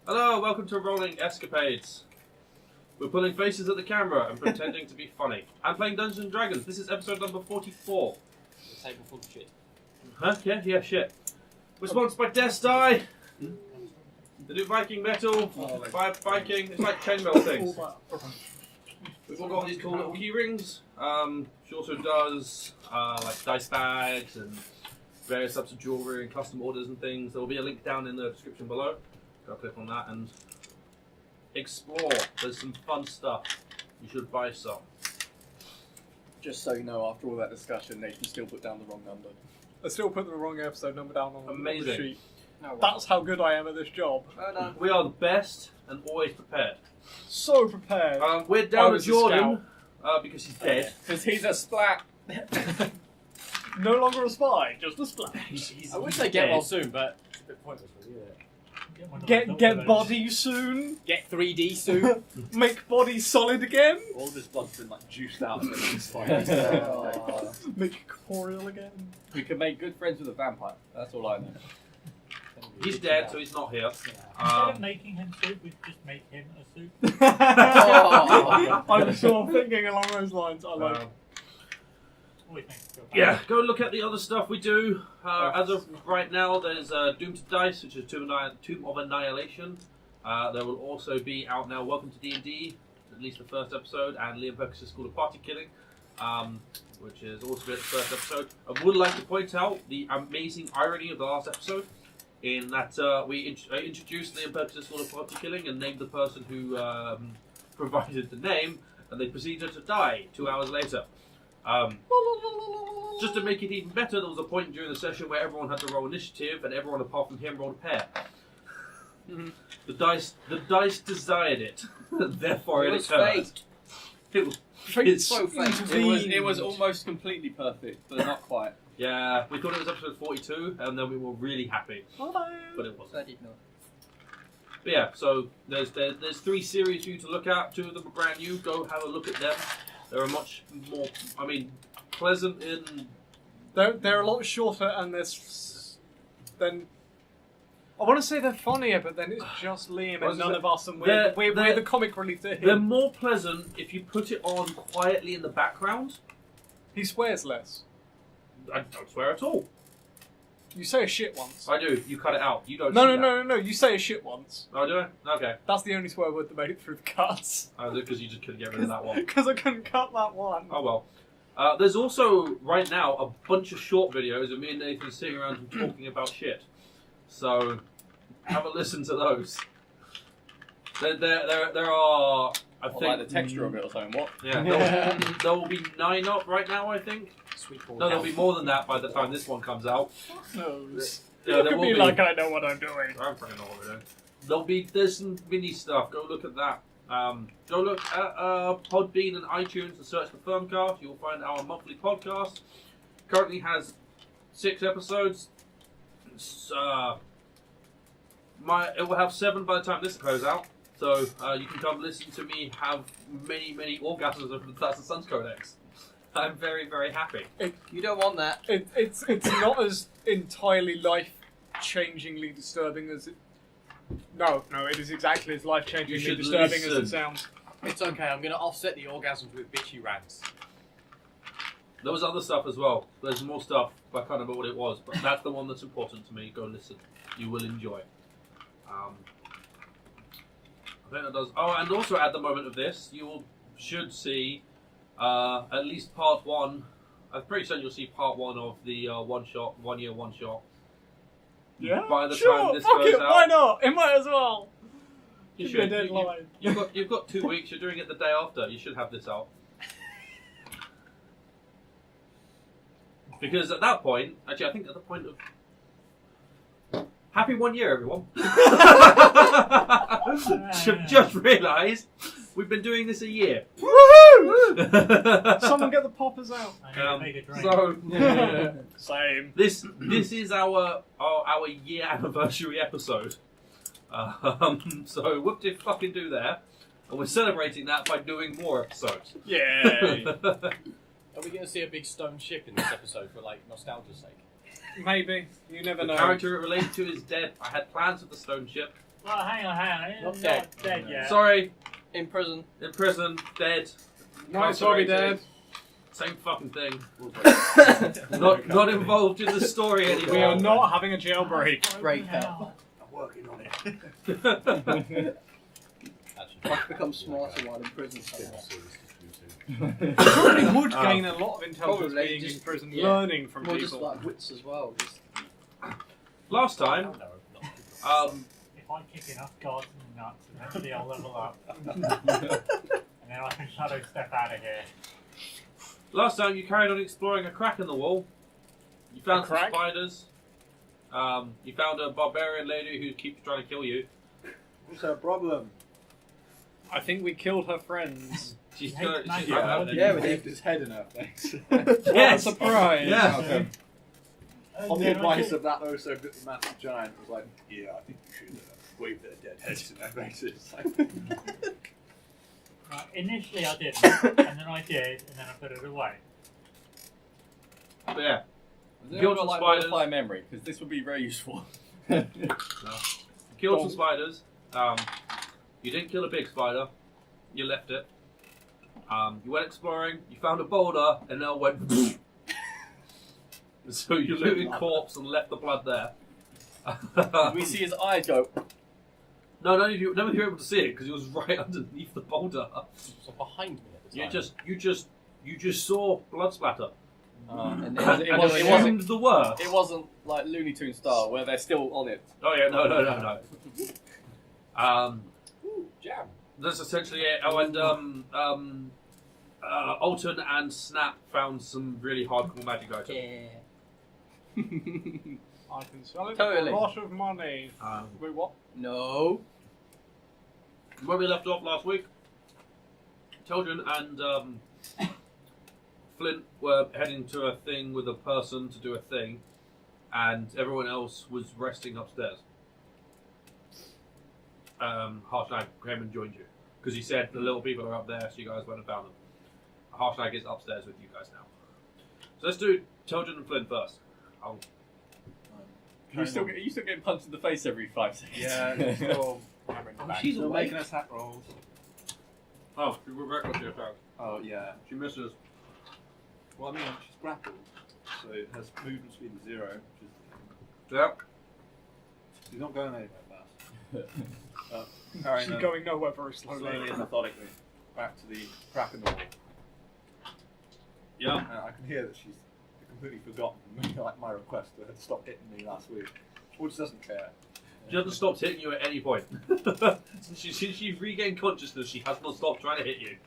Hello, welcome to Rolling Escapades. We're pulling faces at the camera and pretending to be funny. I'm playing Dungeons & Dragons. This is episode number 44. The table full of shit. Huh? Yeah, shit. We're sponsored by Death Die. They do Viking metal, Viking, it's like chainmail things. We've all got these cool little key rings. She also does like dice bags and various types of jewellery and custom orders and things. There will be a link down in the description below. Go click on that and explore. There's some fun stuff. You should buy some. Just so you know, after all that discussion, Nathan still put down the wrong number. I still put the wrong episode number down on the sheet. No, That's how good I am at this job. We are the best and always prepared. So prepared. We're down with Jordan because he's dead. Because he's a splat. No longer a spy, just a splat. I wish they get well soon, but it's a bit pointless, really, isn't it? Get body soon. Get 3D soon. Make body solid again. All this blood's been like juiced out of it. Make corporeal again. We can make good friends with a vampire. That's all I know. He's dead, so he's not here. Instead of making him soup, we just make him a soup. I was sort of thinking along those lines. I like. Always makes it feel bad. Yeah, go look at the other stuff we do. As of right now, there's Doom to Dice, which is Tomb of Annihilation. There will also be out now Welcome to D&D, at least the first episode, and Liam Perkins' School of Party Killing, which is also the first episode. I would like to point out the amazing irony of the last episode, in that we introduced Liam Perkins' School of Party Killing and named the person who provided the name, and they proceeded to die 2 hours later. Just to make it even better, there was a point during the session where everyone had to roll initiative, and everyone apart from him rolled a pair. The dice desired it, therefore it occurred. It was So fake. It was almost completely perfect, but not quite. Yeah, we thought it was episode 42, and then we were really happy, but it wasn't. But yeah, so there's 3 series for you to look at. 2 of them are brand new. Go have a look at them. They're much more, pleasant in... They're a lot shorter, and then I want to say they're funnier, but then it's just Liam and none of us, and we're the comic relief to him. They're more pleasant if you put it on quietly in the background. He swears less. I don't swear at all. You say a shit once. I do. You cut it out. You don't. No. You say a shit once. Oh, do I? Okay. That's the only swear word that made it through the cuts. Oh, because you just couldn't get rid of that one. Because I couldn't cut that one. Oh well. There's also right now a bunch of short videos of me and Nathan sitting around and talking about shit. So have a listen to those. There are. I think like the texture of it or something. What? Yeah. There will be 9 up right now. I think. No, there'll be more than that by the time this one comes out. Knows. Yeah, You there could will be be. like, I know what I'm doing. I don't fucking know what we're doing. There's some mini stuff. Go look at that. Go look at Podbean and iTunes and search for FURNcast. You'll find our monthly podcast. Currently has 6 episodes. It will have 7 by the time this goes out. So you can come listen to me have many orgasms of the That's the Sun's Codex. I'm very, very happy. You don't want that. It's not as entirely life-changingly disturbing as it... No, it is exactly as life-changingly disturbing as it sounds. It's okay, I'm going to offset the orgasms with bitchy rants. There was other stuff as well. There's more stuff, but I can't remember what it was. But that's the one that's important to me. Go listen. You will enjoy. I think that does... Oh, and also at the moment of this, should see at least part 1. I'm pretty certain you'll see part 1 of the 1 year one shot. Yeah, By the sure, time this fuck goes it, out, why not? It might as well. you Give me a should. deadline. You've got 2 weeks. You're doing it the day after. You should have this out. Because at that point, actually, I think at the point of happy 1 year, everyone. Just realised we've been doing this a year. Woohoo! Someone get the poppers out. I need to make a drink. So Same. this is our year anniversary episode. So whoop did fucking do there, and we're celebrating that by doing more episodes. Yay. Are we going to see a big stone ship in this episode for, like, nostalgia's sake? Maybe. You never The know. character it related to is dead. I had plans for the stone ship, Well, hang on. He's Not not dead. dead yet. Sorry, In prison. in prison, dead. Might as well be dead. Same fucking thing. Not involved in the story anymore. We are not having a jailbreak. Great Now. I'm working on it. Actually, I've become smarter while in prison still. Probably would gain a lot of intelligence Probably, being in just- prison, yeah. learning from More just people. like wits as well. Just, Last time, If I kick enough guards in the nuts, eventually I'll level up. And then I can shadow step out of here. last time you carried on exploring a crack in the wall. You found A some crack? spiders. You found a barbarian lady who keeps trying to kill you. What's her problem? I think we killed her friends. She's Hey, gonna. nice She's one. gonna Yeah, we left his head in her face. What a Yes! surprise! Yeah. Okay. And On the then I advice kill- of that oh so diplomatic giant, was like, yeah, I think you should wave their dead heads in their faces. Right, initially I didn't, and then I did, and then I put it away. But yeah, Has Killed anyone some got like spiders. modify memory? Because this would be very useful. killed some spiders. You didn't kill a big spider. You left it. You went exploring. You found a boulder, and now went. So you looted corpse and left the blood there. Did we see his eyes go No, none of you were able to see it because it was right underneath the boulder. behind me at the time? You just saw blood splatter. And And it wasn't. assumed the worst. It wasn't like Looney Tunes style where they're still on it. Oh yeah, no. Jam. That's essentially it. Oh, and Alton and Snap found some really hardcore magic items. Yeah. I can sell it Totally. for a lot of money. Wait, what? No. Where we left off last week, Children and Flint were heading to a thing with a person to do a thing, and everyone else was resting upstairs. Harshnag came and joined you because he said the little people are up there, so you guys went and found them. Harshnag is upstairs with you guys now. So let's do Children and Flint first. You still getting punched in the face every 5 seconds. Yeah, still hammering back. She's still awake. making us hat rolls. Oh, Rebecca was here first. Oh, yeah. She misses. Well, I mean, she's grappled, so it has movement speed of 0, which is... Yep. She's not going anywhere fast. Carrying She's her going nowhere very slowly. slowly and methodically back to the crack in the wall. Yep. And I can hear that she's completely forgotten like my request to her to stop hitting me last week. Or just doesn't care. She hasn't stopped hitting you at any point. Since she's regained consciousness, she has not stopped trying to hit you.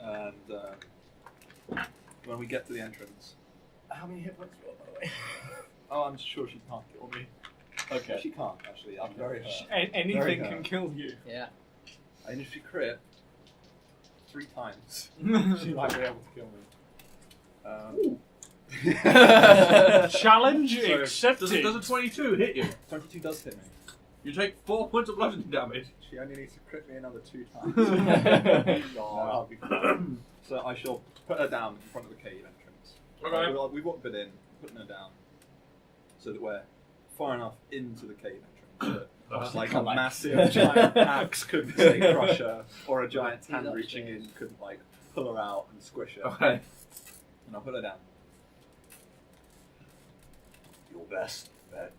And when we get to the entrance... How many hit points do you got, by the way? Oh, I'm sure she can't kill me. Okay. She can't, actually. I'm very hurt. Anything Very can hurt. kill you. Yeah. And if she crit 3 times, she might be able to kill me. Challenge So, accepted. Does a 22 hit you? 22 does hit me. You take 4 points of bludgeoning damage. She only needs to crit me another 2 times. No, I'll be fine. So I shall put her down in front of the cave entrance. Okay. We've walked a bit in, putting her down, so that we're far enough into the cave entrance that like a massive giant axe couldn't say crush her, or a giant hand reaching in couldn't like pull her out and squish her. Okay. And I'll put her down. Your best bet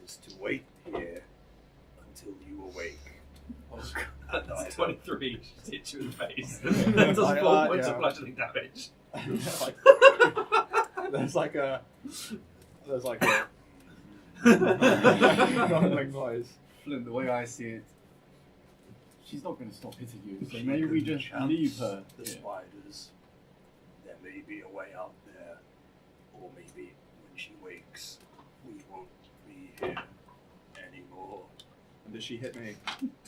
is to wait here until you awake. That's 23. She just hits you in the face. Does 4 points of bludgeoning damage. There's like a rumbling noise. Flint, the way I see it, she's not going to stop hitting you, so maybe we just leave her. The spiders. There may be a way out there, or maybe when she wakes, we won't be here anymore. And does she hit me?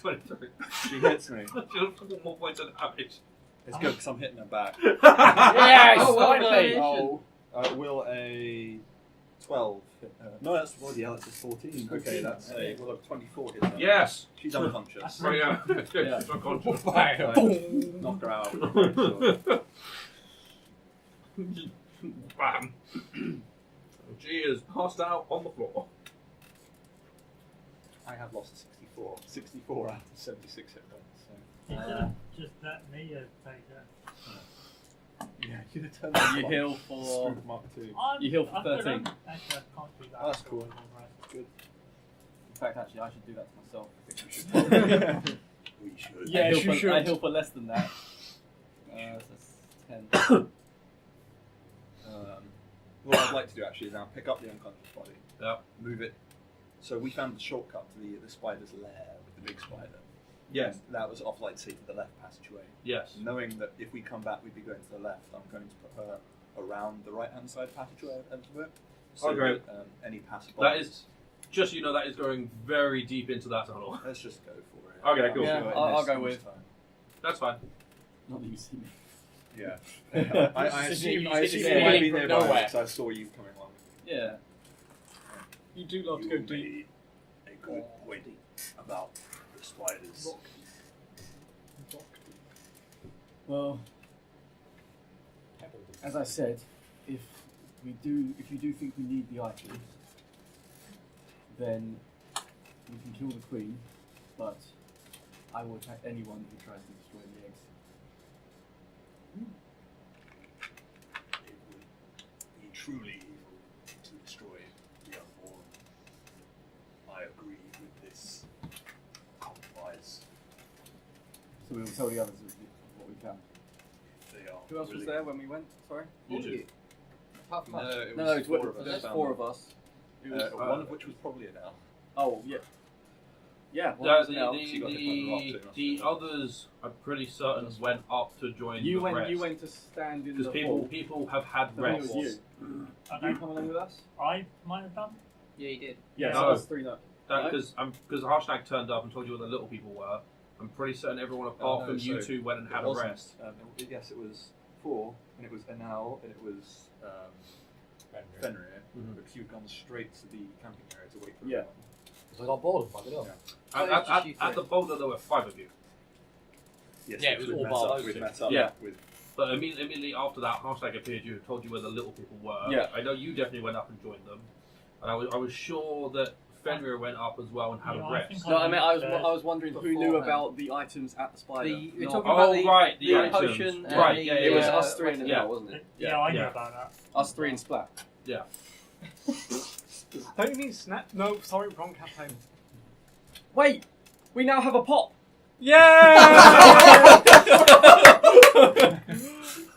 23. She hits me. She does 4 more points of damage. It's good because I'm hitting her back. Yes, Oh, well, finally! Oh, will a 12 hit her? No, that's that's a 14. Okay, that's a 24 hit her. Yes. She's unconscious. Oh, yeah. Yeah. She's unconscious. So, knock her out. Sure. Bam. She is passed out on the floor. I have lost 64. 64 out of 76 hit points. So. You could have just let me take it. Yeah, you'd have turned that You one. heal for. Spook Mark 2. You heal for I couldn't. 13. Actually, I can't do that. Oh, that's cool. Good. In fact, actually, I should do that to myself. I think we should. We should. Yeah, I heal you for, should. I heal for less than that. So that's 10. What I'd like to do actually is now pick up the unconscious body, Yeah. move it. So we found the shortcut to the spider's lair with the big spider. Yes. And that was off, like, say, to the left passageway. Yes. Knowing that if we come back, we'd be going to the left, I'm going to put her around the right-hand side passageway into it. So Okay. that, any passerby. That is, just so you know, that is going very deep into that tunnel. Let's just go for it. Okay, cool. Yeah, Do it in I'll this go much with- time. That's fine. Not that you see me. Yeah. I assume You you might came be from nearby nowhere. because I saw you coming along. Yeah. You do love to go deep. A good point about the spiders. Well, as I said, if you do think we need the items, then we can kill the queen, but I will attack anyone who tries to destroy the eggs. It would be truly evil to destroy the unborn. I agree with this compromise. So we will tell the others of what we found. If they are Who else was willing. there when we went? Sorry? You two. Apart from us. No, it was No, it's four of us. there's found 4 them. of us. One of which was probably an owl. Oh, yeah. Yeah, No, one was the, now. so you got hit by the rock too, must the have others, I'm pretty certain, went up to join You the went. rest. You went to stand in the Because hall. people have had I think it rests. was you. You come along with us? I might have done. Yeah, you did. Yeah, so no. us 3 no. Because Harshnag turned up and told you where the little people were. I'm pretty certain everyone apart no, from you so two went and It had a wasn't, rest. yes, it was 4, and it was Enel, and it was Fenrir, Mhm. because you'd gone straight to the camping area to wait for Yeah. everyone. Because I got bored of fucking up. Yeah. Oh, it's just you At three. the boulder, there were 5 of you. Yes, Yeah, it was we'd all met bar up- those we'd two. met up Yeah. with But immediately after that, Harshnag appeared. You told you where the little people were. Yeah. I know you definitely went up and joined them. And I was sure that Fenrir went up as well and had Yeah, a I rest. think No, I mean, I There's was wondering who knew beforehand. about the items at the spider. You're Not- talking about Oh, the, right, the the items. potion. And Right, the, yeah, It was yeah. us 3 and Yeah. Enel, wasn't it? Yeah, I know Yeah. about that. Us 3 and Splat. Yeah. Don't you mean snap? No, sorry, wrong campaign. Wait! We now have a pop! Yeah!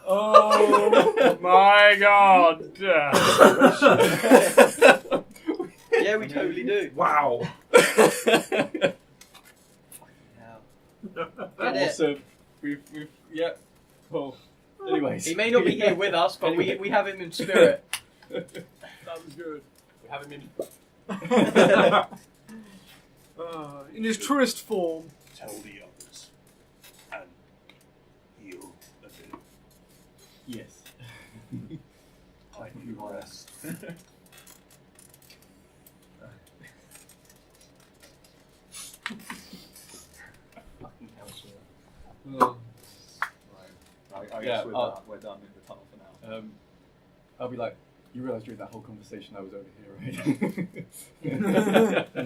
Oh my god! Yeah, we totally do. Wow. Get it? Awesome. We've yeah. Well, anyways. He may not be here with us, but we have him in spirit. That was good. We have him in. In his truest form. Tell the others and heal a bit. Yes. I need rest. Fucking council. Right. I Yeah, guess we're done in the tunnel for now. I'll be like, you realise during that whole conversation I was over here, right?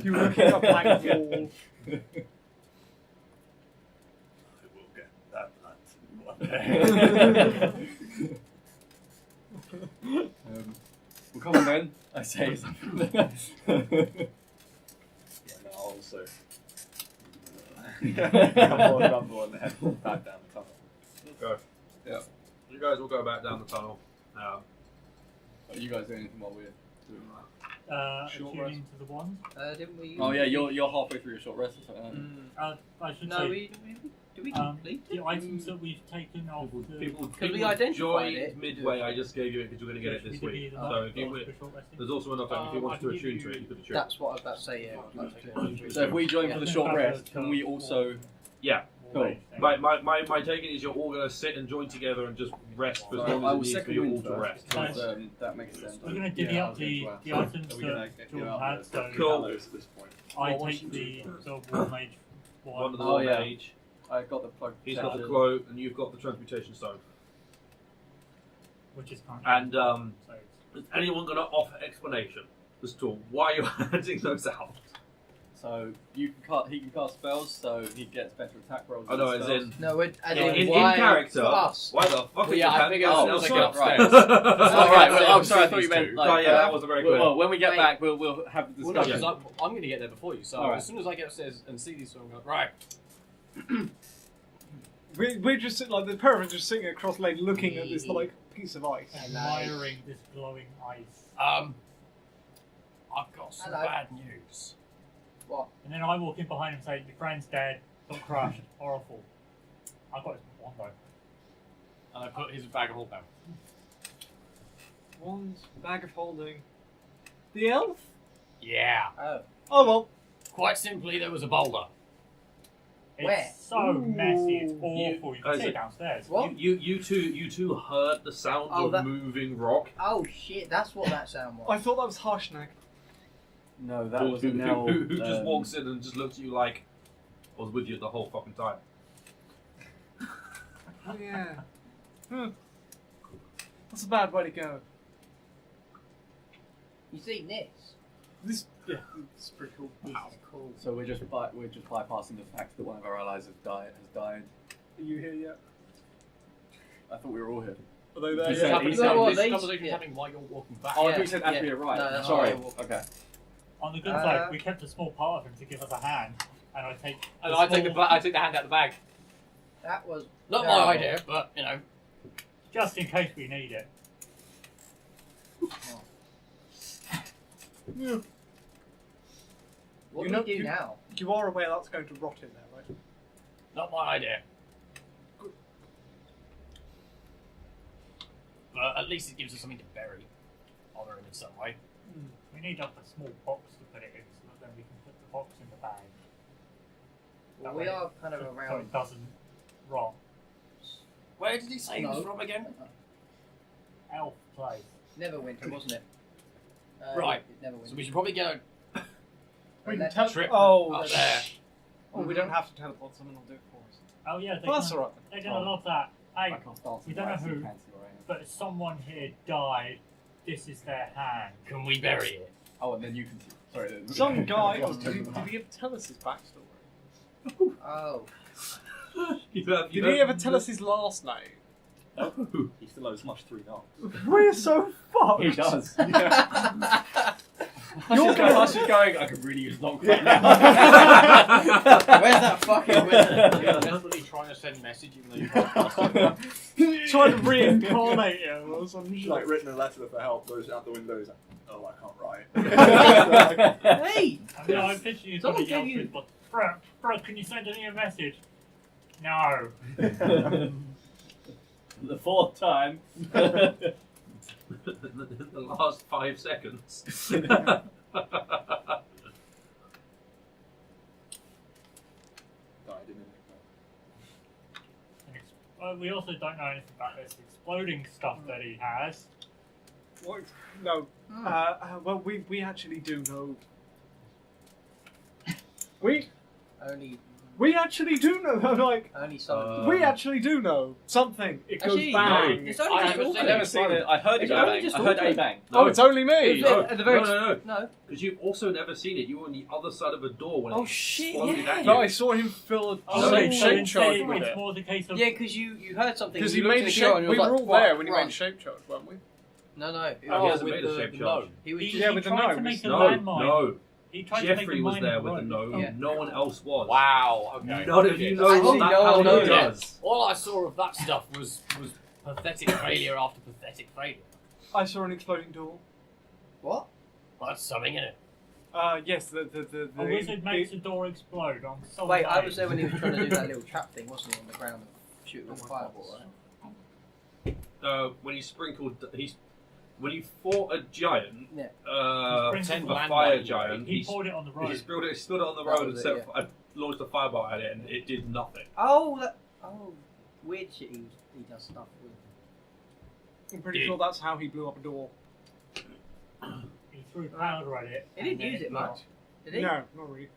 You were looking at a blank wall. I will get that lantern one day. Well, come on then. I say something. Yeah, no, I'll also rumble and head back down the tunnel. Okay. Yeah. You guys will go back down the tunnel. Are you guys doing anything while we're doing that? Short rest. Attuning to the wand. Didn't we? Oh yeah, you're halfway through your short rest or something. I should No, say do we um, complete the it? items that we've taken off the People we identified joined it. midway. I just gave you it because you're going to get it this week. So if you there's also enough time if you wanted to attune to it, you could attune. That's what I was about to say. Yeah. I'd like to. So if we join for the short rest, can we also? Yeah. Cool. My take it is you're all going to sit and join together and just rest for as So long I as will it needs for second you wind all to first, rest. because, that makes sense. We're going to divvy up the items Are we gonna that get Jordan out had. the So Cool. gallows at this point? I What take was the you sort of war mage One one. of the Oh, War yeah. Mage. I got the plug. He's got the cloak, and you've got the transmutation stone. Which is currently And so is anyone going to offer explanation as to why you're handing those out? So he can cast spells, so he gets better attack rolls. Oh no, with as spells. in No, as in why character. for us? Why the fuck? Well, are yeah, you I figured as soon as I get right. upstairs. Oh, right. Well, I'm sorry. I thought you meant like. Oh yeah, that wasn't very good. Well, when we get Wait. back, we'll have the Well, no, discussion. because I'm going to get there before you. So Alright. as soon as I get upstairs and see these, I'm going right. We're just like the pair of us just sitting across lane looking at this like piece of ice. Admiring this glowing ice. I've got some Hello. bad news. What? And then I walk in behind him and say, your friend's dead, got crushed, horrible. I've got his one though. And I put his bag of hold down. One's bag of holding. The elf? Yeah. Oh. Oh well. Quite simply, there was a boulder. It's Where? so messy, it's Ooh. awful. You can Is see it- it downstairs. What? You two heard the sound Oh, of that- moving rock. Oh shit! That's what that sound was. I thought that was Harshnag. No, that was who Enel. just walks in and just looks at you like I was with you the whole fucking time. Oh yeah. That's a bad way to go. You see this? This it's pretty cool. This is cool. So we're just bypassing the fact that one of our allies has died. Are you here yet? I thought we were all here. Are they He there said- This, yet? happened, he said- this They- conversation yeah. is happening while you're walking back. Oh, I Yeah, thought you said as yeah. we arrived. No, that's Sorry. what I- Okay. On the good Uh, side, we kept a small part of him to give us a hand, and I take. And I take small- I take the hand out of the bag. That was Not terrible. my idea, but you know. just in case we need it. Yeah. What You do know- we do you- now? You are aware that's going to rot in there, right? Not my idea. But at least it gives us something to bury. Honor him in some way. We need like a small box to put it in, so that then we can put the box in the bag. Well, That we way- are kind of So around. it doesn't rot. Where did he say he was No. from again? Elf place. Neverwinter, wasn't it? Right. Neverwinter. So we should probably go We can Let's- tell. trip Oh, up there. oh, we don't have to teleport. Someone will do it for us. Oh yeah, they Well, that's can, alright. they can love that. Hey, I can't dance we with don't know lights, so you who. can't see where I am. but someone here died. This is their hand. Can we bury it? Oh, and then you can see. Sorry. Some guy. Oh, did he ever tell us his backstory? Oh. Did he ever tell us his last name? He still owes much 3 knocks. We're so fucked. He does. You're gonna. Hush is going. I could really use knock right now. Where's that fucking wizard? You're desperately trying to send message even though you can't. Trying to reincarnate him or some She's shit. like written a letter for help, goes out the window, he's like, oh, I can't write. Hey! I mean, I'm pitching you Someone something gave else, you- but bro, can you send me a message? No. The 4th time. the last 5 seconds. Died in it. We also don't know anything about this exploding stuff that he has. What? No. Well, we actually do know. We actually do know. Like Only some. we actually do know something. It goes Actually, bang. It's only I just haven't talking. I've never seen it. I heard It's it only bang. just I heard talking. a bang. Oh, it's only me. Is it at the very no, No. because you've also never seen it. You were on the other side of a door when Oh it shit! exploded Yeah. at No, you. I saw him fill a Oh, No, wait, shape so shape instead charge with it's it. more the case of Yeah, because you heard something. Because you he looked made in the shape. door and you We was were like, all "Right, there when he run." made shape charge, weren't we? No, Oh, he Oh, hasn't with made a the shape gnome. charge. He was he, just. Yeah, he with the tried to gnomes. make a No, landmine. no. He tried to make Jeffrey a was mine there and with the road. gnome. Yeah. No one else was. Wow. Okay. None of you know Actually, what that no one powder knows. does. All I saw of that stuff was pathetic failure after pathetic failure. I saw an exploding door. What? Well, that's something in it. Yes, the A wizard makes a door explode on some Wait, I day. was there when he was trying to do that little trap thing, wasn't he, on the ground and shoot with a fireball, right? When he sprinkled, when he fought a giant, Yeah. a Sprinkled fire landmine. giant, He poured it on the he road. spilled it, stood it on the That road and was set, it, launched a fireball at it, and it did nothing. Oh, weird shit he does stuff with. I'm pretty sure that's how he blew up a door. He threw powder at it. He didn't and then use it blew much. up. Did he? No, not really.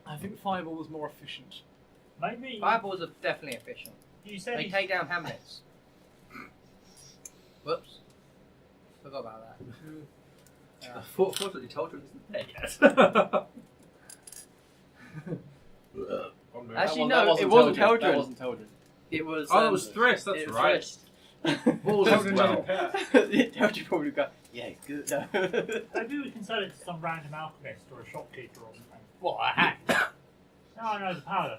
I think fireball was more efficient. Maybe Fireballs are definitely efficient. you said They he take down hamlets. Whoops. Forgot about that. Fortunately, Teldrin isn't there yet. Actually, That no, it wasn't That Teldrin. wasn't Teldrin. It was. Oh, it was Thrist, that's it was right. Thrist. Balls as Teldrin well. didn't care. Teldrin probably go, yeah, good. No. Maybe we can sell it to some random alchemist or a shopkeeper or something. What, a hack? No, no, the powder.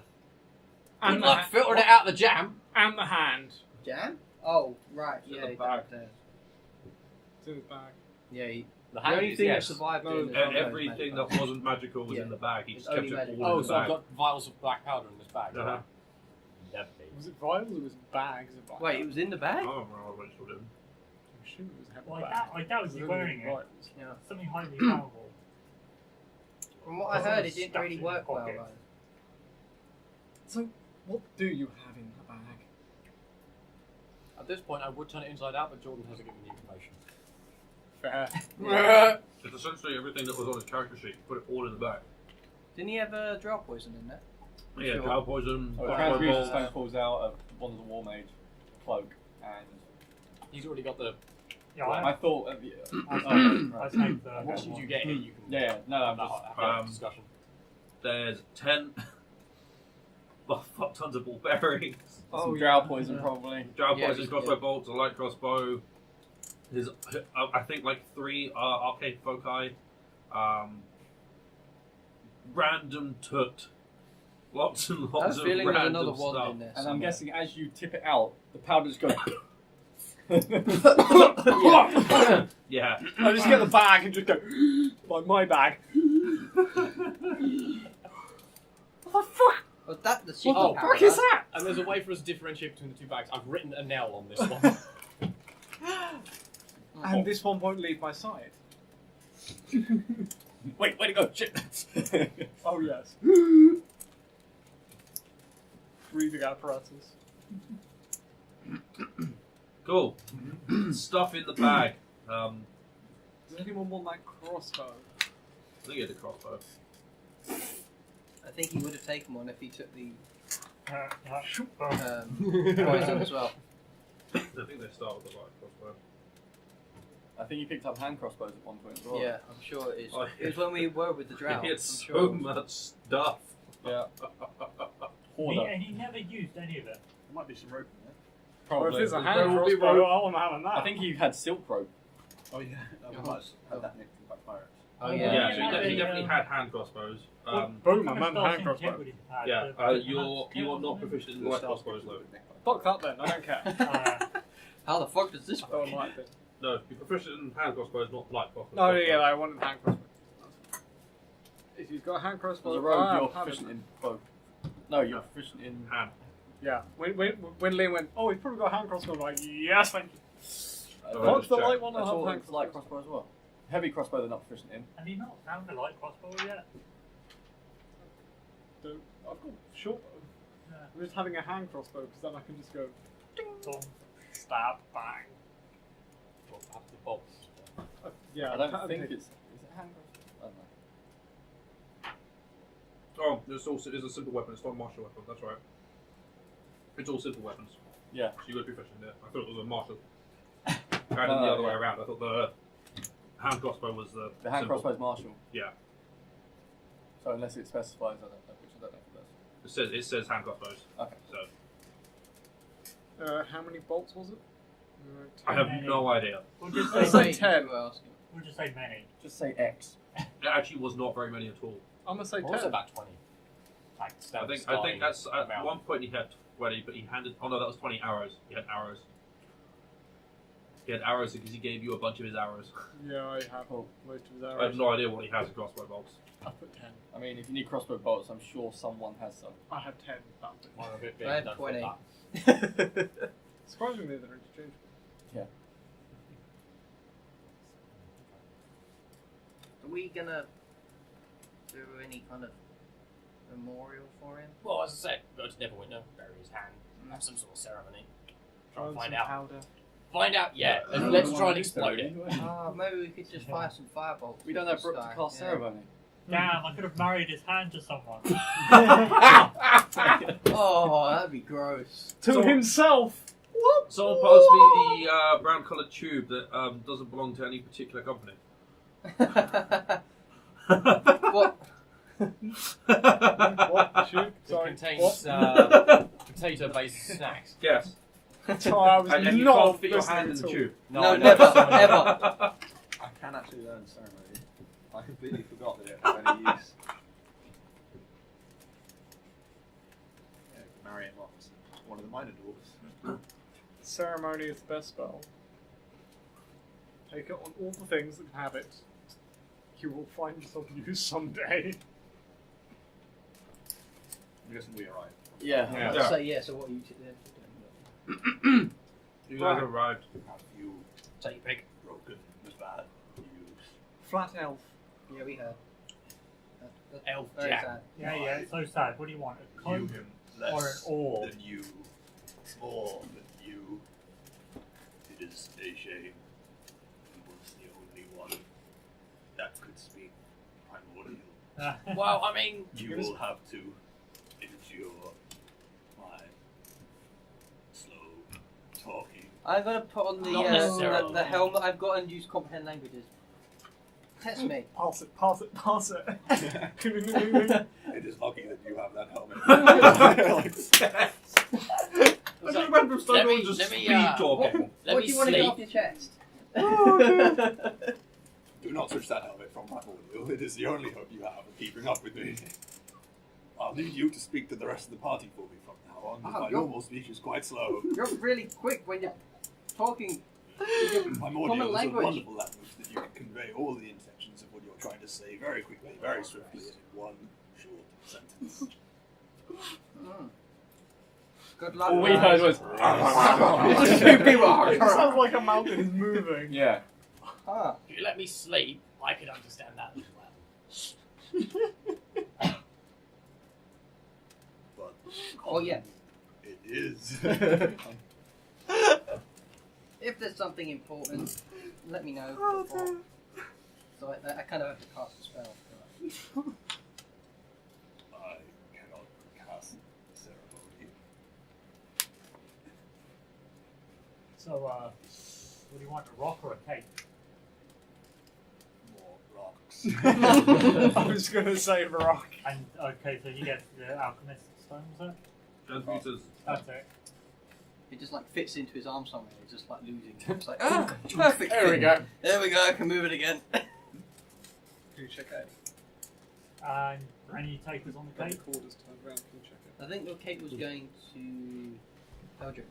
Good And luck filtering it out the jam. And the hand. Jam? Oh, right. It's in Yeah, the bag. It's in his bag. Yeah, The the hand only is thing that yes. survived No, in the Everything that wasn't magical was Yeah. in the bag. He It's just kept only it magical. all in Oh, the so I've bag. got vials of black powder in this bag. Uh-huh. Never be. Was it vials or was it bags of vials? Wait, it was in the bag? I don't remember what it's called in. I'm assuming it was a heavy Well, bag. I doubt Was you're it wearing it. vials? Yeah. Something highly flammable. From what I heard, it didn't Stuffed really in work your well, pocket. though. So, what do you have in the bag? At this point, I would turn it inside out, but Jordan hasn't given the information. Fair. It's essentially everything that was on his character sheet. Put it all in the bag. Didn't he have a drow poison in there? Yeah, Sure. cow poison, Oh, the crossbow transfusion bolts. stone falls out of one of the war mage cloak, and He's already got the. Yeah, I I thought at the. I take the. Once you do get it, you can. Yeah, no, I'm have just. that discussion. There's 10 fuck tons of barbarians. Some drow poison probably. Drow Yeah, poison, crossbow bolts, a light crossbow. There's, I think, like 3 arcane foci. Random tut. Lots and I lots was of feeling there's random another wand stuff. in there. And I'm somewhere. guessing as you tip it out, the powder just goes. Yeah. I just get the bag and just go, like my bag. Was that the Oh, secret fuck powder? is that? And there's a way for us to differentiate between the two bags. I've written Enel on this one. And this one won't leave my side. Wait, where to go? Shit. Oh, yes. Breathing apparatus. Cool. Stuff in the bag. Does anyone want that crossbow? I think he had a crossbow. I think he would have taken one if he took the uh, poison as well. I think they start with the light crossbow. I think you picked up hand crossbows at one point as well. Yeah, I'm sure it is. Oh, It was when we were with the drow. He had I'm so sure. much stuff. Yeah. and he never used any of it. There might be some rope in there. Or if Probably. it's a There hand will be crossbow, rope. I want to have that. I think you had silk rope. Oh yeah, we might have had that nicked from Black Pirates. Oh, Yeah, yeah. so he definitely had hand crossbows. Boom, I What meant kind of hand spells crossbow. would he have? Yeah, The you're tails not on him? proficient in light crossbows though. Fuck that then, I don't care. How the fuck does this I work? don't like it. No, you're proficient in hand crossbows, not light crossbows. No, yeah, I wanted hand crossbow. If you've got a hand crossbow, As a rogue, I'm you're having proficient it. in both. No, you're proficient in. hand. Yeah, when Liam went, oh, he's probably got a hand crossbow, I'm like, yes, thank you. Oh, What's the check. light one? I I'll thought have it hand was light crossbow as well. Heavy crossbow they're not proficient in. Have you not found a light crossbow yet? So, I've got short bow. Yeah. I'm just having a hand crossbow because then I can just go, Boom. stab, bang. Well, perhaps the bolts. Yeah, I don't pattern think pick. it's. Is it hand crossbow? I don't know. Oh, it's a simple weapon. It's not a martial weapon. That's right. It's all simple weapons. Yeah. So you got to be proficient in it. I thought it was a martial. I had it the other way around. I thought the hand crossbow was the. The hand simple. crossbow's martial. Yeah. So unless it specifies, I don't know, which I don't know if it does. It says hand crossbows. Okay. So How many bolts was it? I have no idea. We'll just Let's say, say 10. we'll just say many. Just say X. It actually was not very many at all. I'm gonna say What was 10. it, about 20? Like, I think starting that's at amount. one point he had 20, but he handed. Oh no, that was 20 arrows. He had arrows. He had arrows because he gave you a bunch of his arrows. Yeah, I have most of his arrows. I have no idea what he has in crossbow bolts. I put 10. I mean, if you need crossbow bolts, I'm sure someone has some. I have 10. That'll do. Mine are a bit big, I have don't fit 20. that. Surprisingly, they're interchangeable. Are we gonna do any kind of memorial for him? Well, as I said, go to Neverwinter, bury his hand, have some sort of ceremony. Try and Throw find some out. powder. Find out, yeah. I don't Let's know try why and I explode do it. that. Oh, maybe we could just fire some firebolts. We don't at have Brooke to this guy. cast Yeah. ceremony. Damn, I could have married his hand to someone. Oh, that'd be gross. To So- himself! Someone pass me the brown coloured tube that doesn't belong to any particular company. What? What? Shoot. It Sorry. contains potato-based snacks. Yes. Sorry, I was And you not can't fit your listening hand in at the all. tube. No, never, ever. I can actually learn ceremony. I completely forgot that it had any use. Yeah, marry him off as one of the minor dwarves. Ceremony is the best spell. Take it on all the things that can have it. You will find yourself use someday. I'm guessing we arrived. Yeah. Yeah. Yeah. So yeah. So what are you two doing? You guys arrived. Have you Take your pick. broken the bad news? Flat elf. Yeah, we heard. That's Elf very Jack. sad. Yeah, yeah, it's so sad. What do you want? A cloak You him or an less orb? than you, more than you. It is a shame. He was the only one that could speak primordial. Well, I mean, You will have to endure my slow talking. I'm gonna put on Not necessarily. the helmet I've got and use comprehend languages. Test me. Pass it, pass it, pass it. It is lucky that you have that helmet. I just random stuff let me- just let me, speed talking. let What me do you want to get sleep. off your chest? Do not switch that helmet from primordial. It is the only hope you have of keeping up with me. I'll need you to speak to the rest of the party for me from now on, because Oh, my you're- normal speech is quite slow. You're really quick when you're talking. Common Primordial is a language. wonderful language that you can convey all the intentions of what you're trying to say very quickly, very swiftly, and in one short sentence. Mm. Good luck. All we heard was. Two people. It sounds like a mountain is moving. Yeah. Ah. If you let me sleep, I could understand that as well. But Oh yeah. it is. If there's something important, let me know. before. So I kind of have to cast a spell. I cannot cast ceremony. So, what do you want? A rock or a cake? More rocks. I was gonna say rock. And okay, so he gets the alchemist stone, was it? Transmuters. That's it. It just like fits into his arm somewhere. He's just like losing. It's like perfect. There we fit. go. There we go. I can move it again. Do check out. And any takers on the The cake? recorders turned around. Can you check it? I think your cake was going to Belgium.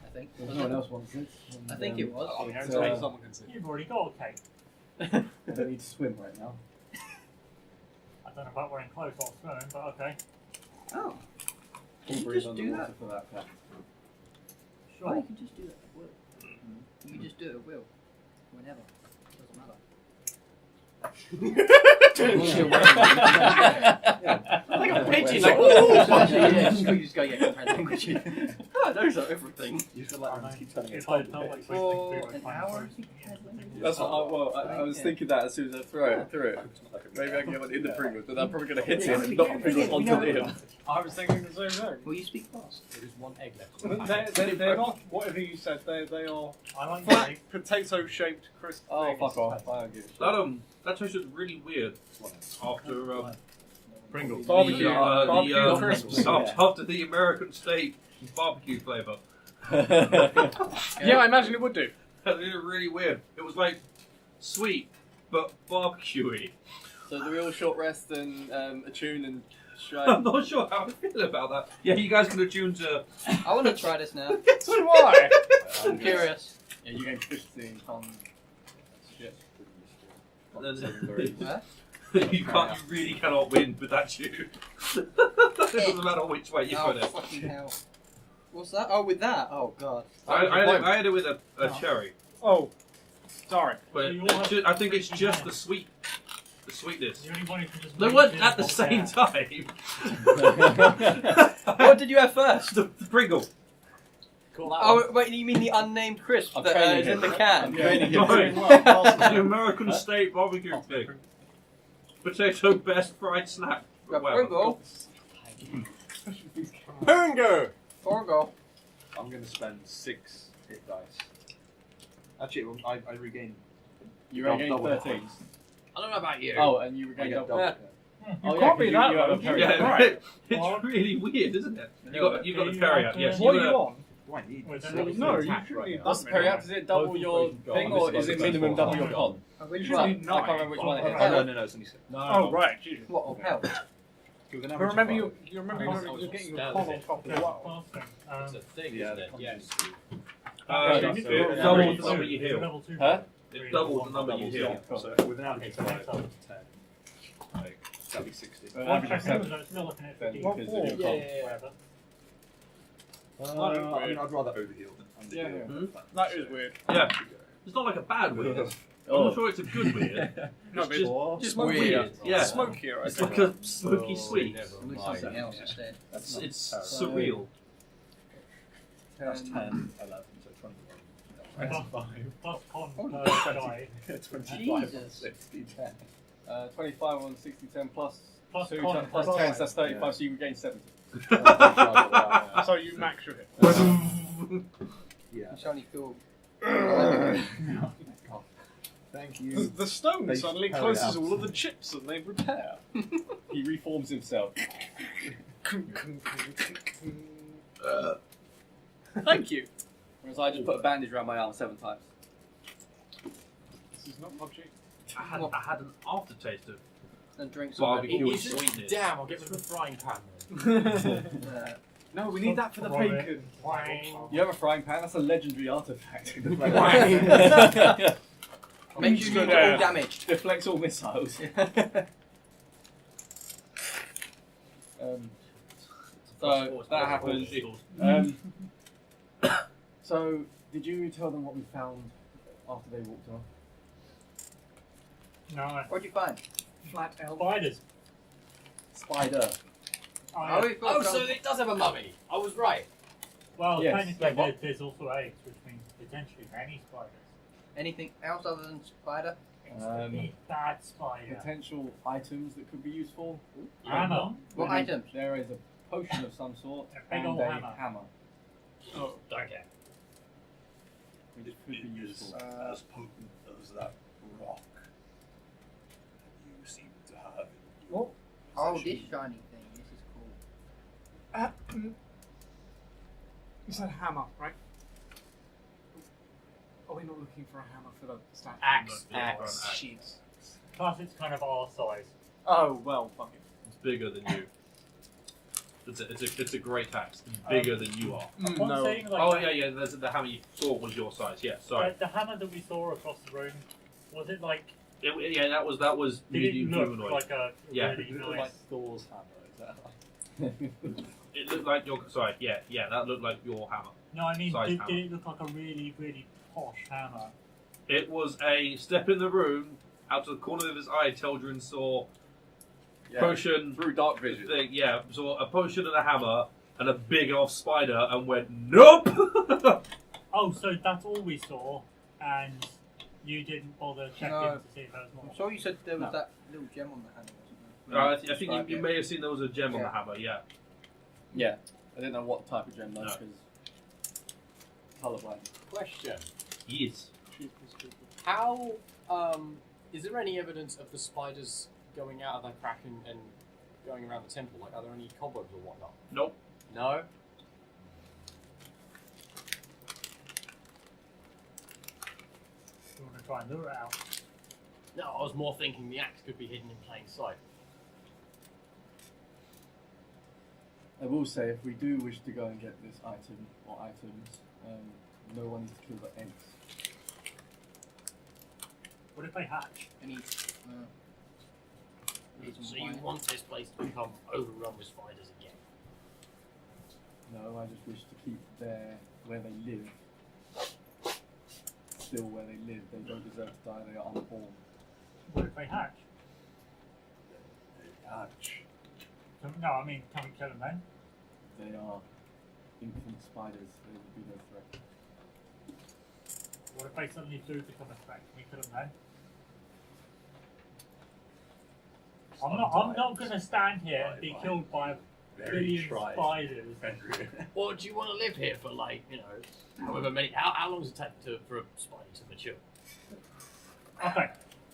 I think. Well, wasn't no one it? else wants it. And, I think it was. Oh, It's, yeah, someone can see. You've already got a cake. I don't need to swim right now. I don't know about wearing clothes or swimming, but okay. Oh. Full you breeze just on the do water that? for that fact. Oh, Sure. you can just do it at will. You can just do it at will. Whenever. Doesn't matter. Like a pigeon, So like, actually, yeah, you just go, yeah, comprehend language. Oh, those are everything. You feel like I keep turning If its I head. felt like For wasting an food, I'd hour, find I think I had language. That's what I was Yeah. thinking that as soon as I threw it. Maybe I can get one in the Pringles, but I'm probably going to hit it and knock the Pringles onto Liam. I was thinking the same thing. Will you speak fast? there is one egg left. They're not whatever you said. They are I like flat, cake. potato-shaped crisp Oh, things. fuck off. I don't give a shit. That tasted really weird after Pringles. Barbecue. Barbecue crisps. after the American state barbecue flavour. Yeah, I imagine it would do. That was really weird. It was like sweet but barbecuey. So the real short rest and attune and I'm strike. not sure how I feel about that. Yeah, you guys can attune to. I want to try this now. So do I. I'm curious. Yeah, you gain 15 on shit. Huh? You really cannot win with that tune. It doesn't matter which way you put Oh, it. fucking hell. What's that? Oh, with that? Oh, God. I had it with a cherry, Oh, sorry. but You all have- I think it's just the sweetness. The only one who can just They make weren't it at the is same Voltaire. time. What did you have first? The Pringle. Cool, that Oh, wait, you mean the unnamed crisp I'm that training is in him. the can? I'm training him. No, the American state barbecue thing. Potato best fried snack. Got Well, Pringle. Pringo! Forgo. I'm going to spend 6 hit dice. Actually, I regain. You regain double 13. points. I don't know about you. Oh, and you regain I get double. double. You Oh, can't be you that have a low. parry. Yeah, Right. it's really weird, isn't it? You got the you parry have up. Yes, to- What you are got you a- on? Do I need Well, this? then- No, you Attack shouldn't right need now. What's that the parry many. up? Is it double your thing, or is it minimum double your con? Which You one? should need I can't 9. remember which one it is. Oh, No, it's only 6. Oh, right. Jesus. What, of health? With an But average remember, of you remember Oh, you're getting your spell, con is on it? top Okay, as well. last thing. It's a thing, Yeah, isn't it? Yes. it Yeah. doubles the number you heal. Level 2. Huh? It doubles the number you heal. So with an average of Okay, 5 so- to 10, like, that'd be 60. An One average of second, 7. so it's still looking at Then 15. because of your con. Whatever. I mean, I'd rather overheal than underheal. Yeah, yeah. That is weird. Yeah, it's not like a bad weird. I'm not sure it's a good weird. No, It's but just Smoky. weird. Yeah, smokier, I it's think. like a smoky Oh, sweet. never With mind. something else instead. It's So- surreal. That's 10, 11, so 21. Plus con Oh, per die. 25, Jesus. 60, 10. 25 on 60, 10 plus Plus 2, con plus plus 10, so that's 35, Yeah. so you regain 70. So you max your hit. Yeah. You suddenly feel. Thank The, you. the stone They suddenly carry closes out. all of the chips and they repair. He reforms himself. Thank you. Whereas I just put a bandage around my arm 7 times. This is not PUBG. I had an aftertaste of And drink some barbecue Is it- sweetness. Damn, I'll get rid of the frying pan then. No, we need that for the bacon. You have a frying pan? That's a legendary artifact. Makes you Good all air. damaged. Deflects all missiles. So that happens. So did you tell them what we found after they walked off? No, What'd you find? Flat L. spiders. Spider. Oh, yeah. we've got Oh, so some- it does have a mummy. I was right. Well, Yes. technically, Wait, what? there's also eggs, which means potentially many spiders. Anything else other than spider? Eat that spider. Potential items that could be useful. Hammer. What items? There is a potion of some sort A big and old a hammer. hammer, Oh, don't care. which could be It is useful. as potent as that rock you seem to have in your Oh, this possession. shiny thing. This is cool. You said hammer, right? Are we not looking for a hammer for the statue? Axe. Axe. Jeez. Plus, it's kind of our size. Oh, well, fuck it. It's bigger than you. It's a great axe. It's bigger than you are. Upon no. seeing, like, Oh the- yeah. The hammer you saw was your size. Yeah, sorry. The hammer that we saw across the room, was it like? Yeah, that was Did it medium look humanoid. like a Yeah. really Is it nice? like Thor's hammer? Is that like... It looked like your. Sorry. Yeah. That looked like your hammer. No, I mean, size did hammer. it look like a really, really posh hammer? It was a step in the room. Out of the corner of his eye, Teldrin saw potion Through dark vision. thing. Yeah, saw a potion and a hammer and a big off spider, and went nope. Oh, so that's all we saw, and you didn't bother checking No. to see if there was more. I'm sure you said there was No. that little gem on the handle, wasn't I think you may have seen there was a gem on the Yeah. hammer. Yeah. Yeah. I didn't know what type of gem though, No. because colorblind. Question. Yes. How, is there any evidence of the spiders going out of that crack and going around the temple? Like, are there any cobwebs or whatnot? Nope. No? You want to try and lure it out? No, I was more thinking the axe could be hidden in plain sight. I will say, if we do wish to go and get this item or items, no one needs to kill the eggs. What if they hatch? Any So you want this place to become overrun with spiders again? No, I just wish to keep where they live. Still where they live. They don't deserve to die. They are unborn. What if they hatch? Hatch. No, I mean, can we kill them then? They are infant spiders. They would be no threat. What if they suddenly do become a threat? Can we kill them then? I'm not going to stand here and be killed by a billion spiders. Or do you want to live here for, like, you know, however many... How long does it take for a spider to mature? Okay,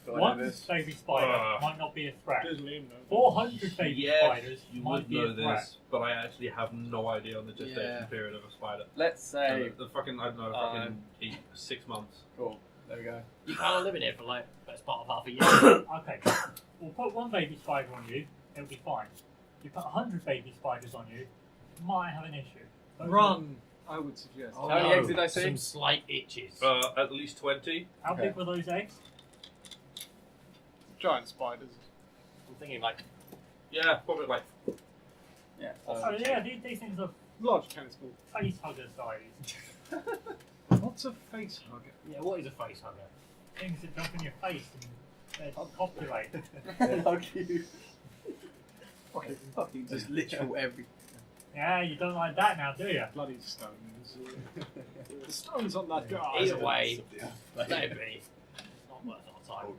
do I know One this? baby spider might not be a threat. Does Liam know? 400 baby Yes, spiders you might would be know a threat. this, but I actually have no idea on the gestation Yeah. period of a spider. Let's say. The fucking, I don't know, fucking 6 months. Cool. There we go. You can't live in here for like best part of half a year. Okay, we'll put one baby spider on you, it'll be fine. You put 100 baby spiders on you, you might have an issue. Those Run, I would suggest. Oh, How many no, eggs did I say? Some slight itches. At least 20. How Okay. big were those eggs? Giant spiders. I'm thinking like Yeah, probably like. Yeah. Oh yeah, these things are Large tennis ball. face hugger size. What's a face hugger? yeah, what is a face hugger? Things that jump in your face and copulate. Hug you. Fucking just literal everything. Yeah, you don't like that now, do you? Bloody stones. The stones on that guy. Either way, let it be. It's not worth our time.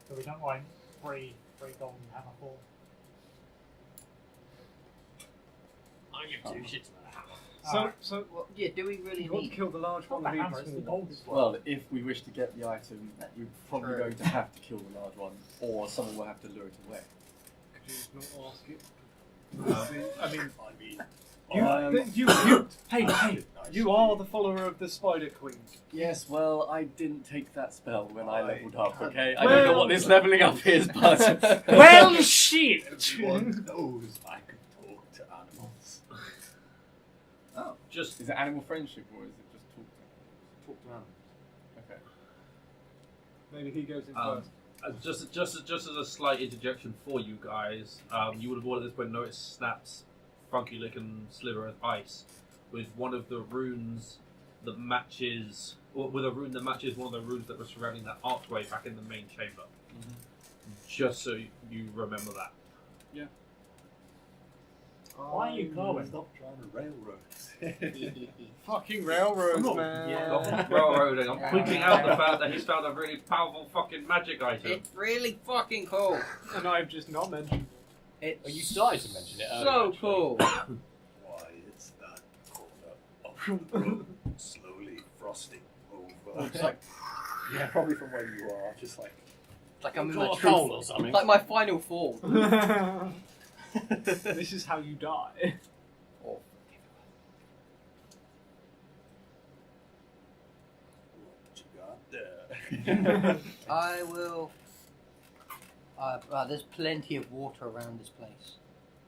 So we don't like free golden hammer for. I give two shits about a hammer. So Well, yeah, do we really you want to need? kill the large Not one the or hammer, the it's the small one? gold as well. Well, if we wish to get the item, we're probably True. going to have to kill the large one, or someone will have to lure it away. Could you not ask it? I mean, Hey, you are the follower of the Spider Queen. Yes, well, I didn't take that spell when I I leveled up, can't- okay? I don't know what this leveling up is, but... Well, shit! everyone knows I can talk to animals. Just Is it animal friendship, or is it just talk to animals? Okay. Maybe he goes in Um, first. just as a slight interjection for you guys, you would have all at this point noticed Snap's funky looking sliver of ice with one of the runes that matches, or with a rune that matches one of the runes that was surrounding that archway back in the main chamber. Just so you remember that. Why are you glowing? Stop trying to railroad. Fucking railroads, No. man. Not railroading. I'm pointing out the fact that he's found a really powerful fucking magic item. It's really fucking cool. And I've just not mentioned It's Well, you started to mention it earlier. so actually. cool. Why is that corner of the road slowly frosting over? It's like, yeah, probably from where you are, just like... It's like I'm in Got my a true cold or something. It's like my final form. it. This is how you die. Oh. What you got there? I will. There's plenty of water around this place.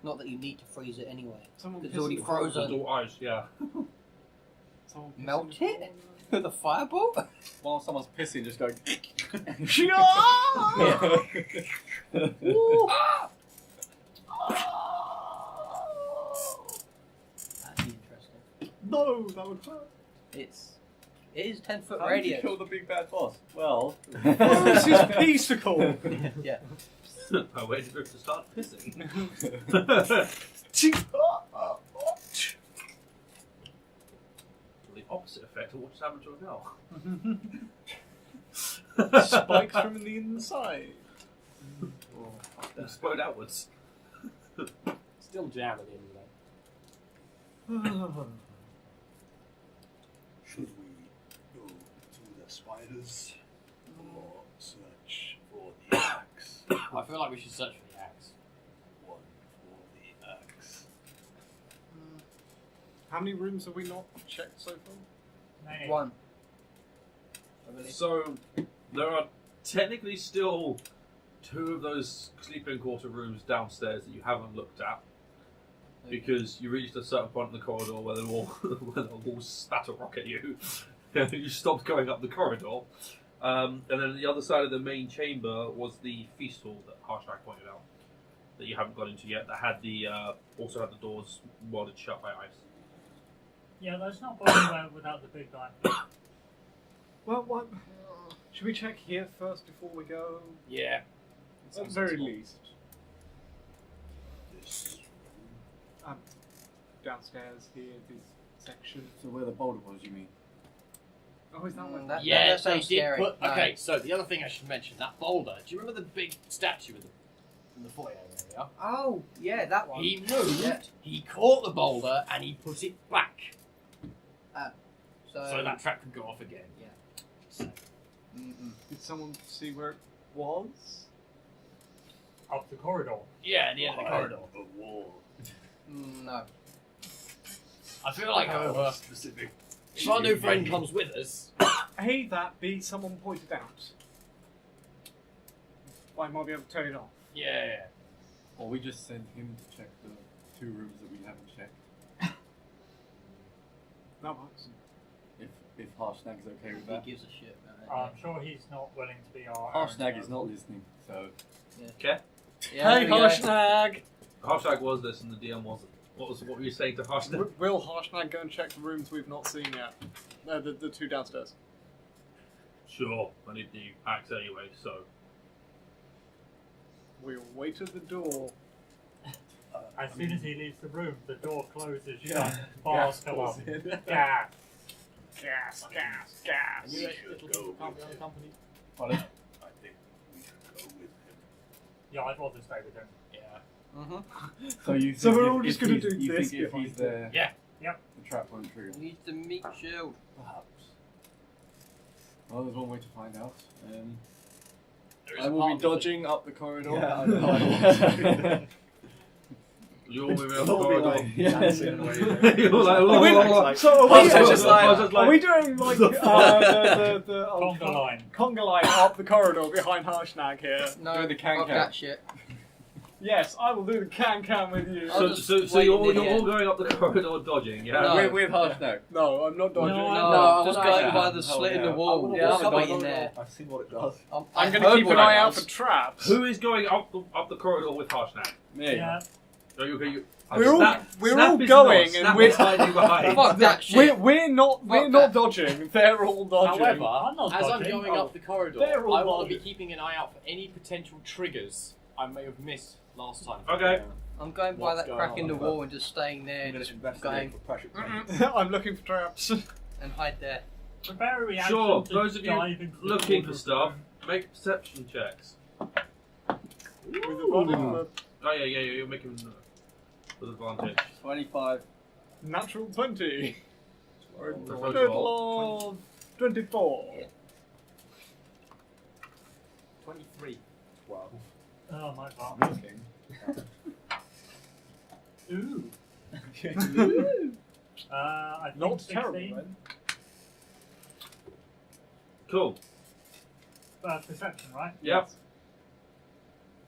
Not that you need to freeze it anyway. Someone It's piss already in the hole. frozen. It's all ice, yeah. Someone piss Melt in the it with a fireball. While someone's pissing, just going... That'd be interesting. No, that would hurt. It is 10-foot How did you radius. kill the big bad boss? Well... Oh, this is peaceable. Yeah. I waited for it to start pissing. The opposite effect of what just happened to a girl. Spikes from the inside. Explode outwards. Still jam at the end of the day. Should we go to the spiders or search for the axe? I feel like we should search for the axe. One for the axe. How many rooms have we not checked so far? One. I believe. So, there are technically still 2 of those sleeping quarter rooms downstairs that you haven't looked at. Because you reached a certain point in the corridor where the walls spat a rock at you. You stopped going up the corridor. And then the other side of the main chamber was the feast hall that Harshnag pointed out. That you haven't got into yet. That had the also had the doors welded shut by ice. Yeah, let's not go anywhere without the big guy. Well, what? Should we check here first before we go? Yeah. At the very least. This Downstairs here, this section. So where the boulder was, you mean? Oh, is that one? That Yeah, they sounds did scary. put... No. Okay, so the other thing I should mention, that boulder. Do you remember the big statue in the foyer area? Oh, yeah, that one. He moved, Yeah. he caught the boulder, and he put it back. So, So that trap could go off again. Yeah. So, Did someone see where it was? Up the corridor. Yeah, the end of the corridor. A wall. No. I feel like, however, Specific. if our new friend comes with us, A, that, B, someone pointed out. I might be able to turn it off. yeah. Or we just send him to check the 2 rooms that we haven't checked. That works. If Harshnag's okay with that. He gives a shit about it. I'm sure he's not willing to be our. Harshnag is not listening, so. Okay. Yeah, Hey, there we go. Harshnag! Harshnag was this and the DM wasn't. What were you saying to Harshnag? Will Harshnag go and check the rooms we've not seen yet? The 2 downstairs. Sure, I need the axe anyway, so. We'll wait at the door. As soon as he leaves the room, the door closes shut. Bars come up. Gas. Gas, gas, And gas. you should little go can't with be him. unaccompanied. Pardon? I think we should go with him. Yeah, I'd rather stay with him. Yeah. So you So think we're if- all just if gonna he's- do you this think if behind he's there, Yeah. Yep. the trap won't trigger? Needs the meat shield. Perhaps. Well, there's one way to find out. There is I a will part be of dodging up the corridor. Yeah, I know. You're all moving up the We'll be corridor. like Yeah. dancing away. You're like, So I are was we, just like- are we doing like the Conga line. conga line up the corridor behind Harshnag here? No, Do the can-can. fuck that shit. Yes, I will do the can with you. I'll So, just so wait you're, in you're the all end. going up the corridor dodging, yeah? No. With Harshnag. No, I'm not dodging. No, No, just I going wanna- by the slit in the yeah. wall. Yeah, Just I'm wait not- in there. I've seen what it does. I'm going I to keep heard an what eye it out does. for traps. Who is going up the corridor with Harshnag? Me. Yeah. We're all we're Snap all is going, not. and Snap we're is hiding behind. Fuck that shit. we're not Fuck not that. dodging. They're all dodging. However, I'm not as I'm dodging. going Oh. up the corridor, They're all I want to be dodging. keeping an eye out for any potential triggers I may have missed last time. Okay. I'm going by What's that going crack on in the up wall and just staying there, I'm going just to going investigate for pressure points. I'm looking for traps. and hide there. Prepare a reaction Sure, to those of you dive into the looking for water. stuff, make perception checks. With a Oh yeah, you're making with advantage. 25. natural 20. Or Good first of all, lord. 24. 23. 12. Oh my god. I'm looking. Ooh. I think Not 16. terrible then. Cool. Perception, right? Yep.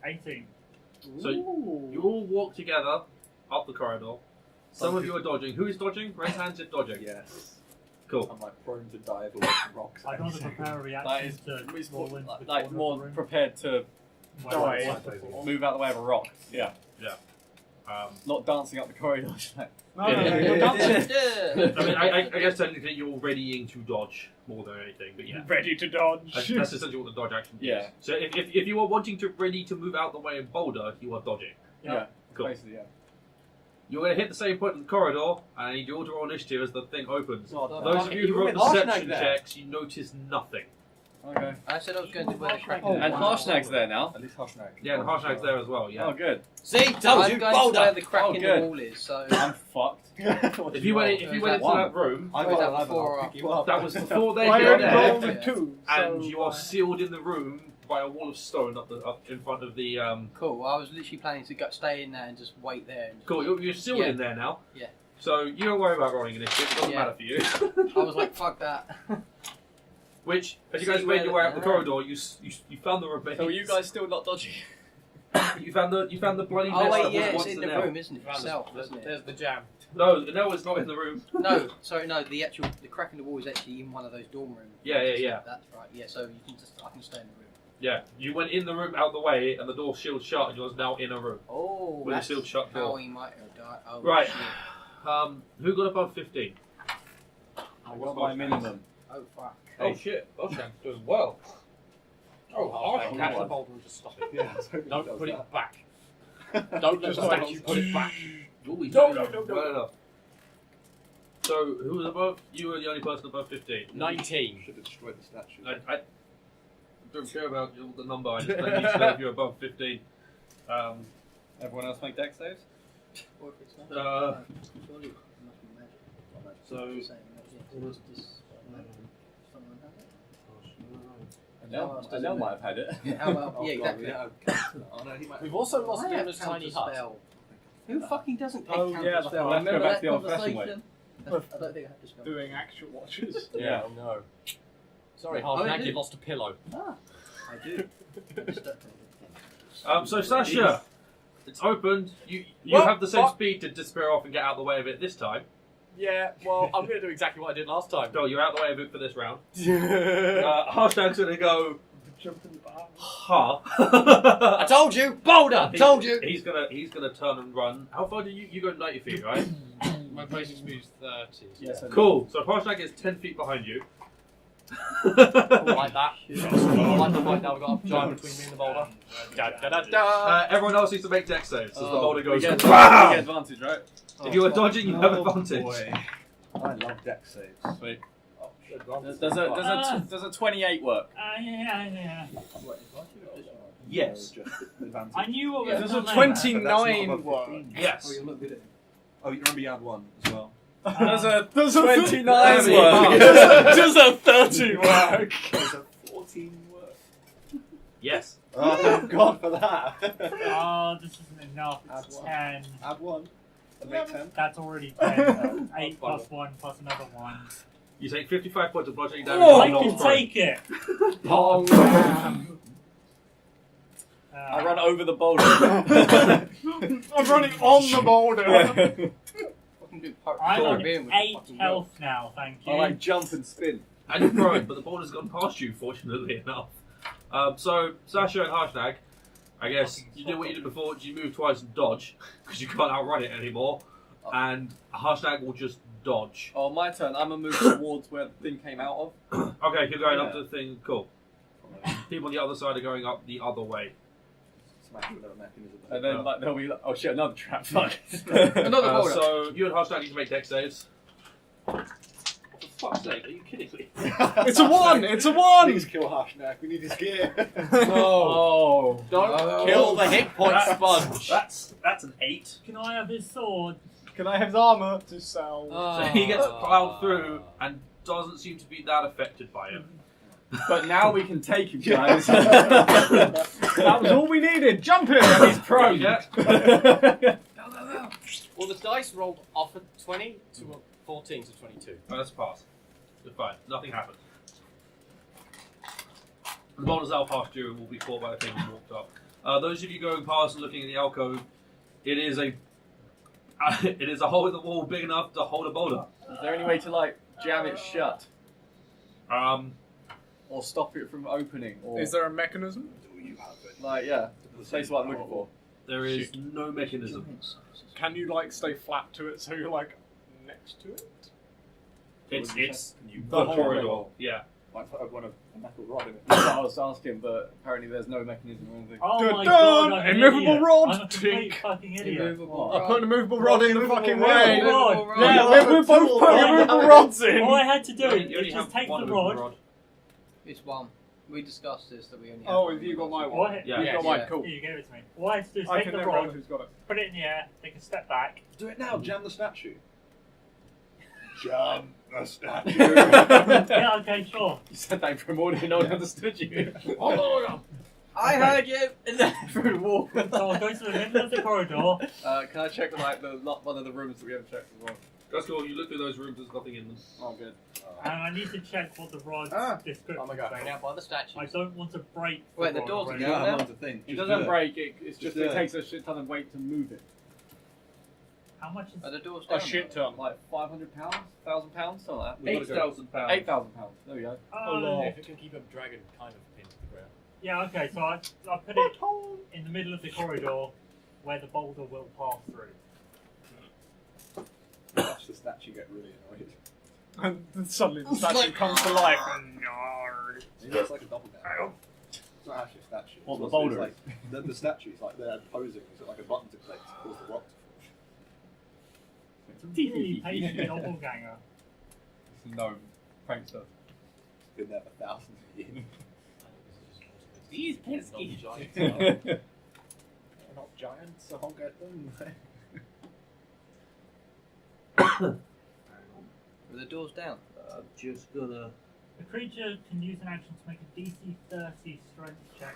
18. So you all walk together up the corridor. Some of you are dodging. Who is dodging? Raise hands if dodging. Yes. Cool. I'm like prone to dive away from rocks. I want to prepare a reaction That is to roll into the like corner more of the room. prepared to Where die. I was before. move out the way of a rock. Yeah. Not dancing up the corridor. No, Yeah. no, you're dancing. Yeah. I mean, I guess technically you're readying to dodge more than anything, but yeah. Ready to dodge. That's essentially what the dodge action is. Yeah. So if you are wanting to ready to move out the way and boulder, you are dodging. Yeah. Cool. Basically, yeah. You're going to hit the same point in the corridor, and I need you all to roll initiative as the thing opens. Oh, Those of you who you roll were with Harshnag perception there. checks, you notice nothing. Okay. I said I was going to wear the crack Oh, in the And wall. Harshnag's there now. At least Harshnag. Yeah, and Harshnag's there as well, yeah. Oh, good. See, I'm told you, going to where boulder. the crack Oh, in good. the wall is, so I'm fucked. If you went into that room, I Was got that 11, before I'll pick you up. that was before they I get only there, rolled a Yeah. 2. and so, you are sealed in the room by a wall of stone up in front of the. cool. I was literally planning to stay in there and just wait there. And Cool, you're sealed Yeah. in there now. Yeah. So you don't worry about rolling initiative, it doesn't Yeah. matter for you. I was like, fuck that. Which, as you See guys where made your way up the the- corridor, you found the remains. So are you guys still not dodging? You found the bloody Oh mess wait, that yeah, was it's once in the the Enel. room, isn't it? Itself, isn't it? There's the jam. No, the Enel is not in the room. No, sorry, no. The crack in the wall is actually in one of those dorm rooms. Yeah. That's right. Yeah, so you can I can stay in the room. Yeah, you went in the room out the way, and the door sealed shut, and you was now in a room Oh, with a that's sealed shut how door. he might have died. Oh, Right. shit. Who got above 15? I got my minimum. Oh fuck. Oh shit, Harshnag's doing well. Oh, Harshnag. catch the boulder and just stop it. Yeah, I was hoping Don't he does put that. it back. Don't let Just the like- statue put it back. Ooh, he's No, doing no, no, well no. enough. So, who was above? You were the only person above 15. 19. Should have destroyed the statue. I don't care about the number, I just need to know if you're above 15. Everyone else make dex saves? Or if it's not, surely it must be magic. So, Just saying, yeah, just this, magic. Someone have it? Enel might have had it. How about, Oh, yeah, God, exactly. Oh no, he might. We've also lost I him in have a tiny hut. counterspell. Who fucking doesn't take Oh, yeah, counterspell? let's go Remember back that to the old-fashioned way. conversation? I don't think I had to spell. Doing actual watches. Yeah. Oh no. Sorry, Oh, Harshnag, it you is. lost a pillow. Ah, I do. So Sasha, it's opened. You Well, have the same what? speed to disappear off and get out of the way of it this time. Yeah, well, I'm going to do exactly what I did last time. No, you're out of the way of it for this round. Harshnag's gonna go. Jump in the bar. Ha! I told you! Boulder! Told you! He's gonna turn and run. How far do you go 90 feet, right? My basic speed is 30. Yes, Cool. So Harshnag is 10 feet behind you. Like that. Like the point now, we've got a giant between me and the boulder. Da, da, da, da. Everyone else needs to make dex saves. As the boulder we goes. get BAM! advantage, right? If you are dodging, you have Oh, advantage. boy. I love deck saves. Sweet. Oh, Does a 28 work? Yeah. Yes. I knew what was There's a coming. 29 one. Yes. Oh, you remember you had one as well. There's a 29 work. Does a 30 work? There's a 14 work. Yes. Oh, thank God for that. Oh, this isn't enough. It's Add 10. Add one. And make 10. That's already 10. 8 plus 1 plus another 1. You take 55 points of bludgeoning damage. I and can knock prone. take it. Pong. I run over the boulder. I'm running on the boulder. I'm on Barbarian with 8 fucking health now, thank you. I like jump and spin. And you're prone, but the boulder's gone past you, fortunately enough. So, Sasha and Harshnag, I guess you did what you did before. You move twice and dodge, because you can't outrun it anymore. And Harshnag will just dodge. Oh, my turn. I'm gonna move towards where the thing came out of. Okay, you're going up Yeah. to the thing. Cool. People on the other side are going up the other way. Smash with a mechanism. And then like there'll be like, oh shit, another trap. Fuck. Another boulder. So, you and Harshnag need to make dex saves. For fuck's sake, are you kidding me? It's a 1! It's a 1! Please kill Harshnag. We need his gear. Oh. Don't Oh. kill the hit point sponge. That's an 8. Can I have his sword? Can I have his armour to sell? So he gets plowed through and doesn't seem to be that affected by it. But now we can take him, guys. That was all we needed. Jump in! And he's prone. Yeah. Well, the dice rolled off a 20 to a 14 to 22. Oh, that's a pass. You're fine. Nothing happened. The boulder's now past you and will be caught by the thing and walked up. Those of you going past and looking at the alcove, it is a hole in the wall big enough to hold a boulder. Is there any way to like jam it shut or stop it from opening? Or Is there a mechanism? Do you have it? like that's what I'm looking for. There is no mechanism. Can you like stay flat to it so you're like next to it? It's Can you the whole corridor. way. Yeah. Like put one of a metal rod in it. That's what I was asking, but apparently there's no mechanism or anything. Oh Dun, my dun! god, I'm an Immovable idiot. rod, I'm a complete tink. fucking idiot. Immovable I rod. put an immovable rod in the fucking way. Immovable rod. Yeah, we're both putting Rod. immovable rods in. All I had to do You only is just have take one the movable rod. It's 1. We discussed this, that we only have Oh, one. have you got my All one? I had- Yeah. You've Yes, got mine, yeah. cool. Here, you gave it to me. All I had to do is I take can the never rod, remember who's got it. put it in the air, take a step back. Do it now. Jam the statue. Jam the statue. Yeah, okay, sure. You said that in Primordial, no one understood you. I heard you! And then through the wall. So I'll go to the middle of the corridor. Can I check like one of the rooms that we haven't checked as well? That's cool. You look through those rooms, there's nothing in them. Oh, good. And I need to check what the rod's description Oh my god, hang is. out by the statue. I don't want to break Wait, the rod doors are already. down. Yeah, that's the thing. It Just doesn't do break. It's just do it it. takes a shit ton of weight to move it. How much is Are the doors A down? shit ton. Like £500, £1,000, something like that. £8,000. £8,000. There we go. Oh, If it can keep a dragon kind of pinned to the ground. yeah, okay, so I put it in the middle of the corridor where the boulder will pass through. Watch the statue get really annoyed. And then suddenly the statue comes to life. It looks like a doppelganger. It's not actually a statue. What, the It's boulder like, the statue's like they're posing, so like a button to click to cause the rock to fall. It's a really patient doppelganger. No, prankster. It's been there for thousands of years. These pesky. They're not giants, so I'll get them. Are the doors down? I'm just gonna. The creature can use an action to make a DC 30 strength check.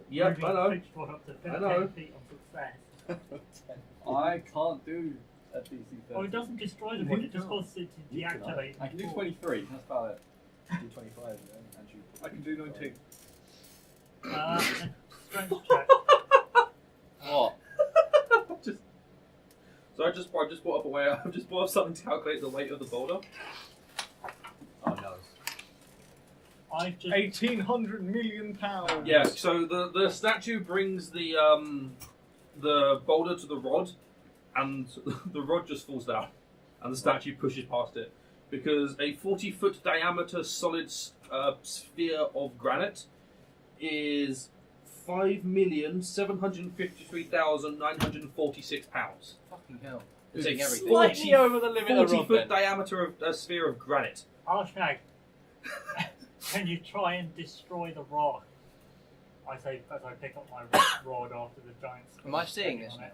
Yep, I know. Fixed up to 10 I know. feet on success. I can't do a DC 30. Oh, it doesn't destroy the mod, it just causes it to You can, deactivate. I can do 23. That's about it. Do 25 and you. I can do 19. Strength check. What? So I just brought up a way. I've just brought up something to calculate the weight of the boulder. Oh no. I've just 1,800 million pounds. Yeah. So the statue brings the boulder to the rod, and the rod just falls down, and the statue pushes past it because a 40-foot diameter solid sphere of granite is 5,753,946 pounds. Fucking hell. It's Losing a everything. Slightly over the limit of 40-foot diameter of a sphere of granite. Harshnag, can you try and destroy the rock? I say as I pick up my rod after the giant. Am I seeing this on now? it.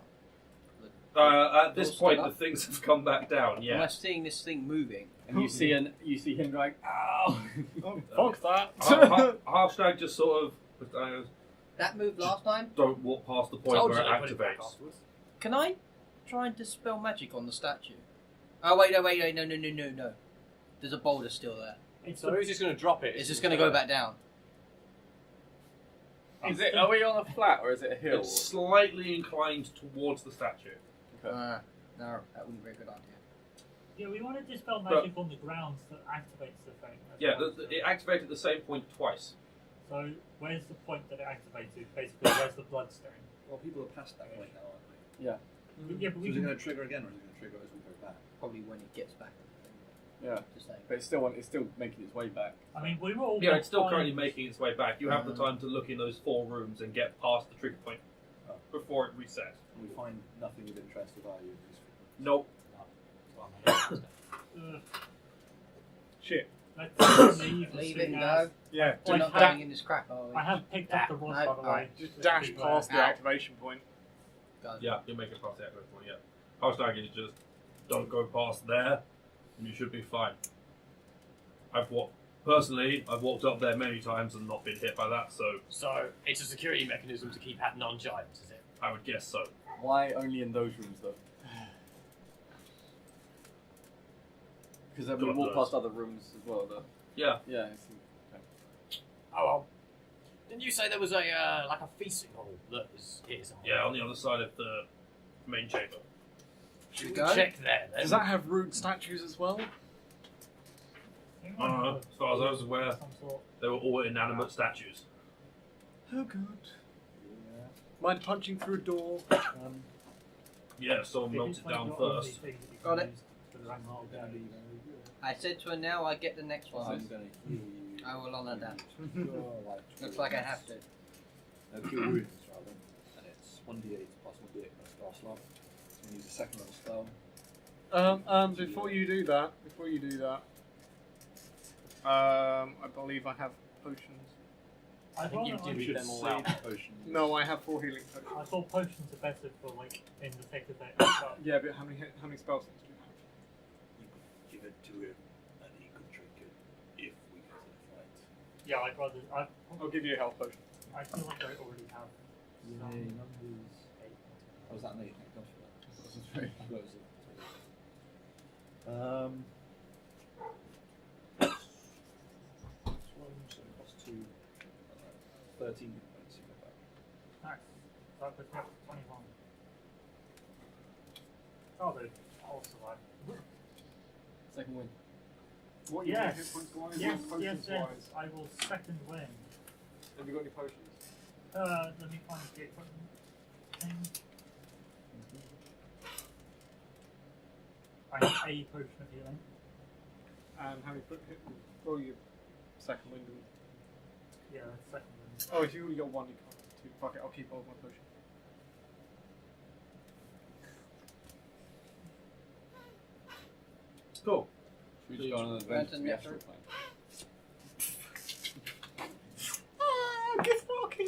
At this point, the things have come back down. Am I Yeah. seeing this thing moving? And you see him going, ow! Fuck that. Harshnag just sort of That moved last time? don't walk past the point Told where you it to put it back activates. afterwards. Can I try and dispel magic on the statue? Oh wait, no. There's a boulder still there. It's So who's just going to drop it? It's just going to go back down. Is it? Are we on a flat or is it a hill? It's slightly inclined towards the statue. No, that wouldn't be a good idea. Yeah, we want to dispel magic on the grounds that activates the thing. That's Yeah, what I'm saying. it activated at the same point twice. So where's the point that it activated? Basically, where's the blood stain? Well, people are past that point now, aren't they? Yeah, but So we is it can. going to trigger again, or is it going to trigger as we go back? Probably when it gets back. Yeah, Just saying. but it's still making its way back. I mean, we were all. Yeah, it's still fine. currently making its way back. You have the time to look in those 4 rooms and get past the trigger point before it resets. And we find nothing of interest of value. Nope. Shit. Let's leave as Leave soon it, as- no. Yeah, We're Like not that- going in this crap, are we? I have picked up the rod, No, by the way. alright. just dash Be past the Ow. activation point. Go. Yeah, you'll make it past the activation point, yeah. Harshnag is just, don't go past there, and you should be fine. I've walked up there many times and not been hit by that, so So it's a security mechanism to keep out non-giants, is it? I would guess so. Why only in those rooms though? Because then we God walk knows. past other rooms as well. Though. Yeah. Yeah. Oh well. Didn't you say there was a like a feasting hall that is here somewhere? Yeah, on the other side of the main chamber. Should We we go? check there then? Does that have rude statues as well? As far as I was aware. Some sort. They were all inanimate statues. Oh god. Mind punching through a door? Yeah, someone melted down first. Got it. I said to her now I get the next one. I'm going to heal you. I will honour that. You're like Looks like I have to. No, cure wounds rather. And it's 1d8 plus 1d8 plus spell slot. So you use a second level spell. Before you do that, I believe I have potions. I think you You divvied should them all save out. potions. No, I have 4 healing potions. I thought potions are better for like in the thick of it. But Yeah, but how many spell slots do you have? You could give it to him, and he could drink it if we get to the fight. yeah, I'd rather. I'll give you a health potion. I feel like I already have. Yay, numbers. Oh, was that an 8? Thank God for that. I thought it was so plus 2. 13 points you got back. Nice. So that puts me up to 21. Oh, dude. I'll survive. Second win. What you Yes. hit points wise? Yes, potions yes, yes. wise? I will second win. Have you got any potions? Let me find the equipment thing. I have a potion of healing. And how many roll your second wind? Yeah, that's second win. Oh, if you only got 1, you can't. 2. Fuck it, I'll keep all of my potions. Cool. Should we just go on an adventure to the Next astral one. plane? Gift rocking!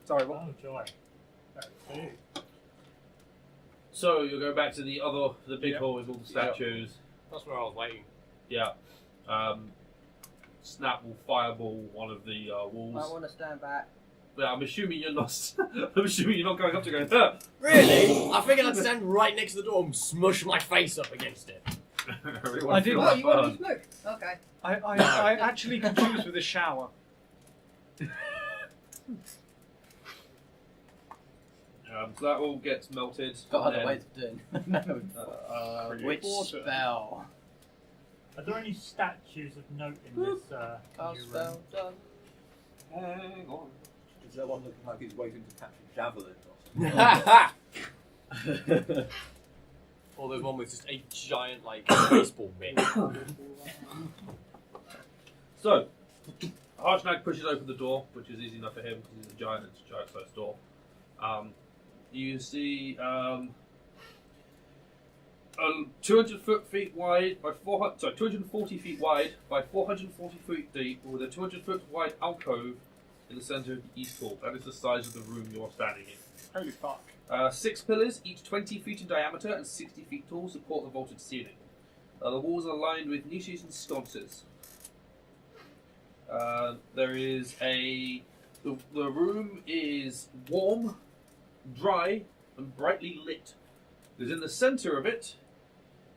Sorry, what? Oh, joy. That's big. So you'll go back to the big Yeah. hall with all the statues. That's where I was waiting. Yeah. snap will fireball one of the walls. I want to stand back. Yeah, I'm assuming you're not. I'm assuming you're not going up to go. "Huh." Really? I figured I'd stand right next to the door and smush my face up against it. Everyone I did- feel Oh, that you want to burn. be smoked? Okay. I actually confused with a shower. So that all gets melted. Got and other then, ways of doing. Which spell? Are there any statues of note in this Cast new spell room? done. Hang on. Is there one looking like he's waiting to catch a javelin or something? Or there's one with just a giant, like, baseball mitt. So, Harshnag pushes open the door, which is easy enough for him because he's a giant. It's a giant-sized door. You see 200 feet wide by 240 feet wide by 440 feet deep, with a 200 foot wide alcove in the center of the east hall. That is the size of the room you're standing in. Holy fuck. 6 pillars, each 20 feet in diameter and 60 feet tall, support the vaulted ceiling. The walls are lined with niches and sconces. There is the room is warm, dry, and brightly lit. Because in the center of it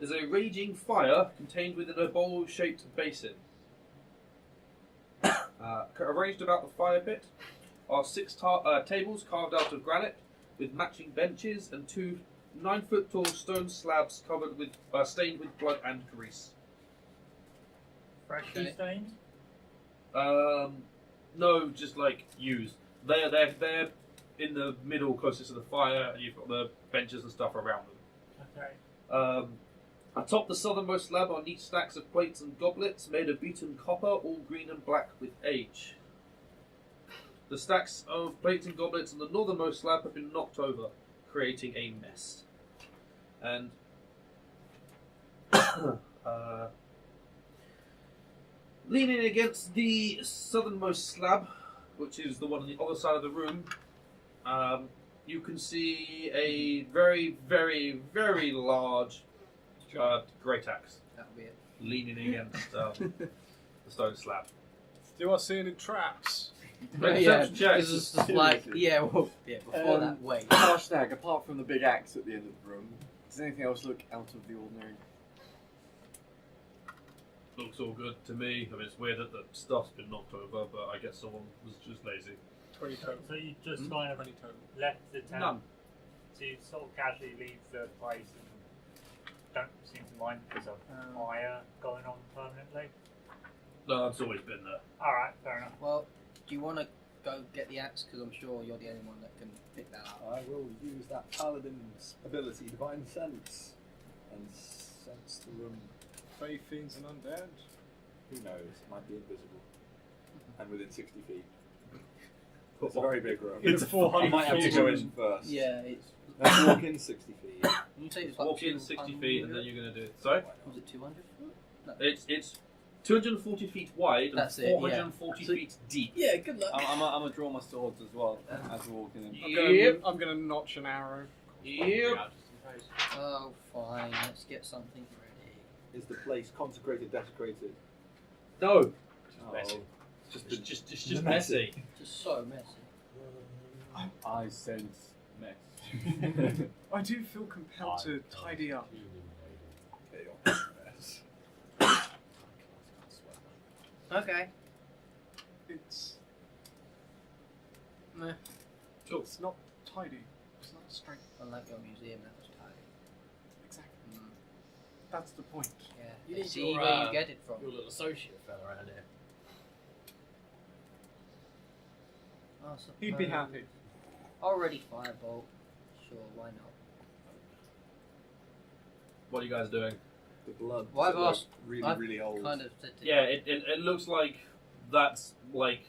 is a raging fire contained within a bowl-shaped basin. Arranged about the fire pit are 6 tables carved out of granite with matching benches and 2 9-foot-tall stone slabs covered with stained with blood and grease. Freshly stained? No, just like used. They're in the middle, closest to the fire, and you've got the benches and stuff around them. Okay. Atop the southernmost slab are neat stacks of plates and goblets made of beaten copper, all green and black with age. The stacks of plates and goblets on the northernmost slab have been knocked over, creating a mess. And leaning against the southernmost slab, which is the one on the other side of the room, you can see a very, very, very large great axe That'll be it. leaning against the stone slab. Do I see any traps? Make Yeah, perception checks. this is just like, before that, wait. Harshnag, apart from the big axe at the end of the room, does anything else look out of the ordinary? Looks all good to me. I mean, it's weird that the stuff's been knocked over, but I guess someone was just lazy. 20 total. So you just kind of 20 total. left the tent None. to sort of casually leave the place and don't seem to mind if there's a fire going on permanently. No, it's always been there. Alright, fair enough. Well, do you want to go get the axe? Because I'm sure you're the only one that can pick that up. I will use that paladin's ability, Divine Sense, and sense the room. Fey fiends and undead. Who knows? It might be invisible. And within 60 feet. It's a very big room. It's a 400 I might have to go in first. Yeah, it's. Let's walk in 60 feet. You say it's like Walk in 60 feet, and then you're going to do it. Sorry? Was it 200 foot? No. It's 240 feet wide and That's it, yeah. 440 feet deep. Yeah, good luck. I'm gonna draw my swords as well as we're walking in. Yep. I'm gonna notch an arrow. Yep. Oh, fine. Let's get something ready. Is the place consecrated, desecrated? No. Oh. Messy. Just It's just messy. Just so messy. I sense mess. I do feel compelled to tidy up. Chaos. Okay. It's Meh. Cool. it's not tidy. It's not straight. Unlike your museum, that was tidy. Exactly. That's the point. Yeah. You I need see your, where you get it from. Your little associate fella around here. Oh, He'd be happy. Already firebolt. Sure, why not? What are you guys doing? The blood. Well, I've look asked- really, I've really old. Kind of said to Yeah, it looks like that's like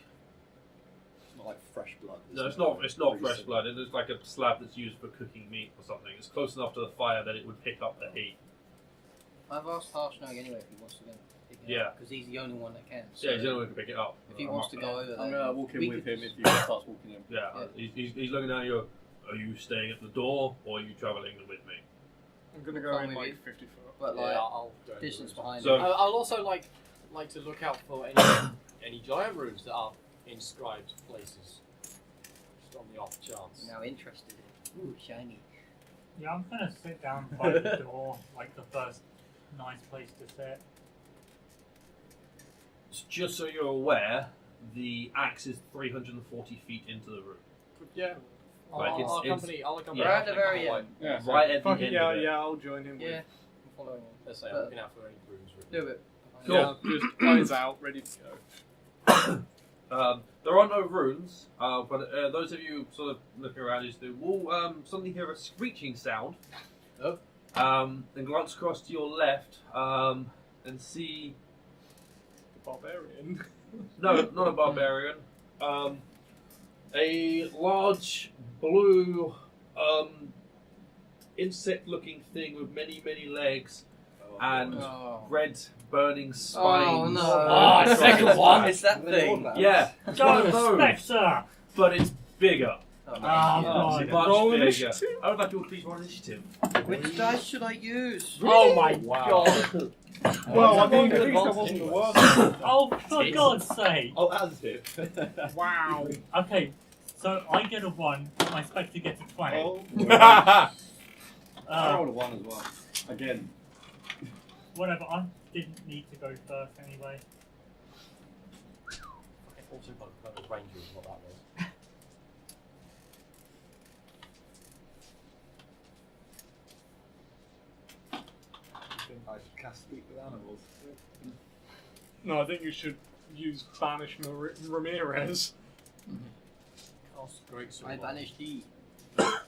It's not like fresh blood. no, it's not fresh blood. It looks like a slab that's used for cooking meat or something. It's close enough to the fire that it would pick up the heat. I've asked Harshnag anyway if he wants to go pick it Yeah. up. Because he's the only one that can. So Yeah, he's the only one who can pick it up. if he wants to go over there, I'm gonna walk in we with could him just- if he starts walking in. Yeah, he's looking at you. Are you staying at the door or are you travelling with me? I'm gonna go Come in with like you. 50 foot. But Yeah, like I'll go distance with it. behind So- him. I'll also like like to look out for any giant runes that are inscribed places. Just on the off chance. Now interested in. Ooh, shiny. Yeah, I'm gonna sit down by the door, like the first nice place to sit. Just so you're aware, the axe is 340 feet into the room. Yeah. Like, I'll it's- accompany. I'll accompany. yeah. Right at the very end. Yeah. Right at the Fucking end yeah, of it. yeah, I'll join him. Yeah, With. I'm following him. Let's say I'm looking out for any runes written. Do it. Cool. Yeah, just eyes out, ready to go. There are no runes, but those of you sort of looking around will suddenly hear a screeching sound. Oh. And glance across to your left and see... The barbarian. No, not a barbarian. A large blue insect-looking thing with many, many legs and Oh. red burning Oh spines. no! second one. It's that thing. Yeah, it's one of Go, those, Spectre! but it's bigger. Oh, Oh, Much God. Roll bigger. initiative. I would like you to please roll initiative. Which dice should I use? Oh my Wow. god! Well, I mean, At at least that least wasn't the that worst. Oh, for God's sake! Oh, as if. Wow. Okay, so I get a 1, my Spectre gets a 20. Oh. I rolled a 1 as well. Again. Whatever, I didn't need to go first anyway. Also, got Ranger is what that was. I think I should cast Speak with Animals. No, I think you should use Banish Ramirez. Cast Great Sword. I banished thee. I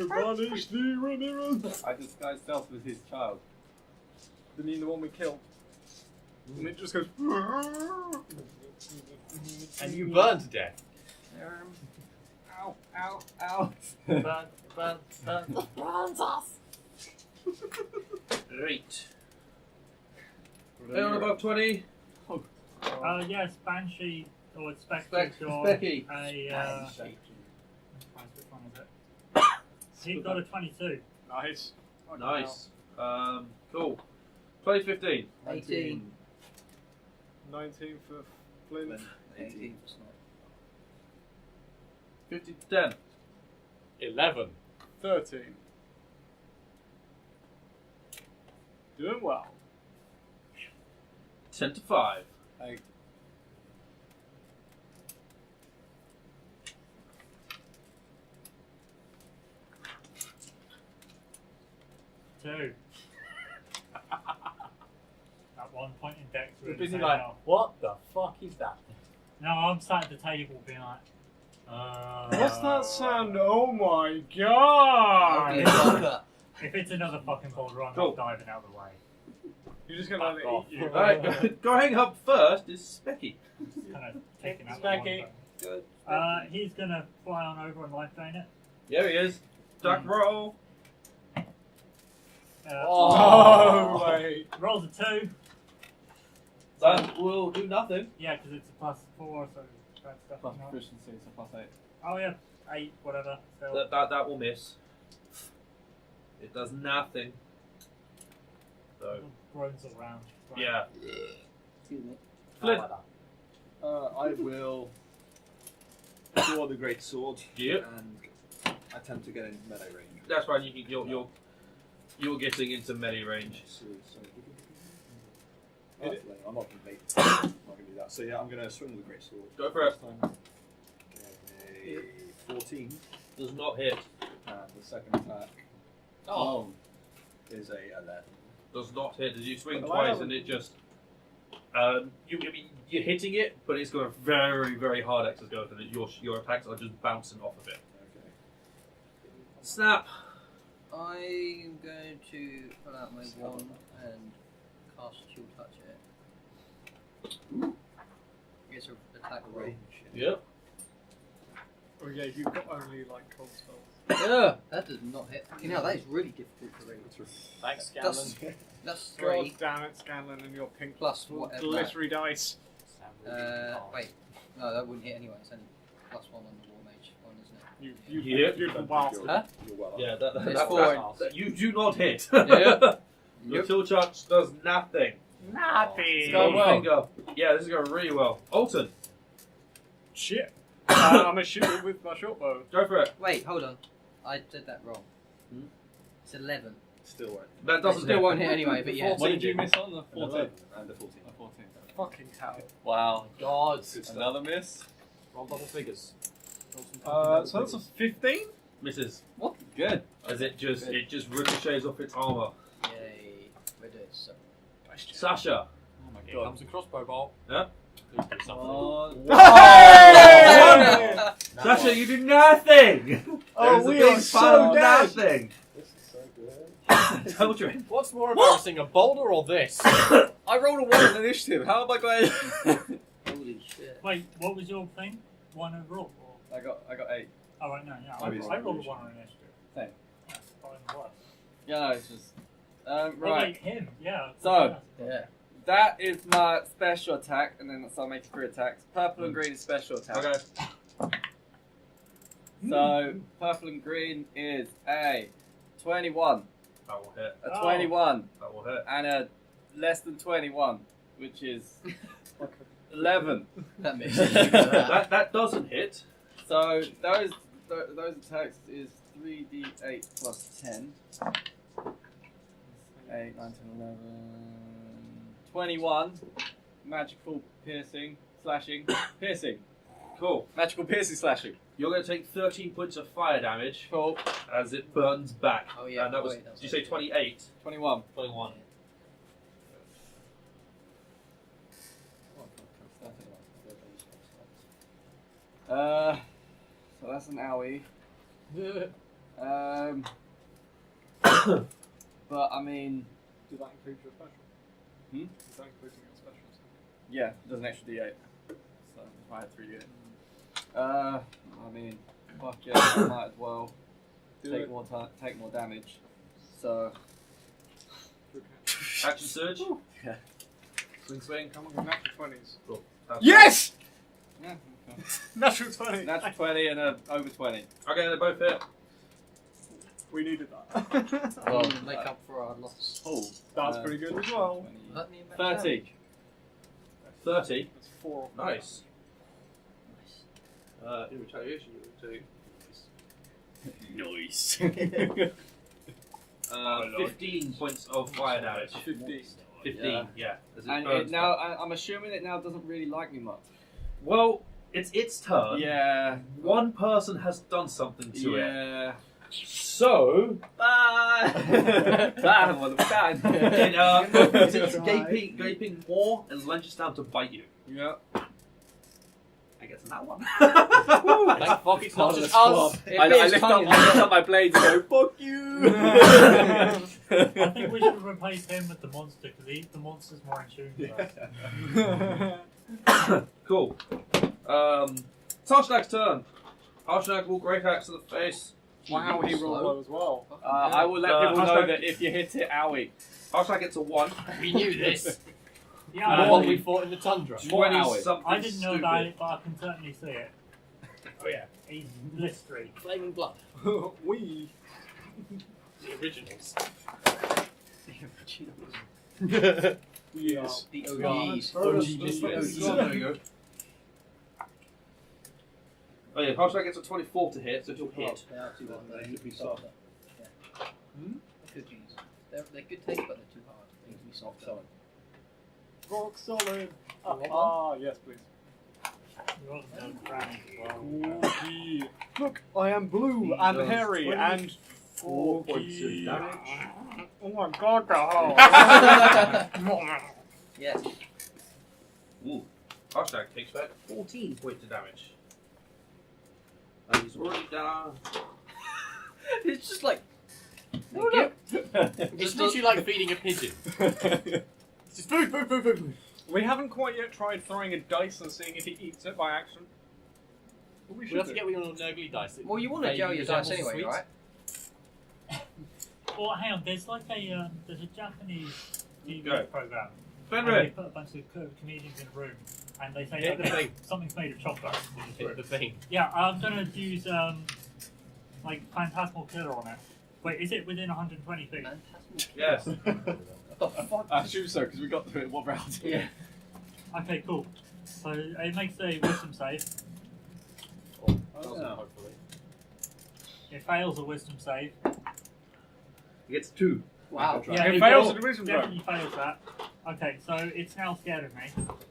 banish thee, Ramirez. I disguised self as his child. You mean the one we killed? And it just goes. And you burn to death. Ow, ow, ow. Burns us! Great. Anyone above 20? Yes, Banshee or Spectre or Specky. which one is it? He got a 22. Nice. Fucking Nice. Cool. 2015. 18. hell. 19 for Flint. 18. 50 to 10. 11. 13. Doing well. 10 to 5. Two. At one point in Dex, we You're were busy saying, like, oh, what the fuck is that? no, I'm sat at the table being like, What's that sound? Oh my god! Okay, fucker. if it's another fucking boulder, I'm Cool. not diving out of the way. You're just gonna let it off. eat you. Alright, going up first is Specky. Kind of taking out Specky. the one button. He's gonna fly on over and life drain it. There he is. Duck roll. Oh, wait. Rolls a 2. That will do nothing. Yeah, because it's a +4, so that's Plus definitely not. proficiency, so plus 8. Oh yeah, 8, whatever. Still. That will miss. It does nothing. So, Groans all round. Right. yeah. Excuse me. Flint. I will draw the great sword Yep. and attempt to get in melee range. That's right. You're getting into melee range. I'm not going to do that. So yeah, I'm going to swing with the great sword. Go for it. Get a 14, Does not hit. and the second attack is a 11. Does not hit. As you swing Hello. twice, and it just. You're hitting it, but it's got a very, very hard X go, and your attacks are just bouncing off of it. Okay. Snap. I'm going to pull out my wand and cast Chill Touch it. I guess attack roll. Range. Yep. Oh yeah, you've got only like cold spells. Yeah, that does not hit. You know, that is really difficult to read. Thanks, That's, Scanlan. that's God 3. damn it, Scanlan, and your pink Plus whatever. glittery dice. Wait. No, that wouldn't hit anyway. It's only +1 on the War Mage one, isn't it? Yep. You've been wild. Huh? You're well up. Yeah. It's 4. You do not hit. Yeah. Your chill touch does nothing. Naughty. going well. Finger. Yeah, this is going really well. Alton, Shit. I'm gonna shoot it with my short bow. go for it. Wait, hold on. I did that wrong. Hmm? It's 11. Still won't. That doesn't Still hit. won't hit anyway, but yeah. What did you miss on the 14? And a 14. A 14. Fucking hell. Wow. God. Another miss. Roll double figures. So that's a 15? Misses. What? Good. As it just ricochets off its armor. Yay. We're doing so. Sasha. Oh my Here comes a crossbow bolt. Yeah. Oh, Hey! Sasha, you do nothing. Oh, There's we a big are so pile of dead. nothing. This is so good. Told you. What's more embarrassing, a boulder or this? I rolled a 1 in initiative. How am I going? Holy shit. Wait, what was your thing? 1 overall? Or... I got 8. Oh, right, no, yeah. Oh, it's I rolled a 1 on initiative. Same. Yeah, probably worse. Yeah, no, it's just. Oh, Right. wait, him, yeah. So- Yeah. That is my special attack, and then so I'll make 3 attacks. Purple and green is special attack. Okay. So purple and green is a 21, That will hit. a Oh. 21, That will hit. and a less than 21, which is 11. That makes sense. That. That doesn't hit. So those attacks is 3d8 plus 10. 8, 9, 10, 11, 21. Magical piercing, slashing, piercing. Cool. Magical piercing, slashing. You're going to take 13 points of fire damage Cool. as it burns back. Oh, yeah. And that was. Wait, that was Did you say 28? 21. 21. So that's an owie. But I mean, Does that include your special? Hmm? Is that including your special? yeah, there's an extra d8. So that's why I had 3d8. I mean, fuck yeah, I might as well take more damage. So, Action surge. yeah. Swing. Come on, natural 20s. Cool. That's Yes! Yeah, okay. Natural 20! Natural 20 and over 20. Okay, they both hit. We needed that. Well, make up for our loss. Oh, That's pretty good as well. 20, Let me 30. 30. That's 4. Nice. In retaliation, you will take Nice. 15 points of fire damage. 15. 15, yeah. As it And burns it now, back. I'm assuming it now doesn't really like me much. Well, it's its turn. Yeah. One person has done something to it. Yeah. So, Bye! Bye, motherfucker. it's gaping more and lunges down to bite you. Yeah. I guess in that one. Thank fuck it's not just us. I lift up my blades and go, fuck you! I think we should replace him with the monster, because the monster's more in tune with us. Cool. It's Harshnag's turn. Harshnag will great axe to the face. Wow, he rolled low as well. I will let people know that if you hit it, owie. Harshnag gets a 1. We knew this. Yeah, More than we fought in the tundra. 20 hours. something I didn't know stupid. that, but I can certainly see it. Oh yeah. He's blistery. Flaming blood. We. The originals. We are. The OGs. There we go. Oh yeah, Harshnag gets a 24 to hit, so he'll hit. They are too hard. They could be softer. Yeah. Cookies. They're good taste, but they're too hard. They need to be softer. Rock solid. want Ah, yes, please. You also have brownies as well. Cookie. Look, I am blue and does hairy 20 and 4 points of damage. Oh my god, the hole. Yes. Ooh. Harshnag takes back 14 points of damage. And he's already down. It's just like. It's literally like feeding a pigeon. It's just food, food, food, food. We haven't quite yet tried throwing a dice and seeing if he eats it by accident. But we We should have to do. get one of the nurgly dice. that Well, you want to vaguely gel your dice resembles anyway, sweets. right? Well, hang on, there's like a there's a Japanese TV Go. program. And they Fenrir! put a bunch of comedians in a room, and they say Hit that the thing. something's made of chocolate. in this Hit room. the thing. Yeah, I'm gonna use like Phantasmal Killer on it. Wait, is it within 120 feet? Yes. What the fuck? I assume so, because we got through it. What round? Yeah. Okay, cool. So it makes a wisdom save. Hopefully. It fails a wisdom save. He gets 2. Wow. Yeah, It it fails will- at the wisdom definitely fails that. Okay, so it's now scared of me.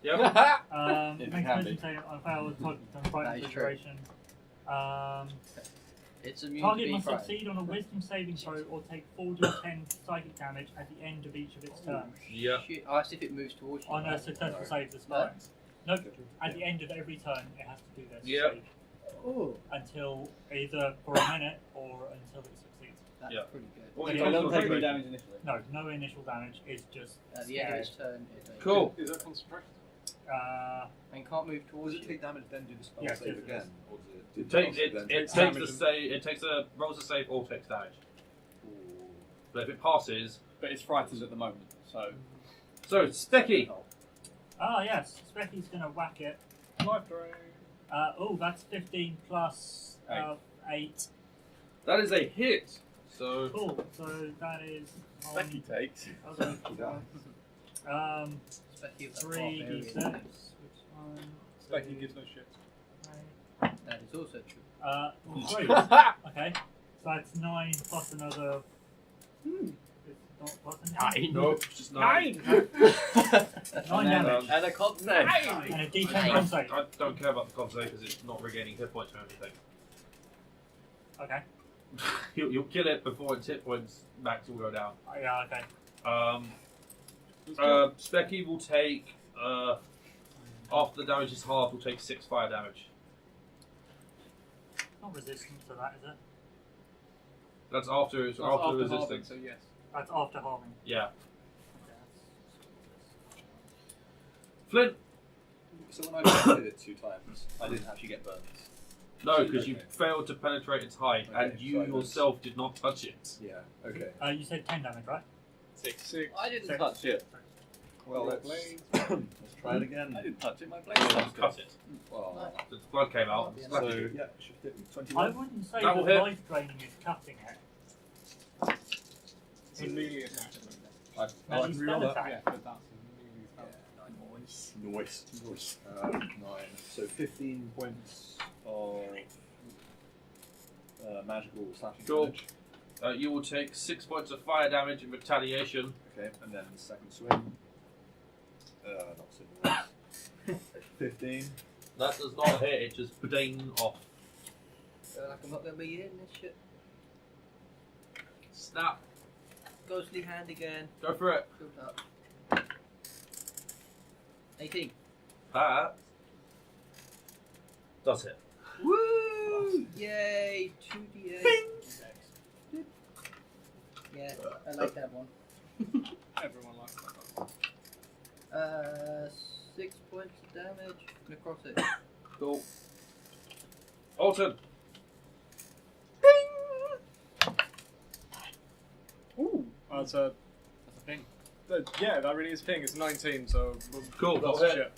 Yep. If it Makes can wisdom be. save. I fail a target on That frightened is true. situation. It's immune Target to must being succeed on a wisdom saving throw or take 4d10 psychic damage at the end of each of its turns. Yeah. Shit. Oh, that's if it moves towards you. On a successful save this No. time. No, at the end of every turn it has to do this Yep. save Oh, until either for a minute or until it succeeds. that's Yeah. pretty good. What So are it you doesn't take any concentrating? damage initially. No, no initial damage. It's just At the end of its scared. turn, it Cool. Is that concentration? and can't move towards Does it you. take damage then do the spell Yes, save yes, it again? does. Or does It it takes then it takes takes damage? the save. It takes a rolls a save or takes damage. Ooh. But if it passes, But it's frightened at the moment, so. so Specky. Ah, yes. Specky's gonna whack it. Life drain. Oh, that's 15 plus 8. That is a hit. So Cool. So that is Becky takes. okay. Specky of that 3d6. barbarian. Which one? Specky gives no shit. That is also true. 3. Okay. So that's 9 plus another. It's not plus a 9. nope, just 9. 9 damage. And a con save. And a d10 con save. I don't care about the con save because it's not regaining hit points or anything. Okay. You'll kill it before its hit points max will go down. Yeah, okay. Specky will take after the damage is halved, will take 6 fire damage. Not resistant to that, is it? That's after it's That's after after resistance. halving, so yes. That's after halving. Yeah. Okay, Flint. So when I did it 2 times, I didn't actually get burns. No, because you Okay. failed to penetrate its hide, Okay, and you so I yourself did not touch it. Yeah. Okay. You said 10 damage, right? 6. I didn't Six. touch it. Well, Your let's blade. let's try it again. I didn't touch it. My blade You touched cut it. it. Well, The blood came out. Yeah. Splash so you. yeah, it should hit me. I 21. wouldn't say That will that hit. life draining is cutting it. It's a melee attack. I No, can you reroll spell that. attack. Yeah, but that's a melee spell. Noise. 9. So 15 points of magical slashing Cool. damage. You will take 6 points of fire damage in retaliation. Okay, and then the second swing. Not swing. 15. That does not hit, it just ding off. Like I'm not going to be in this shit. Snap. Ghostly hand again. Go for it. Built up. 18. That does hit. Woo! Yay! 2d8. Yeah, I like that one. Everyone likes that one. 6 points of damage. Necrotic. Cool. Alton. Ooh, that's a thing. Yeah, that really is a thing. It's 19, so Cool, that's go shit.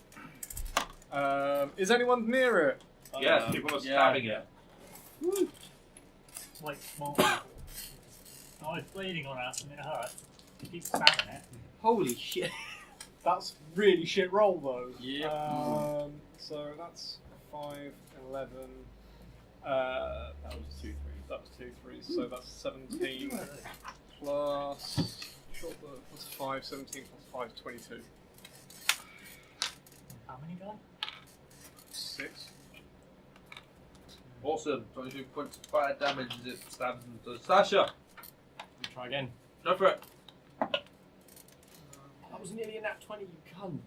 Is anyone near it? Yes, people are stabbing it. It's like small people. Oh, it's bleeding on us and it hurts. You keep stabbing it. Holy shit. That's really shit roll though. Yep. So that's 5, 11. That was 2 3s. That was 2 3s. So that's 17 plus short plus 5. 17 plus 5, 22. How many guys? 6. Awesome. 22 points of fire damage as it stabs into Sasha. Try again. Go for it. That was nearly a nat 20, you cunt.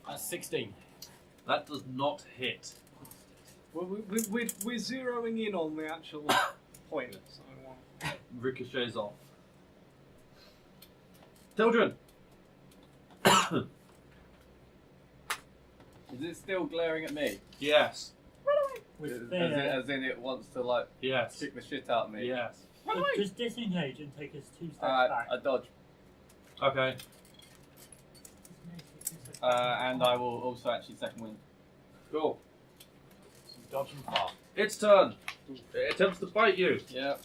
That's 16. That does not hit. Well, we're zeroing in on the actual point. So Ricochets off. Children. Is it still glaring at me? Yes. With As in it wants to like Yes. kick the shit out of me? Yes. Just disengage and take us 2 steps Alright, back. I dodge. Okay. And I will also actually second wind. Cool. Dodge and far. Its turn. It attempts to bite you. Yeah.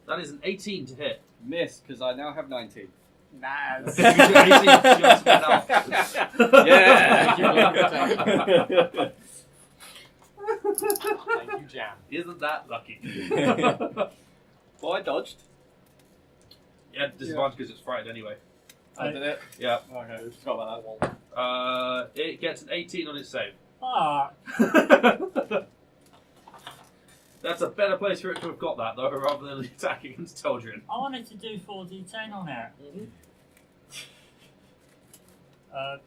That is an 18 to hit. Miss, because I now have 19. Nice. You do 18 to your spin out. Yeah! Thank you, Jam. Isn't that lucky? Well, I dodged. Yeah, disadvantage because it's frightened anyway. I did it. Yeah. Okay, forgot about that one. It gets an 18 on its save. Ah, That's a better place for it to have got that, though, rather than attacking against Teldrian. I wanted to do 4d10 on it.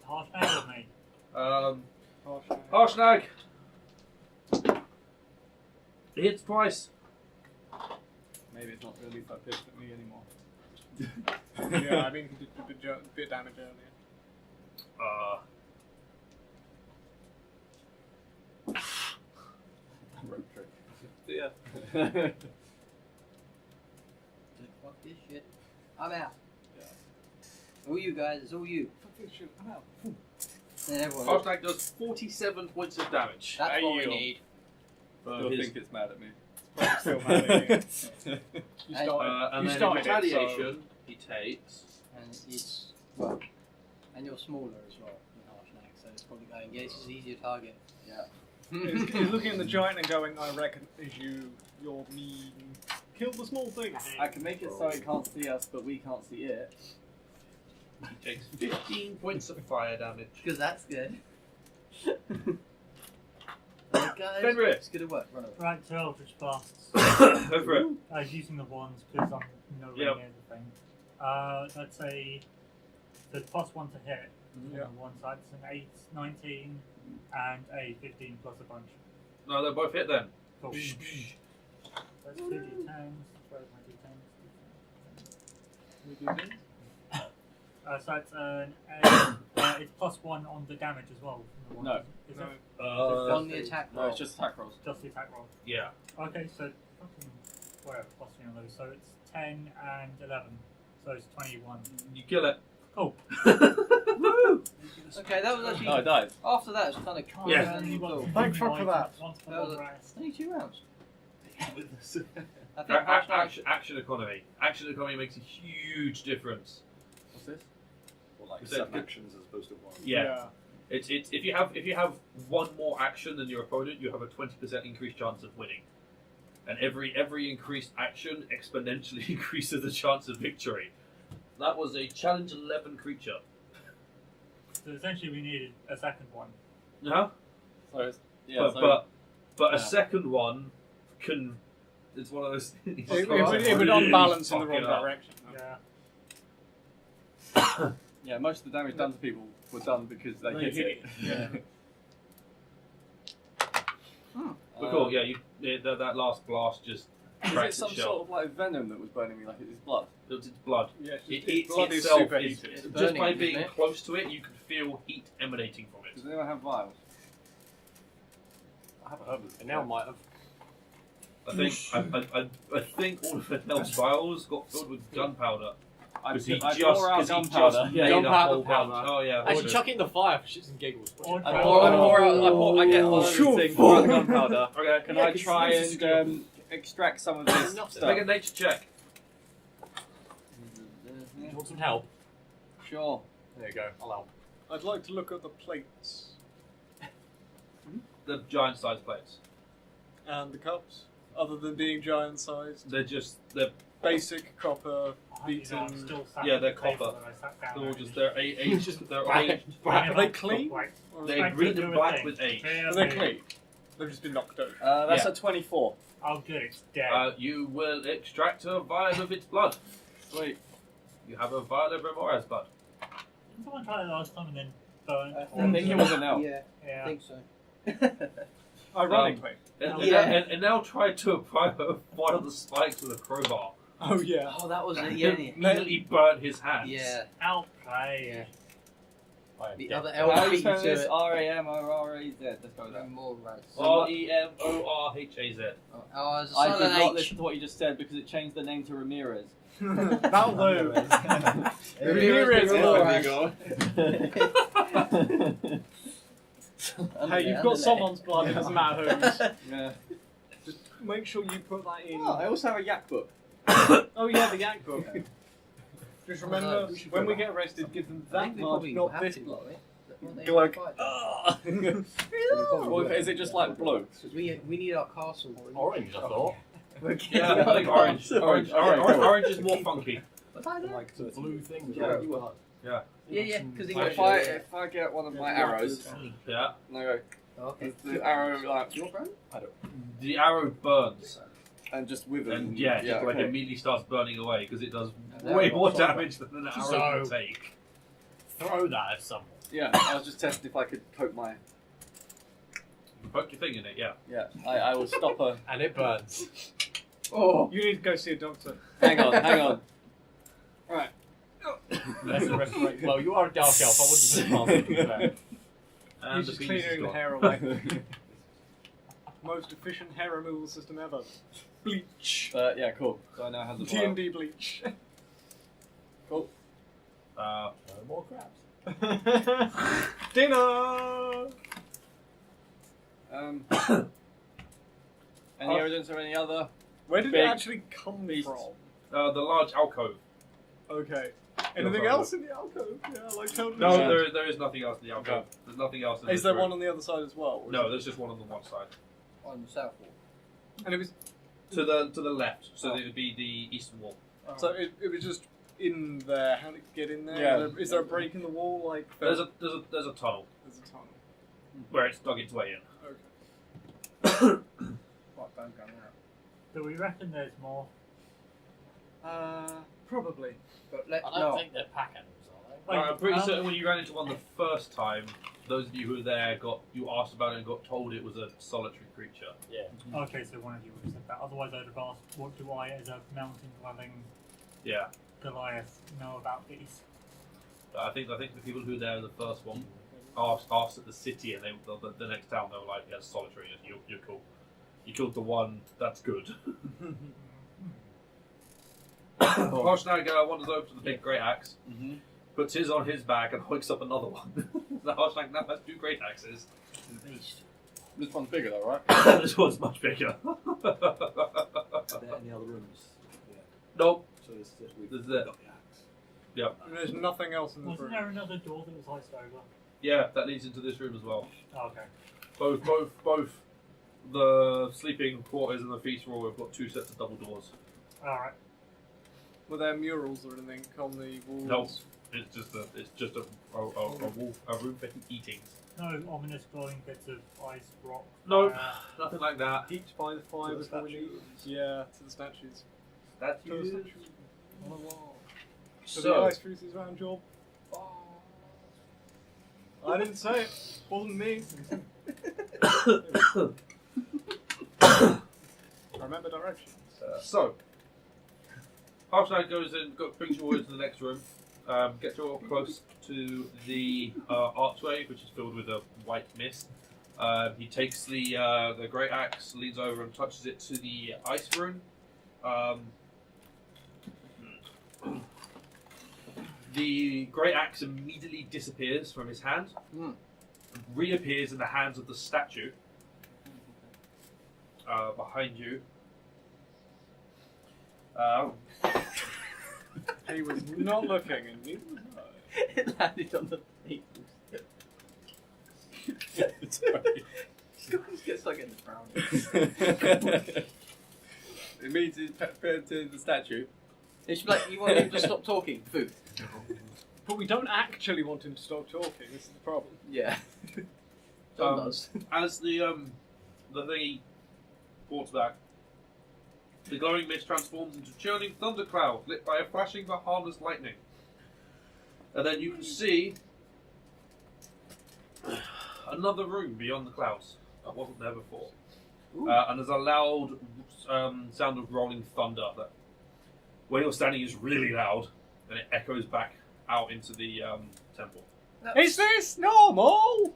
Harshnag with me. Harshnag! It hits twice. Maybe it's not really so pissed at me anymore. Yeah, I mean, he did a bit of damage earlier. Rope trick. Yeah. Fuck this shit. I'm out. All you guys, it's all you. Fuck this shit, I'm out. And everyone. Harshnag does 47 points of damage. That's what we Ayo. need. For Still his- think it's mad at me. Probably still mad at you. You And- started, and you then in started retaliation, he takes. And it's, well, and you're smaller as well than Harshnag, so it's probably going, yeah, this is an easier target. Yeah. He's looking at the giant and going, I recognize you, you're mean. Kill the small thing. I can make it so it can't see us, but we can't see it. He takes 15 points of fire damage. Because that's good. Right, guys, Fenrir. it's gonna work. Run away. Right, to Eldritch Blasts. Go for it. I was using the wands because I'm nowhere Yep. near the thing. That's a +1 to hit Yeah. on one side. It's an 8, 19, and a 15 plus a bunch. No, they're both hit then. Cool. That's 2 d10s. Where's my d10s? So it's it's +1 on the damage as well. From the No. wands. Is No. it? On the attack No, roll. it's just attack rolls. Just the attack roll. Yeah. Okay, so fucking whatever, +3 on those. So it's 10 and 11. So it's 21. You kill it. Cool. Woo! Okay, that was actually. Oh, I died. After that, it's kind of calm. Yeah. And cool. Thank fuck for that. Once for That was long a- rest. Only 2 rounds. I think Action, Harshnag. action economy. Action economy makes a huge difference. What's this? Or like Is that 7 good? actions as opposed to 1. Yeah. It's if you have one more action than your opponent, you have a 20% increased chance of winning. And every increased action exponentially increases the chance of victory. That was a challenge 11 creature. So essentially, we needed a second one. No? So it's, yeah, But a yeah. second one can. It's one of those. It would unbalance in the wrong direction. Yeah. yeah, most of the damage done to people were done because they They hit hit it. Yeah. But cool, yeah. That last blast just Is cracks it some its shell. sort of like venom that was burning me, like it's blood? It's blood. Yeah, it's It just, eats blood is itself. superheated. Just burning, by isn't being it? close to it, you can feel heat emanating from it. Does anyone have vials? I haven't heard of it. And now might have. I think all of Enel's vials got filled with gunpowder. I Because he pour out just gunpowder. made Yeah, a gunpowder whole bunch. powder. Oh yeah. Actually, chuck it in the fire for shits and giggles. Or I try- pour I get one of these Sure. things, pour out the gunpowder. Okay. Can Yeah, I 'cause try this is and extract some of this Enough. stuff? Make a nature check. You want some help? Sure. There you go. I'll help. I'd like to look at the plates The giant size plates. and the cups, other than being giant sized. They're Basic copper I'm beaten. still sat Yeah, at they're the table copper. that I sat down they're all at. just they're aged. They're Right. aged. Are they clean? Right. Or They're Expect green to and do a black thing. with age. are they clean? They've just been knocked over. That's Yeah. a 24. Oh, good, it's dead. You will extract a vial of its blood. Sweet. You have a vial of Remhoraz blood. Didn't someone try it last time and then burn? I I think it was an elf. Yeah, I Yeah. think so. Ironically. And now try to apply one of the spikes with a crowbar. Oh yeah. Oh, that was it. It Yeah. immediately burnt his hands. Yeah. Outplay. The other How elf do you beat spell to this? it. R-A-M-O-R-A-Z. Let's go with that. More raz. Remorhaz. Oh, it's a I did silent not H. listen to what you just said because it changed the name to Ramirez. That'll do. Ramirez. Hey, you've got someone's blood, it doesn't matter whose. Yeah. Just make sure you put that in. Oh, I also have a yak book. Oh yeah, the yak book. Just remember, we should when go we back. get arrested, give them I that think we much, probably not have this to block. blow it. Won't they Glug. fight? Well, is it just like blue? We need our castle. Orange, I thought. Yeah, I think orange. Orange is more funky. Was I there? Like Blue thing. Yeah. You were. Yeah, because if I get one of my arrows, Yeah. and I go, Okay. is the arrow like Your brand? The arrow burns, and just wither? and yeah, just like okay. immediately starts burning away because it does An way arrow more solver. damage than an arrow So- can take. Throw that at someone. Yeah, I was just testing if I could poke my. Poke your thing in it, yeah. Yeah, I will stop her. And it burns. Oh, You need to go see a doctor. hang on. Right. That's the restoration. Well, you are a dark elf. I wouldn't put it past you. And He's the just penis is cleaning the gone. hair away. Most efficient hair removal system ever. Bleach. Yeah, cool. So I know how to. D&D bleach. Cool. No more crabs. Dinner! Any evidence or any other? Where did Big it actually come beast. from? The large alcove. Okay. Anything else in the alcove? Yeah, like children. No, Yeah. there is nothing else in the alcove. There's nothing else in Is this there room. one on the other side as well? Or is No, it- there's just one on the one side. On the south wall. And it was To the left, so it would be the eastern wall. so it was just in there. How did it get in there? Yeah. Is there a break in the wall? Like There's a tunnel there's a tunnel. where it's dug its way in. Okay. Right, don't go out. Do we reckon there's more? Probably. But let I don't no. think they're pack animals, are they? I'm pretty certain when you ran into one the first time, those of you who were there you asked about it and got told it was a solitary creature. Okay, so one of you would have said that. Otherwise, I'd have asked, what do I, as a mountain-dwelling Yeah, Goliath, know about these? but I think the people who were there the first one asked at the city, and the next town they were like, yeah, it's solitary. You're cool. You killed the one. That's good. Harshnag wanders over to the big great axe, puts his on his back, and hooks up another one. The Harshnag now has two great axes. Beast. This one's bigger though, right? This one's much bigger. Are there any other rooms? Yeah. Nope. So we've This is it. got the axe. Yep. And there's nothing else in the Wasn't room. there another door that was iced over? Yeah, that leads into this room as well. Oh, okay. Both the sleeping quarters and the feast room have got two sets of double doors. Alright. Were there murals or anything on the walls? Nope. It's just a room for eating. No ominous glowing bits of ice, rock. Nope, fire. nothing like that. Heat by the fire To the before we leave. Yeah, to the statues. To the Statues. statues on the wall. To the So, ice freezes around your. I didn't say it. Wasn't me. Remember directions. so Harshnag goes in, brings you all into the next room. Gets you all close to the archway, which is filled with a white mist. He takes the great axe, leans over and touches it to the ice rune. The great axe immediately disappears from his hand, reappears in the hands of the statue behind you. He was not looking, and neither was I. It landed on the feet. Just get stuck in the ground. It means it's to the statue. It's like you want him to stop talking. Food. But we don't actually want him to stop talking. This is the problem. Yeah. John does. As the thingy walks back, the glowing mist transforms into churning thundercloud lit by a flashing but harmless lightning. And then you can see another room beyond the clouds that wasn't there before. And there's a loud sound of rolling thunder that where you're standing is really loud, and it echoes back out into the temple. Is this normal?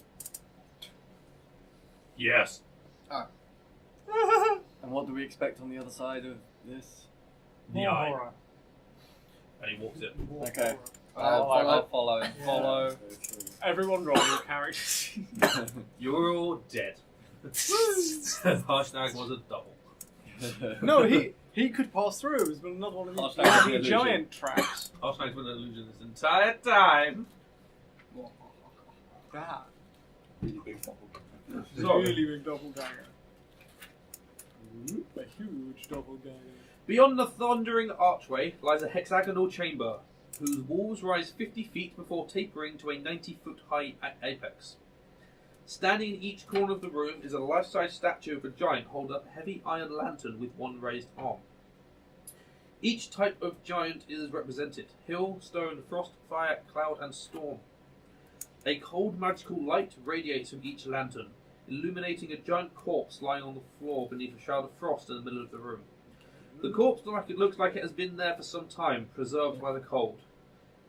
Yes. And what do we expect on the other side of this? The More eye. horror. And he walks in. More Okay. horror. I'll follow. Yeah. Follow. Everyone roll your characters. You're all dead. Harshnag was a double. No, He could pass through. There's been another one of these Harshnag bloody is an illusion. giant traps. Harshnag's been an illusion this entire time. That. Really big doppelganger. Sorry. Really big doppelganger. A huge doppelganger. Beyond the thundering archway lies a hexagonal chamber, whose walls rise 50 feet before tapering to a 90-foot high apex. Standing in each corner of the room is a life-size statue of a giant holding up a heavy iron lantern with one raised arm. Each type of giant is represented: hill, stone, frost, fire, cloud, and storm. A cold magical light radiates from each lantern, illuminating a giant corpse lying on the floor beneath a shroud of frost in the middle of the room. The corpse looks like it has been there for some time, preserved by the cold.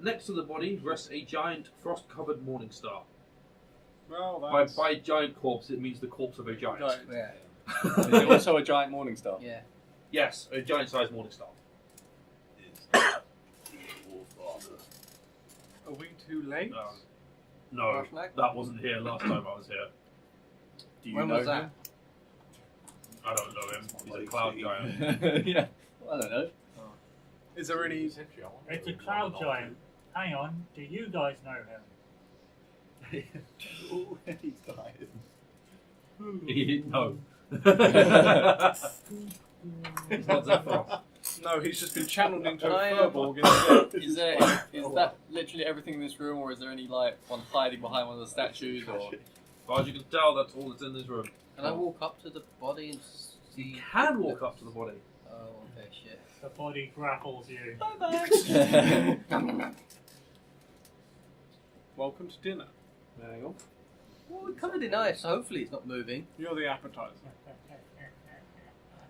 Next to the body rests a giant frost-covered morning star. Well, By giant corpse, it means the corpse of a giant. Yeah. Is it also a giant morning star? Yeah. Yes, a giant-sized morning star. Is the Allfather. Are we too late? No, Harshnag? that wasn't here last time I was here. Do you When know was that? him? I don't know him. He's a Like cloud the- giant. Yeah. Well, I don't know. Is there any? It's a cloud giant. Hang on, do you guys know him? Oh, he's dying. He didn't know. He's not Zephyros. No, he's just been channeled into I a am- furbolg instead. Is that literally everything in this room, or is there any like one hiding behind one of the statues, or? As far as you can tell, that's all that's in this room. Can I walk up to the body and You see? can walk up to the body. Oh, okay, shit. The body grapples you. Welcome to dinner. There you go. Well, we're covered in ice, so hopefully it's not moving. You're the appetizer.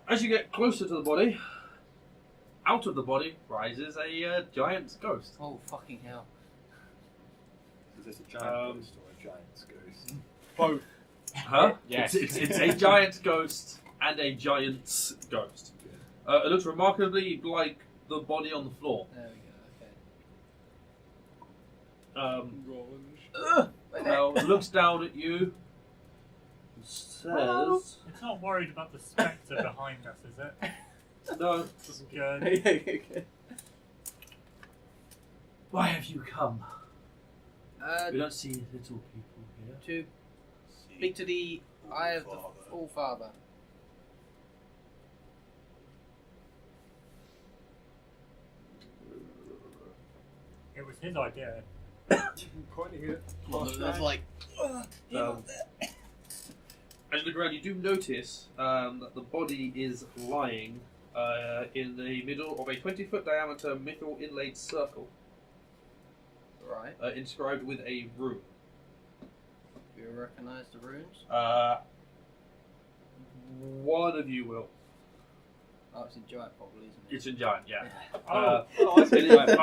As you get closer to the body, out of the body rises a giant's ghost. Oh, fucking hell. Is this a giant ghost or a giant's ghost? Both. Huh? Yes. It's a giant ghost and a giant's ghost. It looks remarkably like the body on the floor. There we go, okay. Well, looks down at you and says, It's not worried about the spectre behind us, is it? "No, This is good. why have you come? Uh, We don't see little people here." to speak to the Eye of the All-Father. It was his idea. Pointing it. That's like, As you look around, you do notice that the body is lying in the middle of a 20-foot diameter mithril inlaid circle, right. inscribed with a rune. Do you recognise the runes? One of you will. Oh, it's in giant, probably, isn't it? It's in giant, yeah. Oh,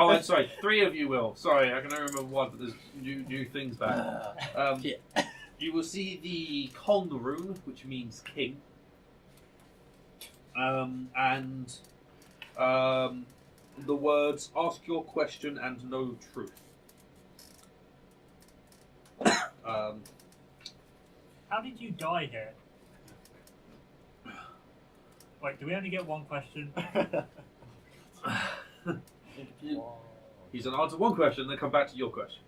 I'm sorry. 3 of you will. Sorry, I can only remember 1, but there's new things back. Yeah. You will see the Kong rune, which means king, and the words "ask your question and know truth." How did you die here? Wait, do we only get one question? He's going to answer one question, then come back to your question.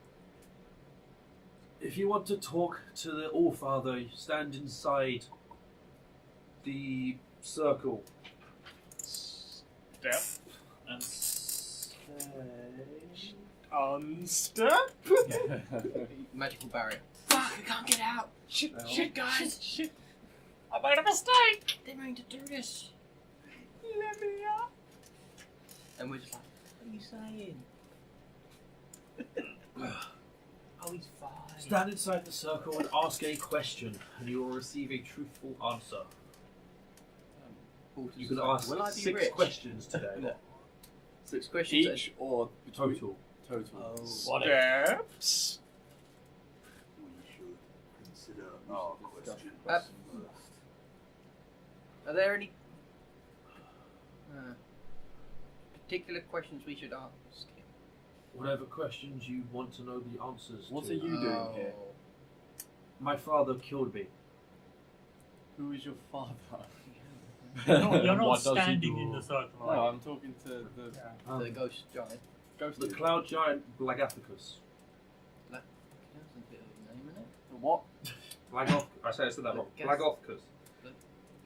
If you want to talk to the Allfather, you stand inside the circle Step. and say... Unstep. Magical barrier. Fuck, I can't get out. Shit, Well. shit, guys. Shit. I made a mistake! Didn't mean to do this. Let me out. And we're just like, what are you saying? Oh, he's fine. Stand inside the circle and ask a question, and you will receive a truthful answer. You can ask Will I be 6 rich? questions today. What? 6 questions. Each or Total. total? Oh. Steps. We should consider our questions Uh, first. Are there any particular questions we should ask him? Whatever questions you want to know the answers What to. are you doing here? My father killed me. Who is your father? You're What not does he standing do? in the circle, No, are you? I'm talking to the The ghost giant. ghost. The cloud giant Blagathicus. There's a bit of a name in it. The what? I said that wrong. Blagath-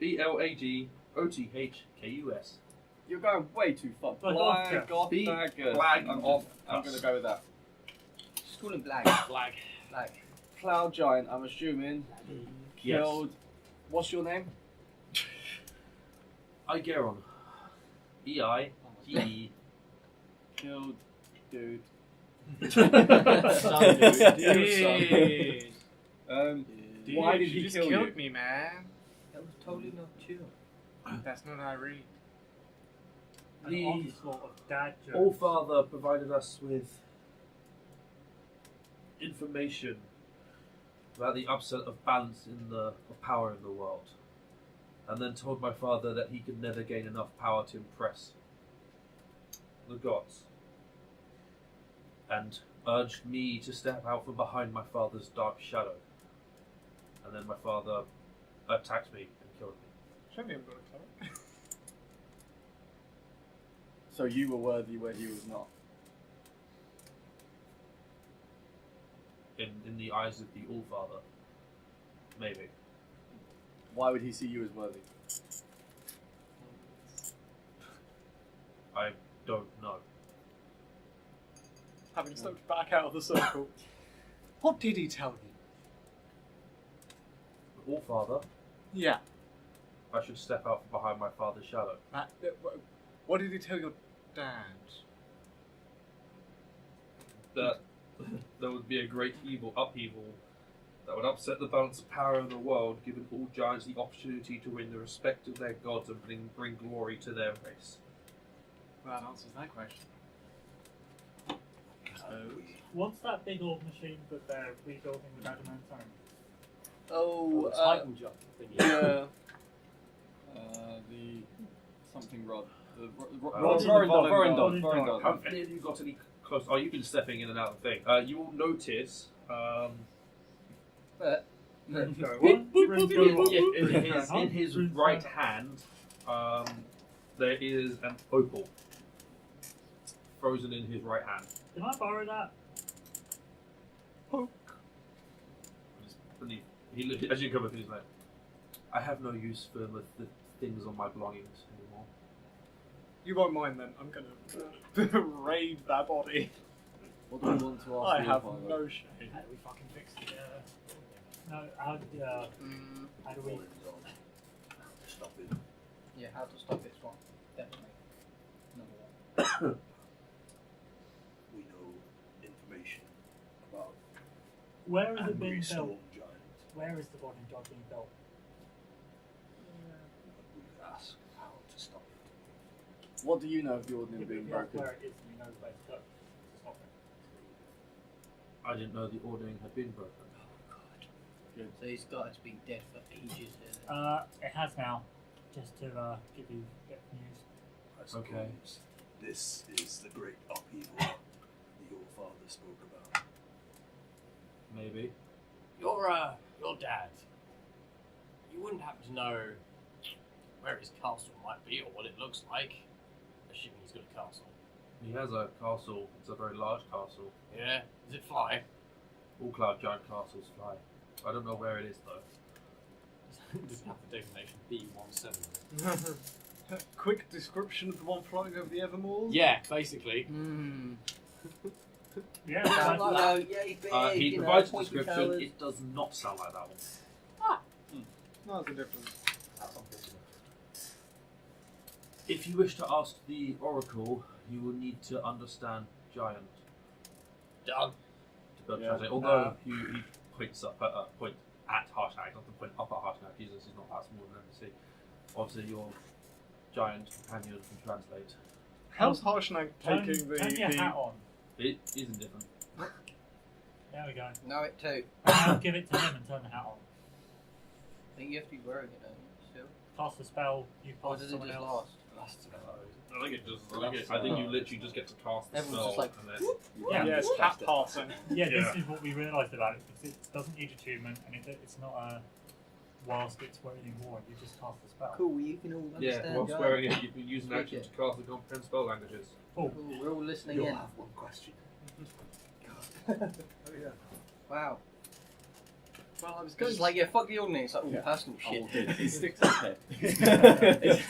Blagathicus. Blagotkus. You're going way too far. Blagathicus. Blagathicus. I'm gonna go with that. Just call him Blag. Flag. Blag. Cloud giant. I'm assuming Yes. killed. What's your name? Igeron. E-I-G-E. Killed, dude. Some Dude. Why did he just kill killed you? me, man. That was totally not chill. That's not how I read. An The onslaught of dad jokes. All-Father provided us with information about the upset of balance of power in the world, and then told my father that he could never gain enough power to impress the gods, and urged me to step out from behind my father's dark shadow. And then my father attacked me and killed me. Show me a book, sorry. So you were worthy where he was not. In the eyes of the All-Father, maybe. Why would he see you as worthy? I don't know. Having stepped back out of the circle. What did he tell you? The All-Father, Yeah. I should step out from behind my father's shadow. What did he tell your dad? That there would be a great upheaval that would upset the balance of power in the world, giving all giants the opportunity to win the respect of their gods and bring glory to their race. Well, that answers that question. What's that big old machine that they're rebuilding with adamantine? Oh, Titan jump thingy. yeah. The something rod. The Vorindon. Have any of you got any close? Oh, you've been stepping in and out of the thing. You will notice But in his right hand there is an opal frozen in his right hand. Can I borrow that? As you come up, he's like, I have no use for the things on my belongings anymore. You won't mind then. I'm gonna raid that body. What do we want to ask? I the have All-Father? no shame. How do we fucking fix the no, how do we Stop it. yeah, how to stop this one? Definitely. Number one. We know information about where is it angry being storm built? giants. Where is the body job being built? We could ask how to stop it. What do you know of the ordning If being we ask broken? where it is, we know where to go. To stop it. I didn't know the ordering had been broken. So he's got to be dead for ages. Isn't it? It has now. Just to give you a bit of news. I suppose Okay. this is the great upheaval that your father spoke about. Maybe. Your dad. You wouldn't happen to know where his castle might be or what it looks like, assuming he's got a castle. He has a castle. It's a very large castle. Yeah. Does it fly? All cloud giant castles fly. I don't know where it is though. Does it have the designation B17? Quick description of the one floating over the Evermoors. Yeah, basically. Yeah, Sound that's like, that. yay big, He you know, provides a pointy description. towers. It does not sound like that one. No, there's a difference. That's unfortunate. If you wish to ask the Oracle, you will need to understand Giant Done. to be able to Yeah. translate. Although he points up at point at Harshnag, not to point up at Harshnag. Jesus is not that small an NPC. Obviously, your giant companion can translate. How's Harshnag taking Turn your hat on. It is indifferent. There we go. Know it too. Now give it to him and turn the hat on. I think you have to be wearing it, don't you? Still. Cast the spell, you Or pass does to it someone just else. last? I think you literally just get to cast the Everyone's spell. just like, and then, Yeah. Yeah, it's hat passing. Yeah, Yeah. this is what we realised about it. Because it doesn't need attunement and it's not a... whilst it's waiting war, you just cast a spell. Cool, you can all Yeah, understand. while Giant. swearing it, you can use an Speak action it. to cast and comprehend spell languages. Oh, Cool, we're all listening You'll in. have one question. Oh yeah. Wow. Well, I was Because going it's like, yeah, fuck the ordning. It's like, all Yeah. personal shit. It sticks to his head.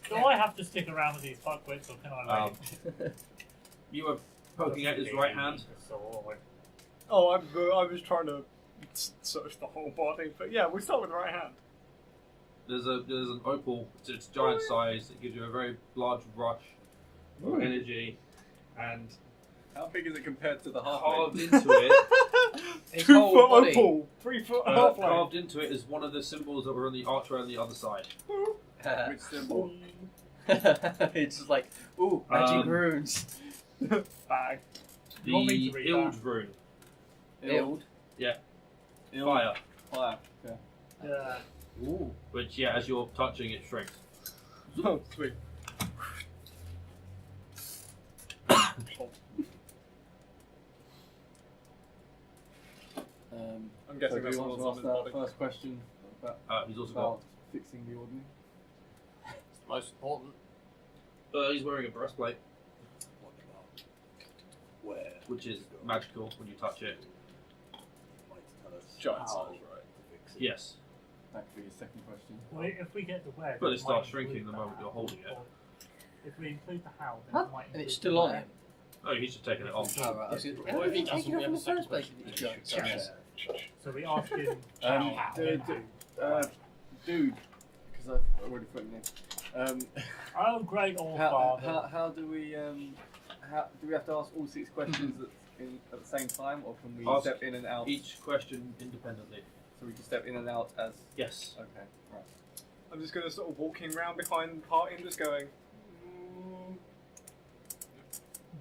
do I have to stick around with these fuckwits, or can I leave? You were poking at his right hand. Oh, I was trying to search the whole body, but yeah, we start with the right hand. There's an opal. It's giant size. It gives you a very large rush of energy, and How big is it compared to the carved halfling? into it, His 2 whole foot body. opal, 3 foot halfling. carved into it is one of the symbols that were on the archer on the other side. Which symbol? It's just like, ooh, magic Um, runes. Bag. You want me The to read Ild rune, Build. fire, Fire. Yeah. Yeah. Ooh. which as you're touching it shrinks. Oh, sweet. I'm guessing so that's who all wants that's to on ask his that body. first question He's also got. about fixing the ordning? It's the most important. He's wearing a breastplate, What about where? which is magical when you touch it. Might tell us Giant how size, right? to fix it. Yes. That could be your second question. Well, if we get the web, But it might starts include shrinking the moment how, you're holding it. or If we include the how, then Huh? it might And it's include still the on where. him. Oh, he's just taking it off. Oh, right. I was gonna, Well, how if did he he take doesn't, it off we in the have a first place? second If he question. jumped? So we ask him Um, how, dude, then dude, because I've already put it in. how. Oh, great old How father. do we do we have to ask all 6 questions at the same time, or can we Ask step in and out? Each question independently. So we can step in and out as. Yes. Okay, right. I'm just going to sort of walking around behind the party and just going,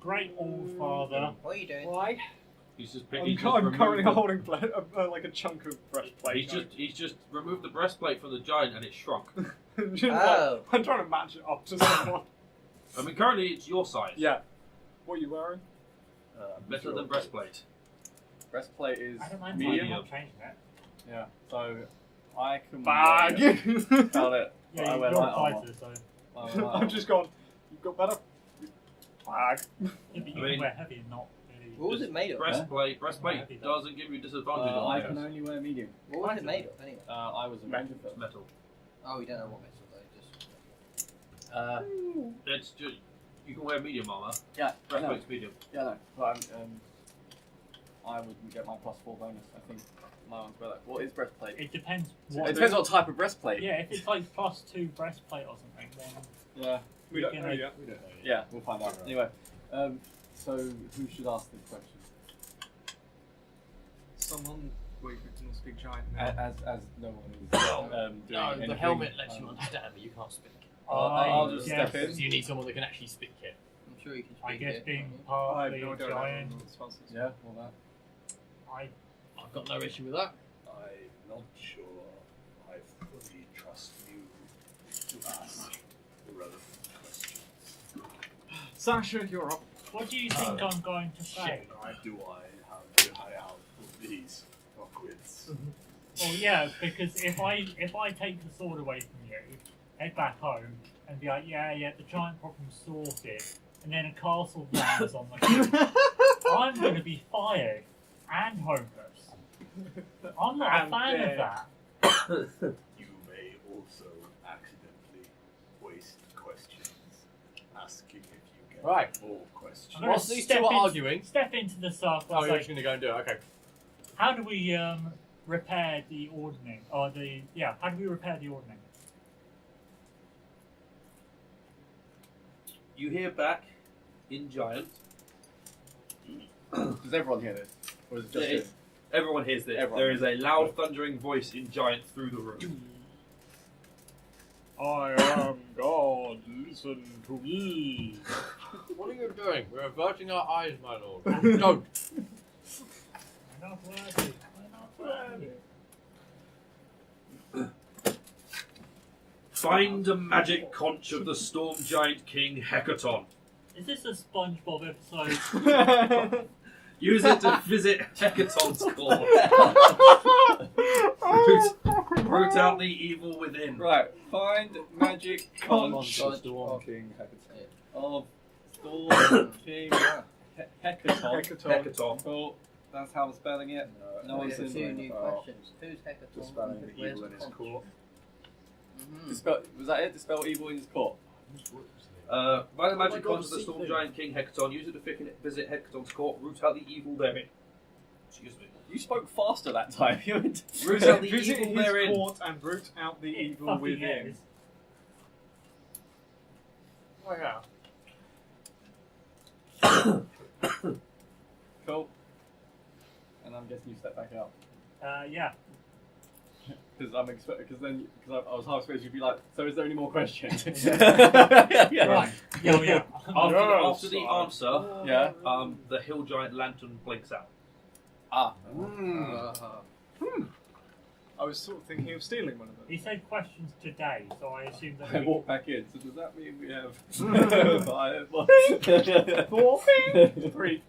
Great old father. What are you doing? why? He's just I'm, he's just I'm removed currently the- holding like a chunk of breastplate. He's just removed the breastplate from the giant and it shrunk. Just like, Oh. I'm trying to match it up to someone. I mean, currently it's your size. Yeah. What are you wearing? Better than breastplate. Breastplate is I don't mind medium. I'm not changing it. Yeah. So I can Bag! Found it. Yeah, I wear you're light a armor. fighter, so. I wear light I've just gone, you've got better? Bag. Yeah, but you I can mean- wear heavy and not really. What was it made of? Breastplate Happy though. doesn't give you disadvantage armor. on I it. can only wear medium. What was it made of, anyway? I was a Metal. metal. Metal. Oh, we don't know what metal though. Just It's just you can wear medium armor. Yeah. No. Breastplate's medium. Yeah, no. But I wouldn't get my +4 bonus. I think my one's better. What is breastplate? It depends It what. depends what type of breastplate. Yeah, if it's like +2 breastplate or something, then Yeah. We don't know yet. We don't know yet. Yeah, we'll find out. Anyway, so who should ask this question? Someone, well, you can speak giant As no one is doing No, the anything, helmet lets you understand, but you can't speak. I'll just guess- step in. So you need someone that can actually speak it. I'm sure you can I speak guess it. being I have partly no a idea giant, what responses. Yeah, all that. I've got no issue with that. I'm not sure I fully trust you to ask the relevant questions. Sasha, you're up. what do you think I'm going to say? Do I have to high out of these fuckwits? Well, yeah, because if I take the sword away from you, head back home, and be like, yeah, the giant problem's sorted, and then a castle lands on the hill, I'm going to be fired and homeless. I'm not a And fan dead. of that. You may also accidentally waste questions, asking if you get Right. more questions. I'm gonna Whilst these step two are in- arguing, Step into the circle. oh, and you're say, just going to go and do it. Okay. how do we repair the ordning? Or how do we repair the ordning? You hear back in giant. Does everyone hear this? Or is it just Yeah, him? Everyone hears this. Everyone. There is a loud thundering voice in giant through the room. I am God, listen to me. What are you doing? We're averting our eyes, my lord. Don't. We're not worthy. We're not worthy. Find a magic conch of the storm giant king Hecaton. Is this a SpongeBob episode? Use it to visit Hecaton's claw. out the evil within. Right, find magic conch Storm King Hecate. of Storm King Hecaton. Hecaton. Cool. That's how I'm spelling it. No We one's have in two there. new questions. Who's Hecaton? Dispelling the Where's evil in his conch? court. Was that it? Dispel evil in his court. By the magic God, conch of the see Storm through. Giant King Hecaton, use it to visit Hecaton's court, root out the evil therein. Excuse me. You spoke faster that time. You went. Root out the Visit evil his therein. court and root out the It evil fucking within. is. Oh yeah. Cool. And I'm guessing you step back out. Yeah. Because I was half expecting you to be like, so is there any more questions? Right. Yeah, yeah. After the answer, Yeah. the hill giant lantern blinks out. Ah. I was sort of thinking of stealing one of them. He said questions today, so I assume that. I walk back in. So does that mean we have 5, 4, Three.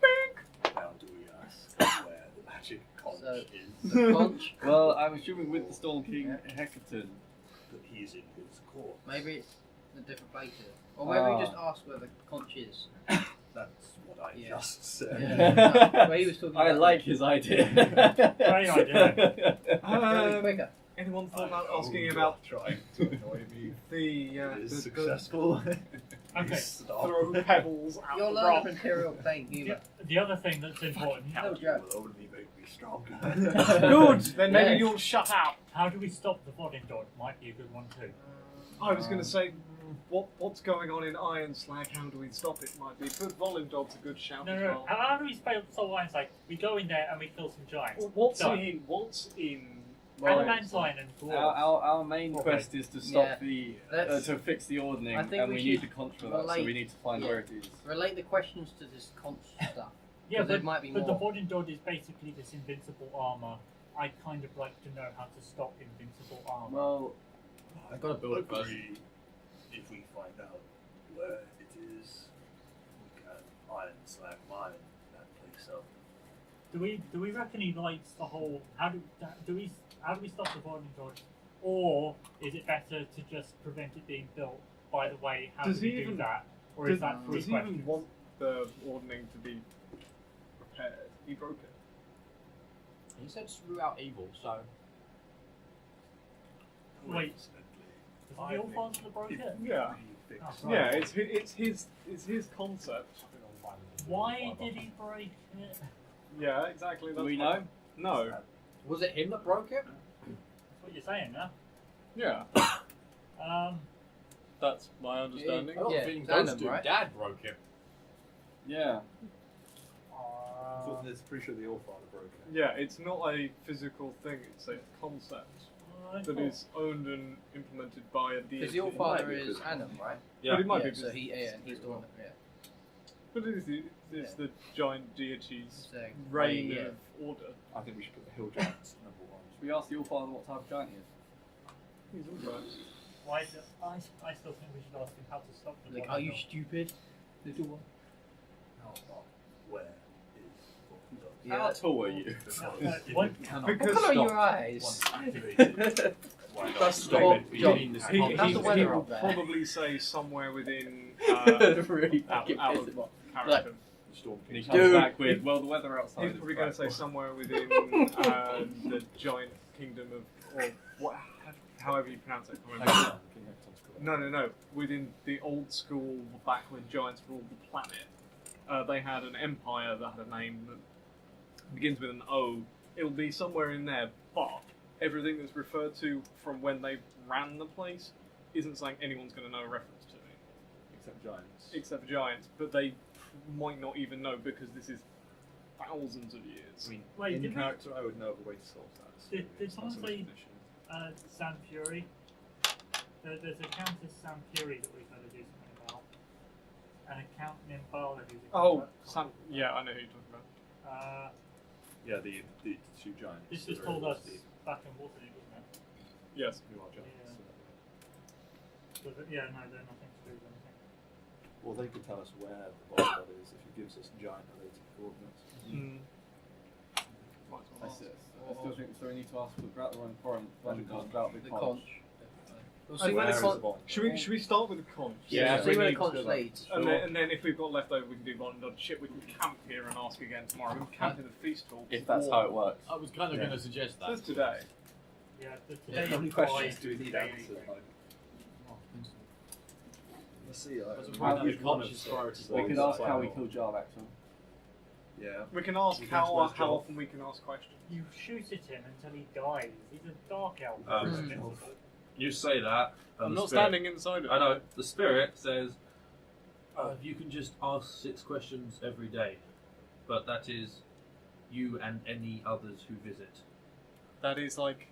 Now do we ask where the magic conch So- is? The conch. Well, I'm assuming with the Storm King Hecaton. That he's in his court. Maybe it's a different places. Or maybe we just ask where the conch is. That's what I Yeah. just said. Yeah. Where he was talking I about like his idea. Great idea. Go quicker. Anyone thought about I asking know about trying to annoy me. the It is the successful. Okay. Stop. throw pebbles out You'll the learn rock? of Imperial plane humour. The other thing that's important: No You joke. will only make me stronger. Good. Then maybe Yes. you'll shut up. how do we stop the vodding dog? Might be a good one too. I was going to say, what's going on in Iron Slag? How do we stop it? Might be. But Volundog's a good shout No, as no. well. How do we spell Iron's like? We go in there and we kill some giants. What's Done. in? Adamantine and dwarves. Our main Okay. quest is to stop Yeah. the Let's- to fix the ordning, I think and we we need should the conch for that, so relate- we need to find yeah. where it is. Relate the questions to this conch stuff. Yeah, 'Cause there but, might be but the more. vodding dog is basically this invincible armor. I'd kind of like to know how to stop invincible armor. Well, I've got to build it first. Agree. If we find out where it is, we can iron slag mine that place up. Do we reckon he likes the whole? How do we stop the vodding dog? Or is it better to just prevent it being built? By the way, how Does do we he do even- that? Or Does, is that three does he questions? even want the ordning to be repaired? He broke it. He said just root out evil, so Wait. Coincidentally, Is I it your think fault that broke if it? Yeah. we fix Oh, Yeah, it's his concept. Why did he break it? Yeah, exactly. do That's we what- know? No. was it him that broke it? That's what you're saying, huh? Yeah, that's my understanding. I got Yeah, the feeling it's those Adam, two right? dad broke it. Yeah. Thought it's pretty sure the Allfather broke it. Yeah, it's not a physical thing; it's a concept that is owned and implemented by a deity. Because your father is Adam, right? Yeah. But it might yeah, be. so he's the one. Yeah. But it is the giant deity's So, reign yeah. of order. I think we should put the Hill Giants number 1. Should we ask the Allfather what type of giant he is? He's all right. Why do, I still think we should ask him how to stop the Like, vodding are you dog. stupid, little one? How about where is Volundog? Yeah. How tall are you? What? What colour are your eyes? Once activated, why not That's stop John- it? John, Between the He, How's he, the he weather will up there? probably say somewhere within Really out fucking of pissing. character. The Storm And he King. comes Dude. back with, well, the weather outside He's is probably going to say crap. somewhere within the giant kingdom of, or what, however you pronounce it. I can't remember. King Hector's court. No. Within the old school, back when giants ruled the planet, they had an empire that had a name that begins with an O. It'll be somewhere in there, but everything that's referred to from when they ran the place isn't something anyone's going to know a reference to, Except Giants. except for giants. But they might not even know because this is thousands of years. I mean, Wait, in did we- character, I would know of a way to solve that. so Did it's not someone so much say- an issue. Sam Fury. There's a Countess Sam Fury that we've got to do something about. An account named Bala who's a Oh, yeah, I know who you're talking about. Yeah, the two giants. This that was are told in us the- back in Waterloo, wasn't it? Yes. Who are giants. Yeah, no, they're nothing to do with anything. Well, they could tell us where the boss is if he gives us giant related coordinates. Mm. might I as still well think so. We need to ask for Drought the Foreign The Drought the Conch. conch. We'll ask. see where the Where is con- the bond? Should we start with the conch? Yeah, see we where the need to conch do that. leads. And then if we've got left over, we can do bond on ship. We can camp here and ask again tomorrow. We can camp in the feast hall. If that's how it works. I was kind of going to suggest that. That's today. Yeah, the How today many questions do we need answered? Like, let's see. Like, That's a how point which that one conscious of priority. We could ask how we Well, killed Jarvax. Huh? Yeah. We can ask We can how ask Joel. often we can ask questions. you shoot at him until he dies. He's a dark elf. Um, He's invincible. You say that. And I'm the not spirit- standing inside of I it. know. The spirit says, you can just ask 6 questions every day, but that is you and any others who visit. That is like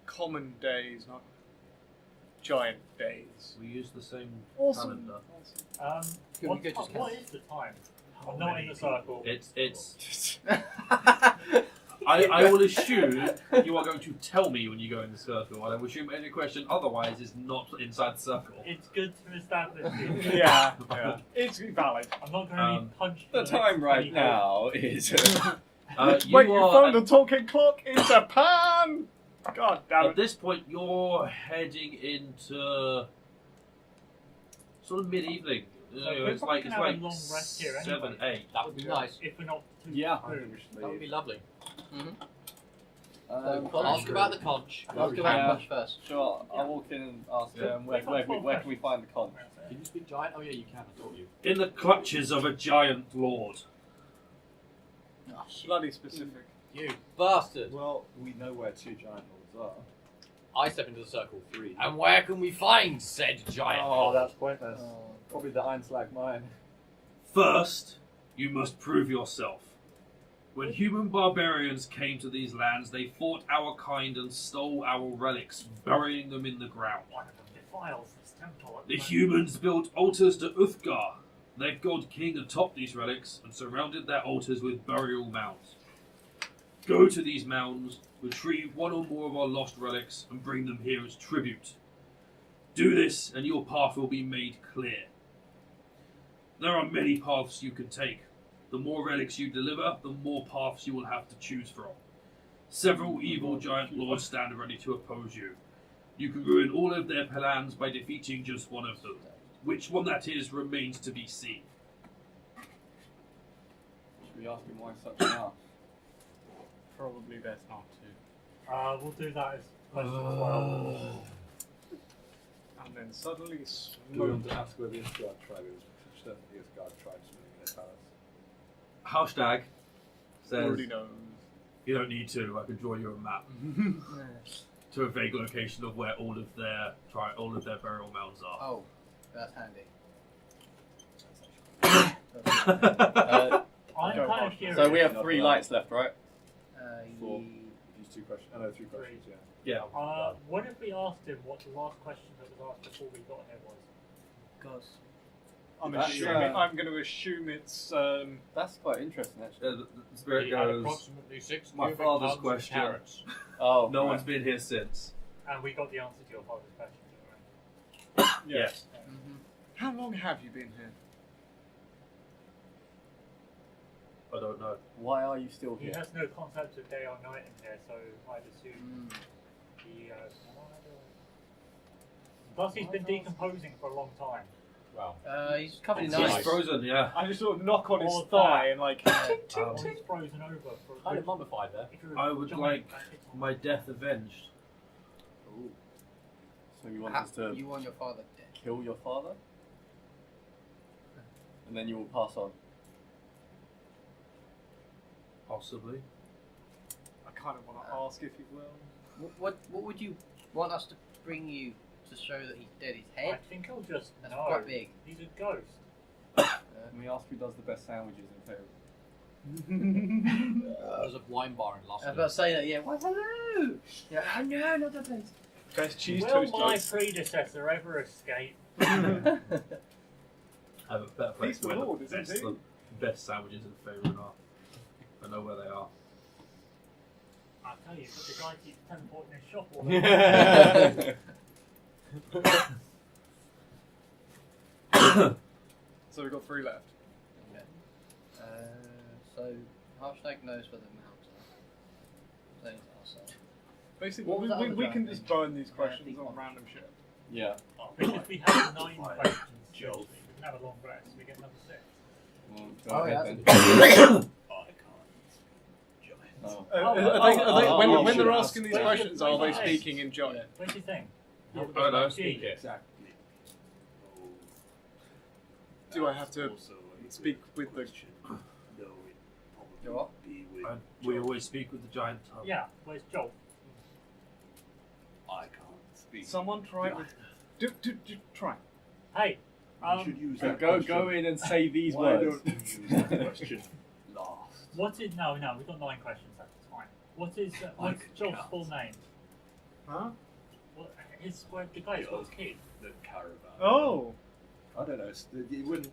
common days, not giant days. We use the same Awesome. calendar. Could we go just What is the time? I'm not in the circle. It's. I will assume you are going to tell me when you go in the circle. I will assume any question otherwise is not inside the circle. It's good to establish it. Yeah, it's valid. I'm not going to be punched. The for time next right 20 now is. Wait, you found a talking clock in Japan? God damn At it. this point, you're heading into sort of mid-evening. we're It's probably like gonna have a long rest here 7, anyway. 8. That would be nice. If we're not too Yeah. moved. That would be lovely. Ask about the conch. Ask about the conch first. Sure, I'll walk in and ask Yeah. where can we find the conch? Can you speak giant? Oh yeah, you can. I taught you. In the clutches of a giant lord. Oh, shit. Bloody specific. You bastard! Well, we know where 2 giant lords I step into the circle. are. 3. And where can we find said giant? Oh, that's pointless. Oh. Probably the Einslag mine. First, you must prove yourself. When human barbarians came to these lands, they fought our kind and stole our relics, burying them in the ground. One of them defiles this temple. at The moment. humans built altars to Uthgardt, their god king, atop these relics and surrounded their altars with burial mounds. Go to these mounds, retrieve one or more of our lost relics, and bring them here as tribute. Do this, and your path will be made clear. There are many paths you can take. The more relics you deliver, the more paths you will have to choose from. Several evil giant lords stand ready to oppose you. You can ruin all of their plans by defeating just one of them. Which one that is remains to be seen. Should we ask him why such an ask? Probably best not to. We'll do that as question 12. And then suddenly Do we smoke. want to ask where the Uthgardt tribe is? Certainly the Uthgardt tribe's living in their palace. Harshnag says, Already knows. you don't need to, I can draw you a map to a vague location of where all of their burial mounds are. Oh, that's handy. I'm Go kind on. of curious. So we have 3 lights left, right? 4. Ye- Use 2 questions. Oh, no, 3 questions, yeah. Yeah. What if we asked him what the last question that was asked before we got here was? Gosh. That's, I'm going to assume it's. That's quite interesting, actually. The spirit He had goes, approximately 6 my cubic father's tons of question. carrots. Oh, no right. one's been here since. And we got the answer to your father's question. Right? Yes. Mm-hmm. How long have you been here? I don't know. Why are you still He here? has no concept of day or night in here, so I'd assume he. Plus, he's been decomposing for a long time. Well, He's covered in He's ice. frozen, yeah. I just sort of knock on his Or thigh that. and like. Or he's frozen over for a kind of good. mummified there. If you're I a would giant, like that hits on- my death avenged. Ooh. So you want us to You want your father dead. kill your father? And then you will pass on. Possibly. I kind of want to ask if you will. What would you want us to bring you to show that he's dead? His I head? think he'll just That's know. quite big. He's a ghost. Can we ask who does the best sandwiches in Faerun? There's a wine bar in I was Lusty. about to say that, yeah. Why, hello! Yeah, oh no, not that place. Best cheese Will toast. my predecessor ever escape? I have a better place He's the where Lord, the isn't he? best sandwiches in Faerun are. I know where they are. I tell you, but the guy keeps teleporting his shop all the So we've got 3 left. Okay. So, Harshnag knows where the mounts are. things are, so. Basically, What was that other we can giant just thing? burn these questions big on one. random shit. Yeah. Because we have 9 questions, Joel. We can have a long rest. We get another 6. Well, go Oh, ahead yeah, then. I can't speak giant. Oh. When they're should asking these ask. questions, are they Wait, speaking in giant? What do you think? I don't know. Speak it. Exactly. Oh, Do I have to also a speak good with the- question. No, it You probably what? be with. And we always speak with the giant tongue. Yeah, where's Joel? I can't speak. Someone try it. Do try. Hey, You should use So that go question. in and say these Why words. don't you use that question last? what is... No, we've got 9 questions at the time. What's Like Joel's cows. full name? Huh? What, the guy's what's kid? The caravan. Oh. I don't know.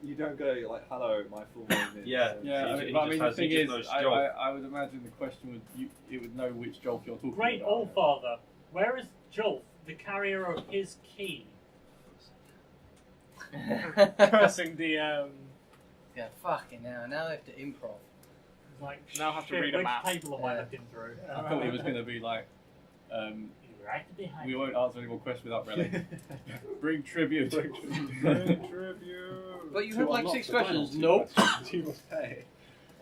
You don't go like, "Hello, my full name is." Yeah. Yeah, He but I just mean has- the he thing just is, knows Joel. I would imagine the question would it would know which Jolf you're talking Great about. Allfather, where is Jolf, the carrier of his key? Cursing the Yeah, fucking hell. Now I have to improv. It's like, Now I have to shit, read a which map. table am I Yeah. looking through? I thought it was going to be like, You right to behind. we won't answer any more questions without relic. Bring tribute. tribute. But you To had like unlock 6 the final questions. two Nope. questions, you must pay.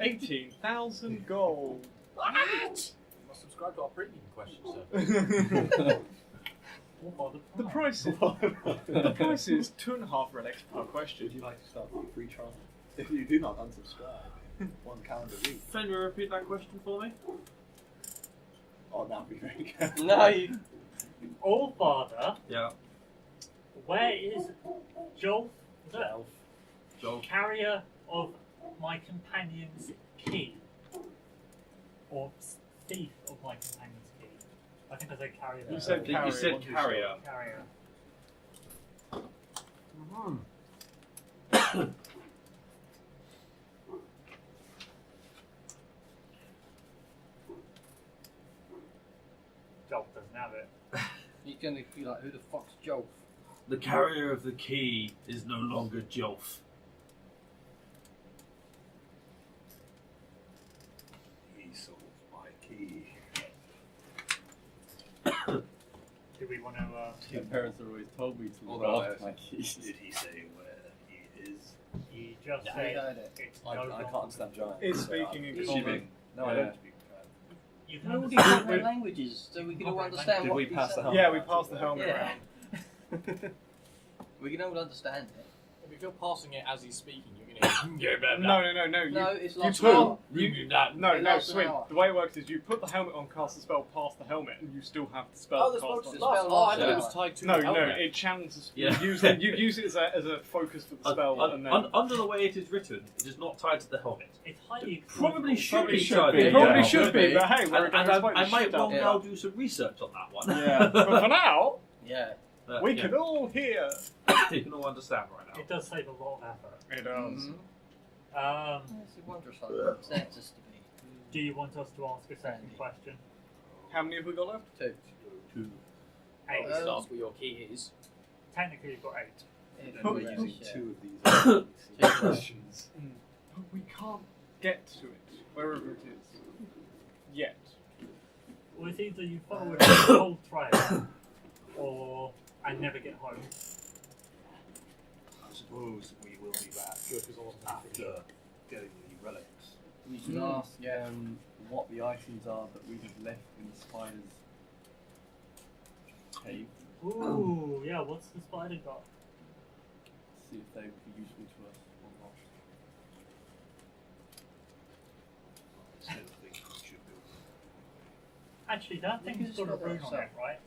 18,000 gold. You must subscribe to our premium questions, sir. The price is the price is 2.5 relics per question. Would you like to start with a free trial? If you do not unsubscribe, 1 calendar week. Can you repeat that question for me? Oh, now be very careful. No, you. Allfather, Yeah. where is Jolf, the Joel. carrier of my companion's key? Or thief of my companion's key? I think I said carrier. You there. said I think you carrier, said wasn't you, carrier. Carrier. Jolf doesn't have it. He's gonna be like, who the fuck's Joel? The carrier of the key is no longer Jolf. He sold my key. Do we want to? My parents have always told me to look Although after my keys. Did he say where he is? He just Yeah, said I heard it. it's I no can't longer- understand giant. It's so I'm speaking in assuming- common. No, I Yeah. don't speak giant. You can No, we understand different it. languages, so we can all Different understand Did what we he's pass the saying. helmet? Yeah, we passed the helmet Yeah. around. We can all understand it. If you're passing it as he's speaking, you're going to hear No. No, You, it's you lost put now. you, that. no, It no, lasts an swing. hour. The way it works is you put the helmet on, cast the spell past the helmet, and you still have the spell Oh, the spell cast on. just the lasts. spell Oh, I lasts thought an it was hour. tied to No, the no, helmet. it challenges. Yeah. You use it as a focus for the spell, and then Under the way it is written, it is not tied to the helmet. It's highly Probably should be should tied be. to it the probably helmet. should be. But hey, And, we're going to I might well Yeah. now do some research on that one. Yeah, but for now, Yeah. we yeah. can all hear. You can all understand right now. It does save a lot of effort. It does. It's a wondrous how it sets us to be. Do you want us to ask a second question? How many have we got left? 2. 2. 8. Just ask what your key is. Technically, you've got 8. And Oh, we're yeah. using Yeah. 2 of these questions. But we can't get to it, wherever it is, yet. Well, it's either you follow a whole trail, or and never get home. I suppose we will be back after getting the relics. We should ask what the items are that we have left in the spider's cave. Ooh, yeah. What's the spider got? See if they would be useful to us or not. I still think we should do Actually, that We can thing's just got a go rune on outside. it, right?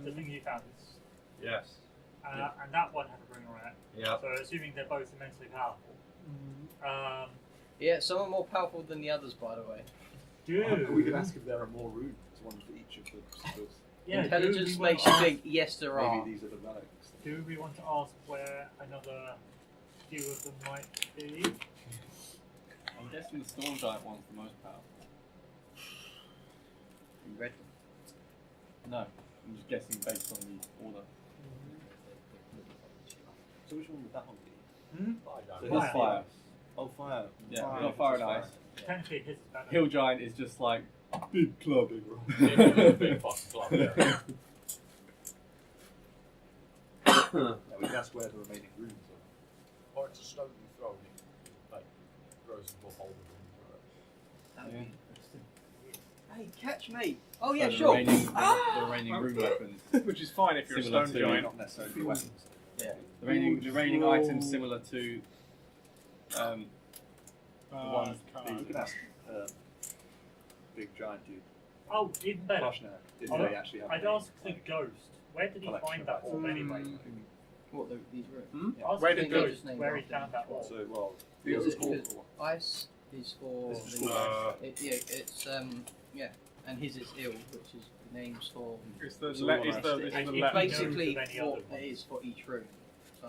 The thing you found is, Yes. and that one had a rune on it. Yeah. So, assuming they're both immensely powerful, Yeah, some are more powerful than the others, by the way. We could ask if there are more runes, one for each of the symbols. yeah, Intelligence do we want makes to you ask- think, yes, there are. Maybe these are the relics. Do we want to ask where another few of them might be? I'm guessing the storm giant one's the most powerful. You read them. No, I'm just guessing based on the order. So which one would that one be? So Fire. his fire. Oh, fire. Yeah, Fire. we got fire and ice. Technically, his is better. Hill giant is just like Big clubbing, Big fucking club, yeah. That's where the remaining rooms are. Or it's a stone you throw and it like grows into a boulder. That would be interesting. Hey, catch me! Oh yeah, So sure. The remaining room weapons. Which is fine if you're a Similar stone to- giant. Not necessarily weapons. Yeah. The remaining items similar to the ones. You can ask big giant dude. Oh, even better. Harshnag, did I'd- they actually have I'd names? ask the ghost. Where did he Collection find of that orb anyway? What, these rooms? Ask Where the did ghost Ghost where he name found that orb. So, well, Because it's it- called because ice is for This is the, called- it's yeah, and his is ill, which is names for. It's the So le- what it's I the, said. it's And the you left. make- Basically, knows of any what other it is for each room. So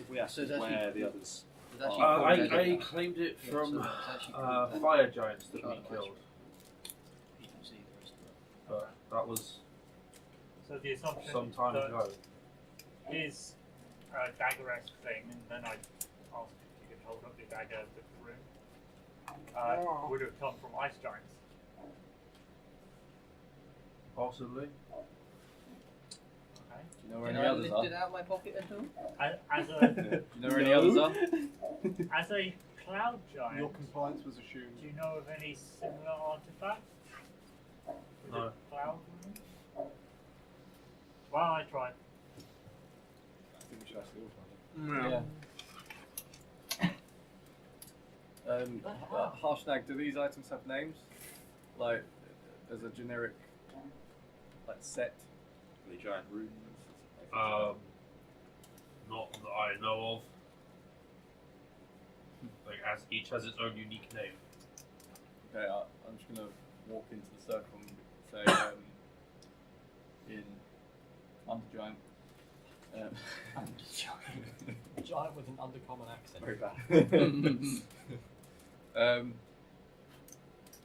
if we ask So it's actually- where the others. it's actually Oh, called I Enel. claimed it Yeah, from so it's actually called fire giants that we Child of killed, You can see the rest of it. but that was So the assumption some time that ago. his dagger-esque thing, and then I asked if you could hold up the dagger with the room, would have come from ice giants. Possibly. Okay. Do you know where Can any I others lift are? it out of my pocket at all? As a Do you know where any others are? as a cloud giant, Your compliance was assumed. do you know of any similar artifacts? With No. a cloud room? Well, I tried. I think we should ask the Uthgardt. Yeah. Harshnag, do these items have names? Like, as a generic, like, set? The giant rooms. Not that I know of. Like, as each has its own unique name. Okay, I'm just gonna walk into the circle and say, I'm the giant. Giant with an undercommon accent. Very bad.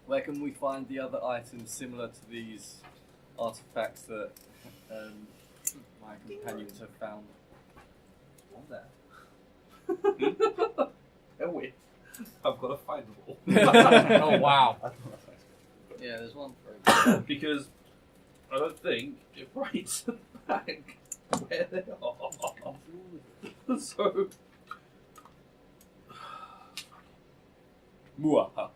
Where can we find the other items similar to these artifacts that my companions have found? On there. Oh wait, I've got to find them all. Oh wow. Yeah, there's one for Because I don't think it writes back where they are. So Muaha.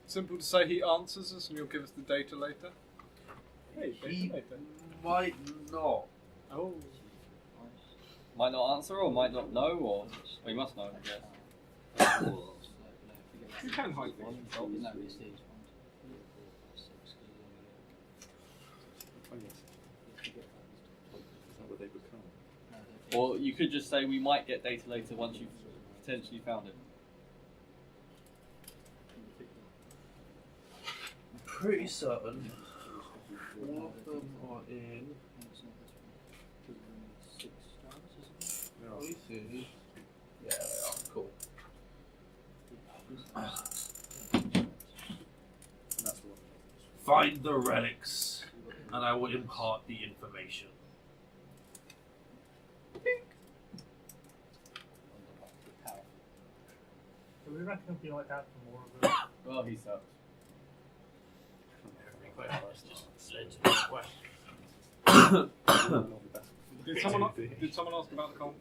Simple to say he answers us and you'll give us the data later. Hey, he data later. might not. Oh. Might not answer or might not know, or we must know, I guess. You can hide things. No, it's these ones. Oh, yes. Is that what they become? Or you could just say we might get data later once you've potentially found it. Pretty certain all of them are in. Let me see. Yeah, they are. Cool. And that's the one. Find the relics, and I will impart the information. Do we reckon it'll be like that for more of them? Well, he sucks. Just led to the question. Did someone ask about the conch?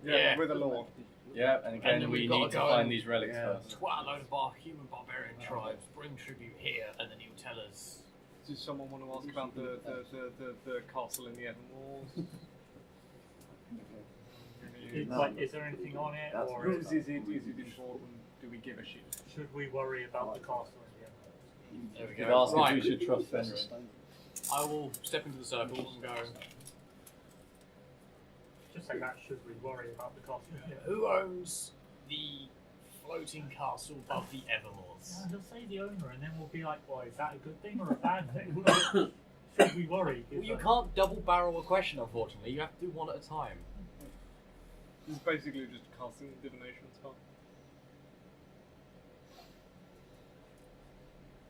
Yeah. With a lord. Yeah, and again, And then we we've got need to to go find and- these relics first. Twat a load of human barbarian tribes, bring tribute here, and then he'll tell us. Does someone want to ask about the castle in the Evermores? Is there anything on it, That's or Is it important? Do we give a shit? should we worry about the castle in the end? There we You'd go. ask if Right. we should trust Fenrir. I will step into the circle and go. Just like that, should we worry about the castle in the end? Who owns the floating castle above the Evermores? Yeah, he'll say the owner, and then we'll be like, well, is that a good thing or a bad thing? Should we worry? Well, you can't double barrel a question, unfortunately. You have to do one at a time. This is basically just casting divination stuff.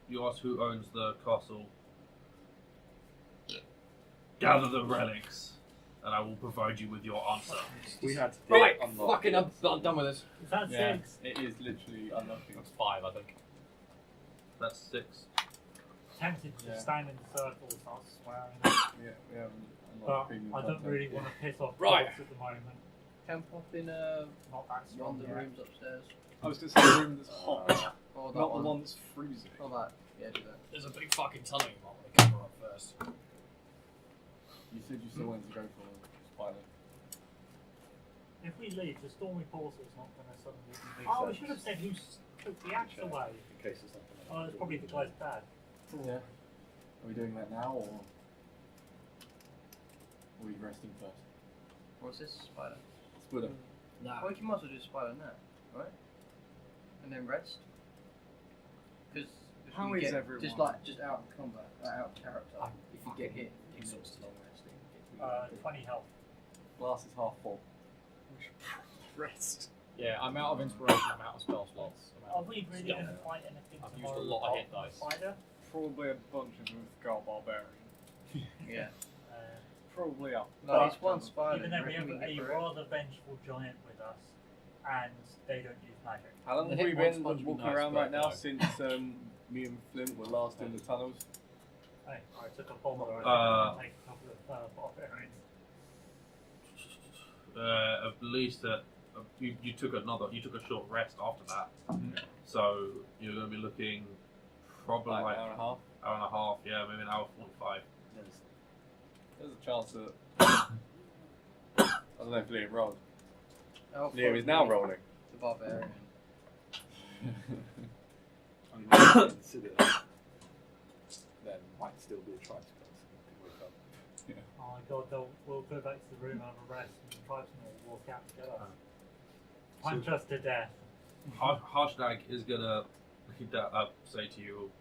You ask who owns the castle. Gather the relics, and I will provide you with your answer. We had to Right, unlock fucking, it. I'm done with this. Is that Yeah, 6? it is literally unlocking. That's 5, I think. That's 6. Tempted to Yeah. stand in circles, I was swearing. Yeah, we haven't But unlocked premium I don't content. really want to piss off Right. dogs at the moment. Can pop in Not that one strong of the yet. rooms upstairs. I was going to say the room that's hot, Or that not one. the one that's freezing. Or that. Yeah, do that. There's a big fucking tunnel you might want to cover up first. You said you still wanted to go for Spider. If we leave, the stormy portal's not going to suddenly be. Makes Oh, we sense. should have said who took the axe Check. away. In case there's something. Oh, it's probably the guy's dad. Yeah. Are we doing that now or are we resting first? What's this? Spider. Spider. Nah. Well, you might as well do spider now, right? And then rest. Because How is everyone? just out of combat, out of character. If you get hit, it takes exhausted. long resting. 20 health. Glass is half full. We should rest. Yeah, I'm out of inspiration, I'm out of spell slots. Are we really going to fight anything I've used tomorrow? a lot of hit apart from dice. Spider? Probably a bunch of Uthgardt Barbarian. Yeah. Probably up. No, But it's one spider. Even though we reckon have get a through it? rather vengeful giant with us, and they don't use magic. How long The have we hit been one's supposed to be walking nice, around but right now no. since me and Flint were last in the tunnels? Hey, I took a bomber and take a couple of barbarians. At least that you took a short rest after that, so you're going to be looking probably Like like an hour and a half? hour and a half, yeah, maybe an hour 45. There's a chance that. I don't know if Liam rolled. Oh, Liam is now rolling. The barbarian. I mean, if you consider that, then might still be a try to wake up. Oh my god, we'll go back to the room, have a rest, and the tribesmen will walk out together. Punch us to death. Harshnag is going to say to you,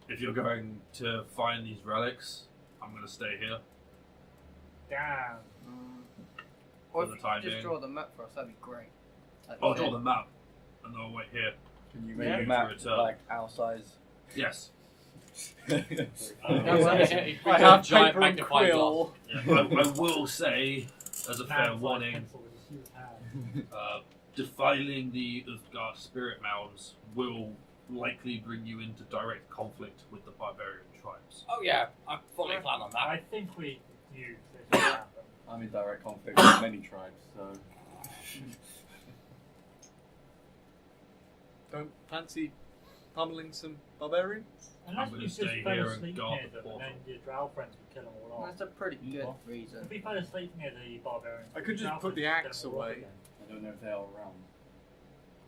if you're going to find these relics, I'm going to stay here. Damn. Or For if the time you just being. draw the map for us, that'd be great. I'll draw the map, and I'll wait here. Can you Yeah. make a map Return. like our size? Yes. I I have giant paper and magnifying quill. Yeah, I will say, as a fair Man-sized warning, pencil with a huge hand. defiling the Uthgardt spirit mounds will likely bring you into direct conflict with the barbarian tribes. Oh yeah, I fully plan on that. I think we knew this would happen. I'm in direct conflict with many tribes, so. Don't fancy pummeling some barbarians? Unless gonna we just stay fell here and asleep guard near the them, and portal. then your drow friends would kill them all off. That's a pretty good reason. If we fell asleep near the barbarians, I could the just drow put the friends would axe kill them all off away. again. I don't know if they are around.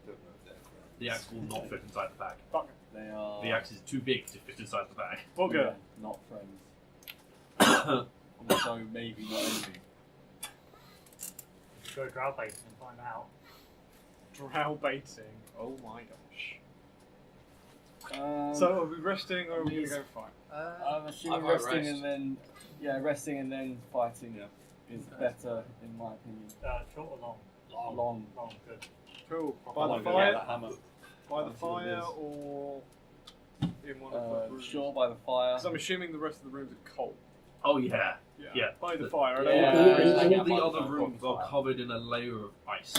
Don't know if they're around. The axe will not fit inside the bag. Fuck. They are. The axe is too big to fit inside the bag. Bugger. Not friends. Also, maybe not enemy. Go drow baiting and find out. Drow baiting. Oh my gosh. Um, So are we resting or are we going to go fight? I'm assuming I'd rather resting rest. resting and then fighting is better in my opinion. Short or long? Long. Long, good. Cool. I By the wanna go fire? get the hammer. By the That's what it fire is. or in one of the rooms? Sure, by the fire. Because I'm assuming the rest of the rooms are cold. Oh yeah. Yeah. By the fire. I don't Yeah. want All, to freeze I them. get all the my other phone. rooms are covered in a layer of ice.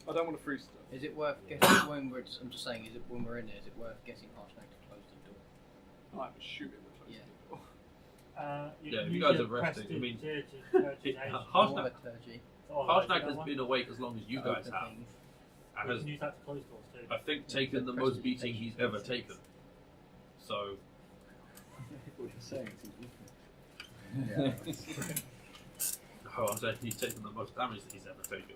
I don't want to freeze them. Is it worth getting when we're? I'm just saying, is it when we're in there? Is it worth getting Harshnag to close the door? I'm assuming we're close Yeah. to the door. Yeah, if you use guys your are resting, I mean, prestidigitation. Harshnag- Thaumaturgy. Harshnag has been awake as long as you guys Open have, things. and You has, can use that to close doors too. I think, taken the most beating he's ever taken. So, What you're saying is I'm saying he's taken the most damage that he's ever taken.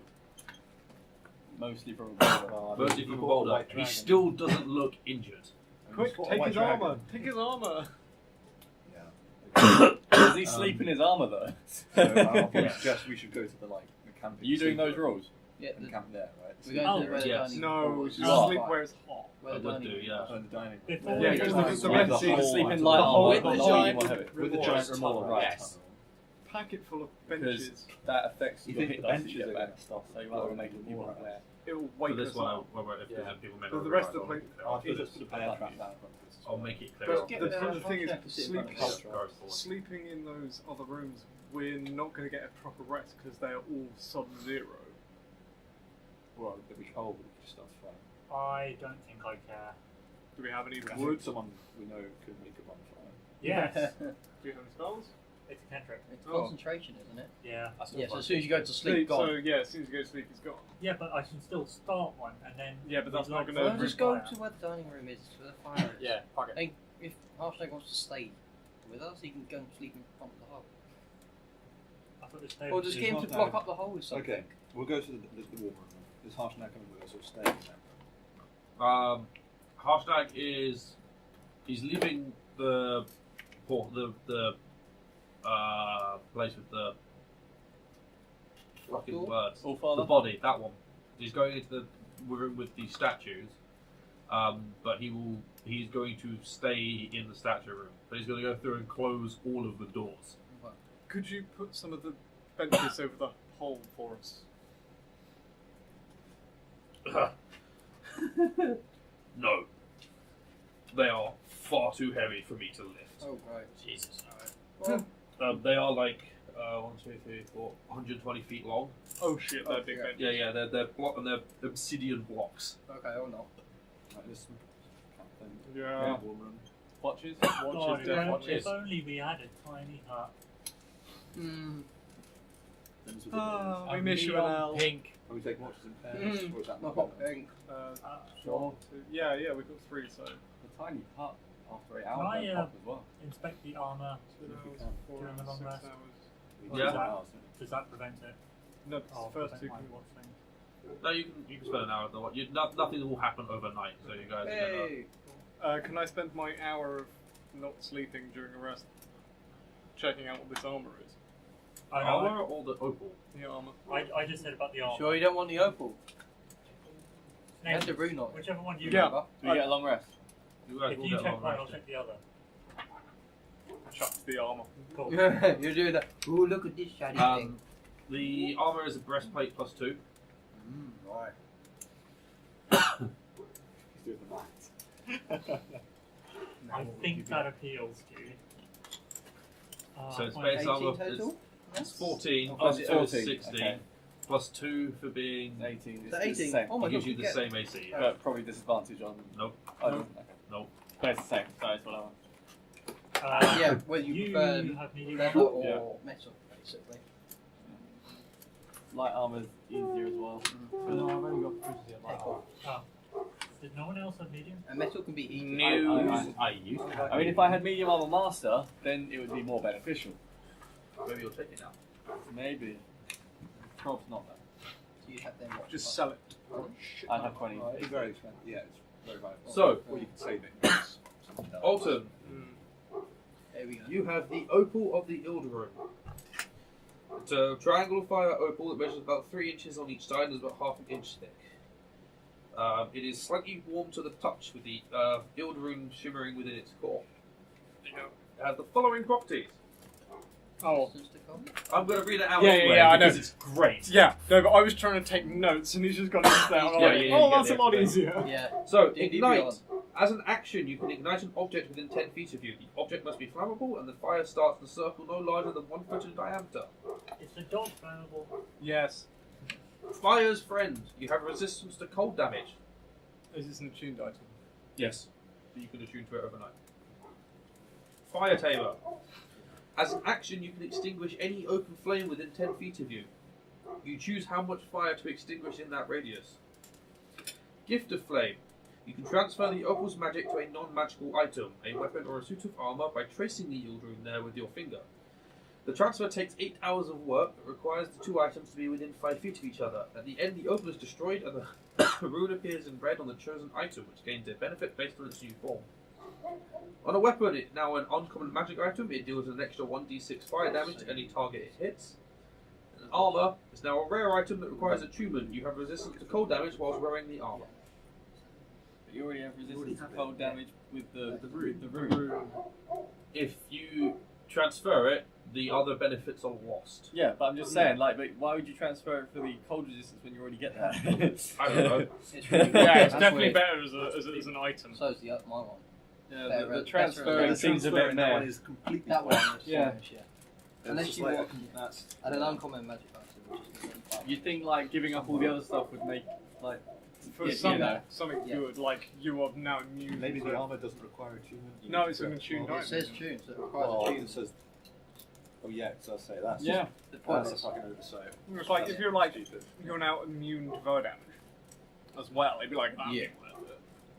Mostly from a boulder. Mostly from a boulder. White He dragon. still doesn't look injured. Quick, What a take white his dragon. armour. Take his armour. Does he sleep in his armour though? So I'll probably Yeah. suggest we should go to the camping. Are you doing those sleeper rules? Yeah, and camp there, right? we're going to Oh, where the yes. dining No, room we is. should Oh. sleep where it's hot. Where I the would dining do, room yeah. is. Oh, the dining room. Before Yeah, we because go the- out- the Like red the sea- whole- sleep like in the light whole- with the the whole giant- you want to have it. With the giant Remhoraz Remhoraz yes. tunnel. Packet full of Because benches. that affects You your think hit the dice that benches you are get going back. to stop? So you might want to make it more like that. it'll For wake this us one, up. if Yeah. people may But not the rest of the realise, place. I'll make it clear. Just put a bad trap down in front of us. I'll make it clear. But Get the the thing is, Harshnag to sit in front sleeping, of us. sleeping in those other rooms, we're not going to get a proper rest because they are all sub-zero. Well, there'll be cold, but we can just start fire. I don't think I care. Do we have any I think wood? someone we know could make a bonfire. Yes, Do we have any spells? it's a cantrip. It's Oh. concentration, isn't it? Yeah. I still Yeah, so find as soon as you go to sleep, So gone. yeah, as soon as you go to sleep, he's gone. Yeah, but I can still start one and then. Yeah, but that's not we'd gonna- Well, for just go fire. to where the dining room is, where the fire is. Yeah, fuck it. Hey, if Harshnag wants to stay with us, he can go and sleep in front of the hole. I thought this Or just get him to not block bad. up the hole with something. Okay, we'll go to the warm room. Is Harshnag coming with us or staying there? Harshnag he's leaving the place with the fucking Door? birds. All The father. body, that one. He's going into the room with the statues, but he's going to stay in the statue room. But he's going to go through and close all of the doors. Could you put some of the benches over the hole for us? No, they are far too heavy for me to lift. Oh, right. Jesus. Well, They are like 120 feet long. Oh shit, they're big yeah. benches. Yeah, they're obsidian blocks. okay, or not. Like this thing. Yeah. Warm room. Watches. God, Watches. Death watches. if only we had a tiny hut. Hmm. Things with Ah, the we miss you, Neon Enel. pink. Are we taking watches in pairs? Mm. Or is that Not not hot pink. Sure. Yeah, we've got 3, so. The tiny hut after 8 Can hours. I, went pop as well. Inspect the armour. 2 If you hours, can. 4 During the hours, long 6 rest. hours. We Yeah. need 2 hours, don't we? Does that prevent it? No, it's Oh, the first 2 prevent my can. watch thing. No, you can spend an hour. Nothing will happen overnight. So you guys are gonna. Hey! Can I spend my hour of not sleeping during a rest checking out what this armour is? I know. Armor or the opal? The armour. I just said about the armour. Sure, you don't want the opal? Name, And the rune on it. whichever one you Yeah. want. Do we get a long rest? You guys If will you get check long one, I'll rest. check the other. Chucks the armour. Cool. You're doing that. Ooh, look at this shiny thing. The armor is a breastplate plus 2. Right. He's doing the maths. I think that appeals to you. So it's fine. base 18 armor. total? It's 14 Oh, plus it's 2 is 14, 16 okay. plus 2 for being. 18 is So the 18. same. Oh my It gives god, you the get- same AC. Yeah. But probably disadvantage on. Nope. Oh, No. okay. Nope. But it's the same. So it's what I want. Yeah, whether you you prefer have medium leather armor. or Yeah. metal, basically. Light armor's easier as well. But no, I've only got precision light armor. Oh. Did no one else have medium? And metal can be easy. I used to have I mean, if I had medium armor master, then it would be more beneficial. Maybe you'll take it now. Maybe. Prob's not that. So you have them what? Just sell it. Oh, I'd have 20. It's very expensive. Yeah, it's very valuable. So- or you could save it. and use something else. Alton, There we go. you have the opal of the Ilderim. It's a triangle fire opal that measures about 3 inches on each side and is about half an inch thick. It is slightly warm to the touch with the Ilderim shimmering within its core. It has the following properties. Oh. Resistance to cold? I'm going to read it out Yeah, anyway yeah, I know. because it's great. Yeah, no, but I was trying to take notes and he's just got it down. I'm Yeah, like, yeah, oh, yeah, that's yeah, a lot yeah. easier. Yeah. So, D&D ignite. Beyond. As an action, you can ignite an object within 10 feet of you. The object must be flammable, and the fire starts in a circle no larger than 1 foot in diameter. It's the dog flammable. Yes. Fire's friend. You have resistance to cold damage. Is this an attuned item? Yes. You can attune to it overnight. Fire tamer. As an action, you can extinguish any open flame within 10 feet of you. You choose how much fire to extinguish in that radius. Gift of flame. You can transfer the opal's magic to a non-magical item, a weapon or a suit of armour, by tracing the Yildrum there with your finger. The transfer takes 8 hours of work, but requires the 2 items to be within 5 feet of each other. At the end, the opal is destroyed, and the rune appears in red on the chosen item, which gains a benefit based on its new form. On a weapon, it's now an uncommon magic item. It deals an extra 1d6 fire damage to any target it hits. And armour is now a rare item that requires attunement. You have resistance to cold damage whilst wearing the armour. But you already have resistance to cold damage with the rune. rune. If you transfer it, the other benefits are lost. Yeah, but I'm just saying, like, but why would you transfer it for the cold resistance when you already get that? I don't know. It's really Yeah, it's That's definitely weird. better as an item. So is my one. Yeah, Better- the better transferring than- seems a bit Transferring that one meh. is completely That one. fine. is Yeah. fine, yeah. It's Unless just you like, want- that's And an uncommon magic item, which is the same You'd think like giving up all the other stuff would make like For Yeah, some, you know. something Yeah. good, like you are now immune. maybe to the it. armor doesn't require attunement. You No, need it's to- an attuned well, It says tune, so it requires well, a it tune. says. Oh yeah, it does say that. yeah. The point That's a is, fucking oversight. It's like if you're like Stupid. you're now immune to vow damage as well. It'd be like that. Yeah.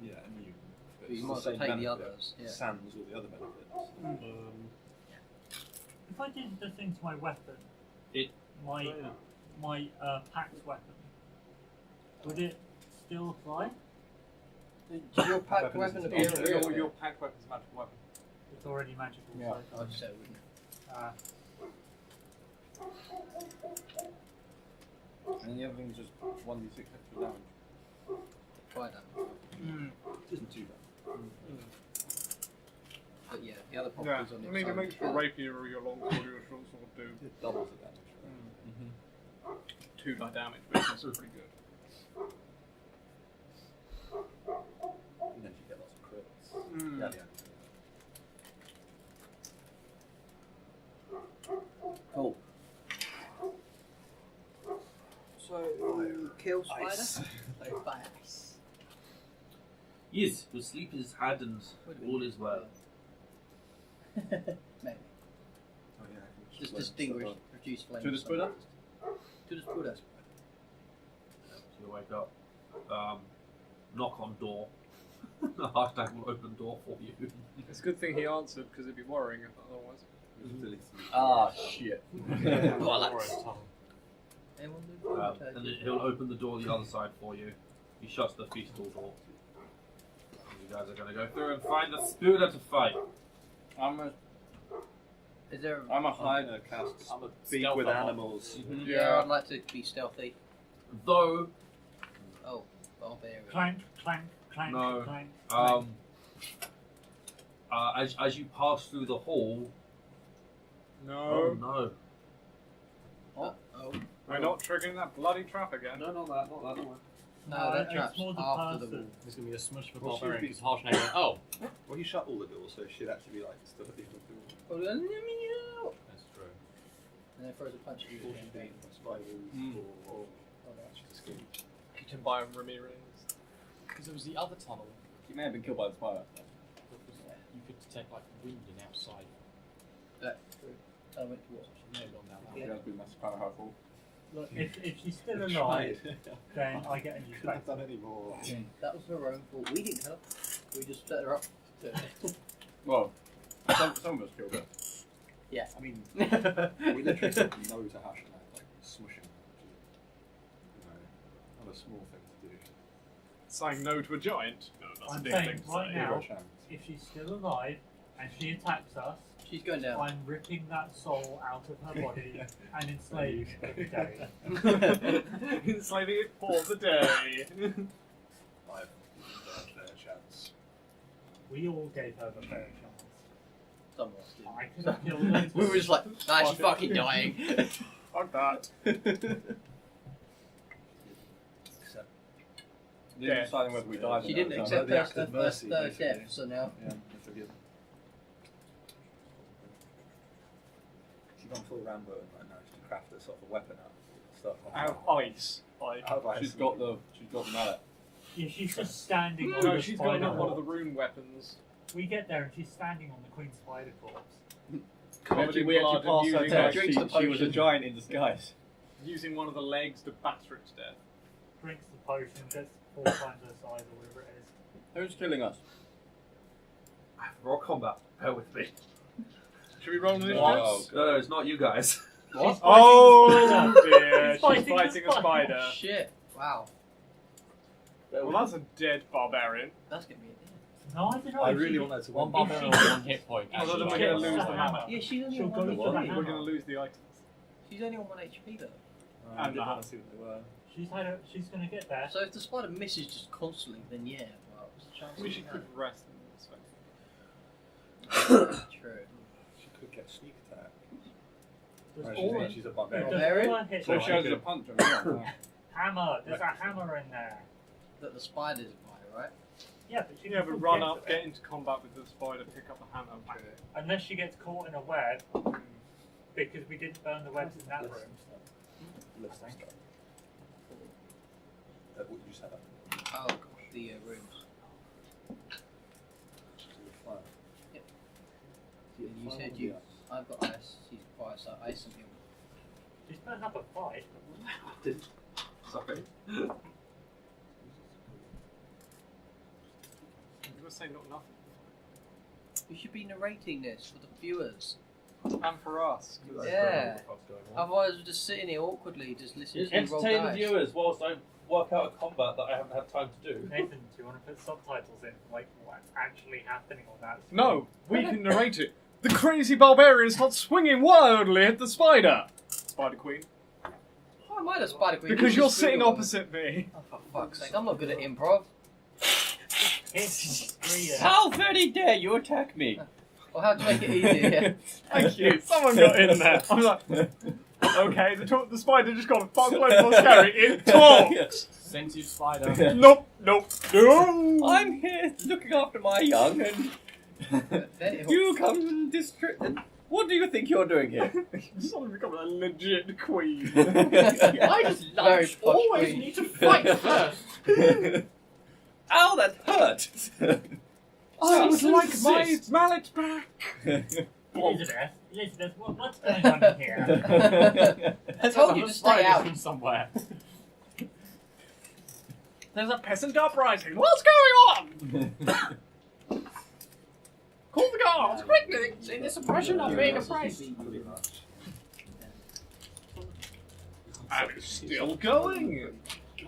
Yeah, immune. but you It's might the as well same take the benefit. others. Yeah. Sans all the other benefits. If I did the thing to my weapon, It- my packed weapon, would it still fly? Does your pack Weapon weapon isn't appear special. in real? Your pack weapon's a magical weapon. It's already magical. Yeah. So I'd say it wouldn't. And then the other thing is just 1d6 extra damage. Try that. It isn't too bad. But yeah, the other Yeah, properties on the I mean it side makes are your good. rapier or your long sword or your short sword do It doubles the damage. Right? 2 die damage, which is still pretty good. And then you get lots of crits. Yeah, Cool. So, kill spider? Ice. So fast. Yes, your sleep is had and all is well. Maybe. Oh, yeah, Just learn distinguish, stuff. reduce flame. To the sputter? To the sputter. So you wake up, knock on door. The Harshnag will open door for you. It's a good thing he answered because he'd be worrying if otherwise. Ah, shit. Bollocks. Anyone do And then he'll open the door the other side for you. He shuts the feast hall door. You guys are going to go through and find the Spooder to fight. I'm a Is there I'm a High high. cast. I'm a Speak stealth with level. animals. Yeah, I'd like to be stealthy. Though, Oh, barbarian. clank, clank, clank, No. clank. as you pass through the hall, No. oh no. Oh. We're not triggering that bloody trap again. No, not that. Not that. Not No, No, that it's trap's more the after the person. wall. There's gonna be a smush for Well, barbarian she'd be- because Harshnag went, oh, that. Well, you shut all the doors, so it should actually be like still at the end of the door. Oh, let me out! that's true. And then throws a punch at you. Or should be spiders or skin. Eaten by Ramirez. Because there was the other tunnel You may have been killed by the spider. that was, you could detect like wind in outside. Tell me what. She may have gone down that Yeah, way. that's been that's kind of hurtful. Look, if she's still alive, then I get a new Couldn't have spectre. done any more. That was her own fault. We didn't help. We just set her up. Well, some of us killed her. I mean, we literally said no to Harshnag, like smushing her, which is, not a small thing to do. Saying no to a giant? No, that's I'm a big saying thing to right say. now- Hero chance. If she's still alive and she attacks us, She's going down. I'm ripping that soul out of her body and enslaving it for the day. Enslaving it for the day. I've their chance. We all gave her the fair chance. Some of us did. I could have killed her. We were just like, nah, she's fucking dying. Fuck that. Except, We didn't decide whether we died. She or didn't not, accept the her act of third mercy, death, basically. so now. yeah, they're forgiven. She's gone full Rambo and managed to craft herself a weapon out of stuff. Out of ice. Like, Out of ice. She's got the mallet. Yeah, she's just standing on no, the she's spider got one of the corpse. rune weapons. We get there and she's standing on the queen spider corpse. Covered in We blood actually and passed her using, test. drinks the She was a potion. giant in disguise. using one of the legs to batter it to death. Drinks the potion, gets 4 times her size or whatever it is. Who's killing us? Raw combat. Bear with me. Should we roll initiative? Wow. No, it's not you guys. What? Oh dear, She's she's fighting fighting the a spider. Shit. Wow. Well, that's a dead barbarian. That's gonna be it. No, I don't know. I She- really want her to One win. barbarian with 1 hit point. Oh, then actually. we're gets going to lose the the hammer. hammer. Yeah, she's only She'll on go 1 into the HP. hammer. We're going to lose the items. She's only on 1 HP though. I didn't want to see what they were. She's gonna get there. So if the spider misses just constantly, then yeah. Well, what's the chance? We of should that? could rest in this way. True. She could get sneak attack. There's She's, all, she's a barbarian. Barbarian? all a hit So she point. has a punch on her. Hammer. There's a hammer in there. That the spiders buy, right? Yeah, but she Yeah, can but still run get up, to it. get into combat with the spider, pick up a hammer. Unless she gets caught in a web, because we didn't burn the webs in that room. Let's start. What did you say? Oh, the rooms. Yep. And you said you. I've got ice. She's fire, so ice and you. She's putting up a fight. Sorry. You were saying not enough. You should be narrating this for the viewers. And for us. Yeah. Otherwise, we're just sitting here awkwardly, just listening to you roll Entertain the dice. viewers whilst I work out a combat that I haven't had time to do. Nathan, do you want to put subtitles in, like what's actually happening on that screen? No, we can narrate it. The crazy barbarian start swinging wildly at the spider. Spider Queen. Why am I the spider queen? Because You you're just sitting scream. opposite me. Oh, for fuck's sake, I'm not good at improv. It's Korea. How very dare you attack me? Well, how to make it easier? Thank you. Someone got in there. I'm like, okay, the spider just got a fuck load more scary. It talks. Sentient spider. Nope, nope, no. I'm here looking after my young, and you come and district. What do you think you're doing here? You suddenly become a legit queen. I just Very posh always queen. need to fight first. Ow, that hurt! I would like my Insist. mallet back. Elizabeth, what's going on here? I told you to stay out. From somewhere. There's a peasant uprising. What's going on? Call the guards quickly. See this oppression of being oppressed. And it's still going.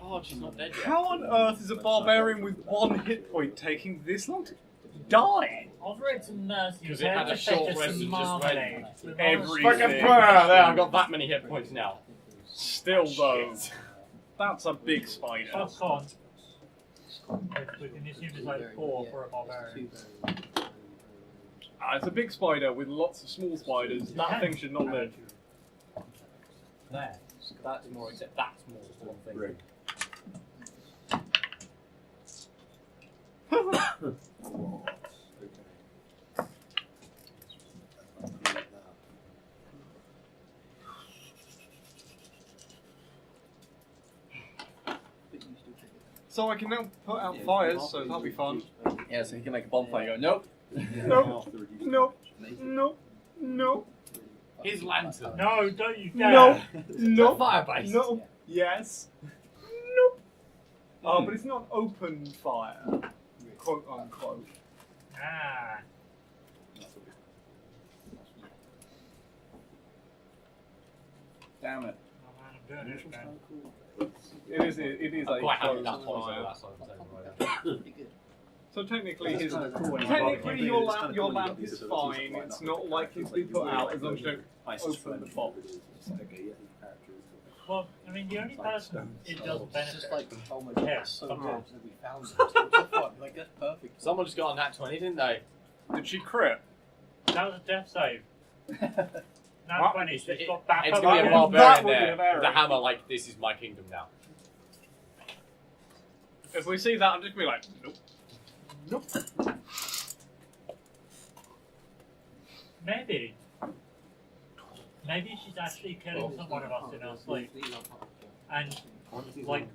God, she's not dead yet. How on earth is a barbarian with 1 hit point taking this long to die? Offer it some mercy. Because it had a short rest and just went Everything. Fucking there, I've got that many hit points now. Still though, that's a big spider. Popcorn. We can assume it's like 4 for a barbarian. It's a big spider with lots of small spiders. That thing should not live. There. That's more, except that's more one thing. So I can now put out fires, so that'll be fun. Yeah, so he can make a bonfire. Go, nope. Nope. Nope. Nope. Nope. His lantern. No, don't you dare! Nope. Nope. Firebase. Nope. Yes. Nope. Oh, but it's not open fire, quote unquote. Ah. Damn it. Oh man, I'm doing it again. It is I'm a quite happy closed that point fire. that's what I'm saying right now. Pretty good. So technically, It's his, kind of cool when you technically barbecue. your It's lamp, kind of your cool when you lamp got these is abilities fine. like It's that. not likely to be put out as long as you don't open the box. Well, I mean, the only person it does It's benefit. just like how much Yeah, so somehow. much that we found. So far, like that's perfect. Someone just got a nat 20, didn't they? Did she crit? That was a death save. Now What? 20, she's got back It's up going to be a again. That barbarian would be there. an error. With the hammer, like, this is my kingdom now. If we see that, I'm just gonna be like, nope. Nope. Maybe. Maybe she's actually killing someone of us in our sleep. And, like,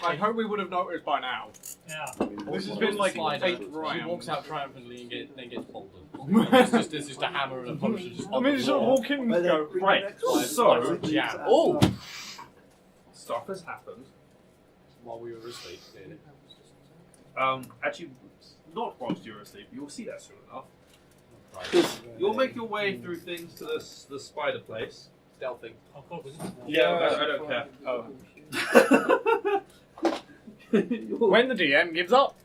I hope we would have noticed by now. yeah. This has been like Spider. 8 She rounds. walks out triumphantly and then gets folded. There's just a hammer and a potion just I on mean, the you sort of floor. walk in and go, Right, so Yeah. Oh! stuff has happened. While we were asleep, clearly. Actually, not whilst you were asleep. You'll see that soon enough. Right. You'll make your way through things to the spider place. Stealthing. Oh, God, was I don't care. oh. you'll, When the DM gives up.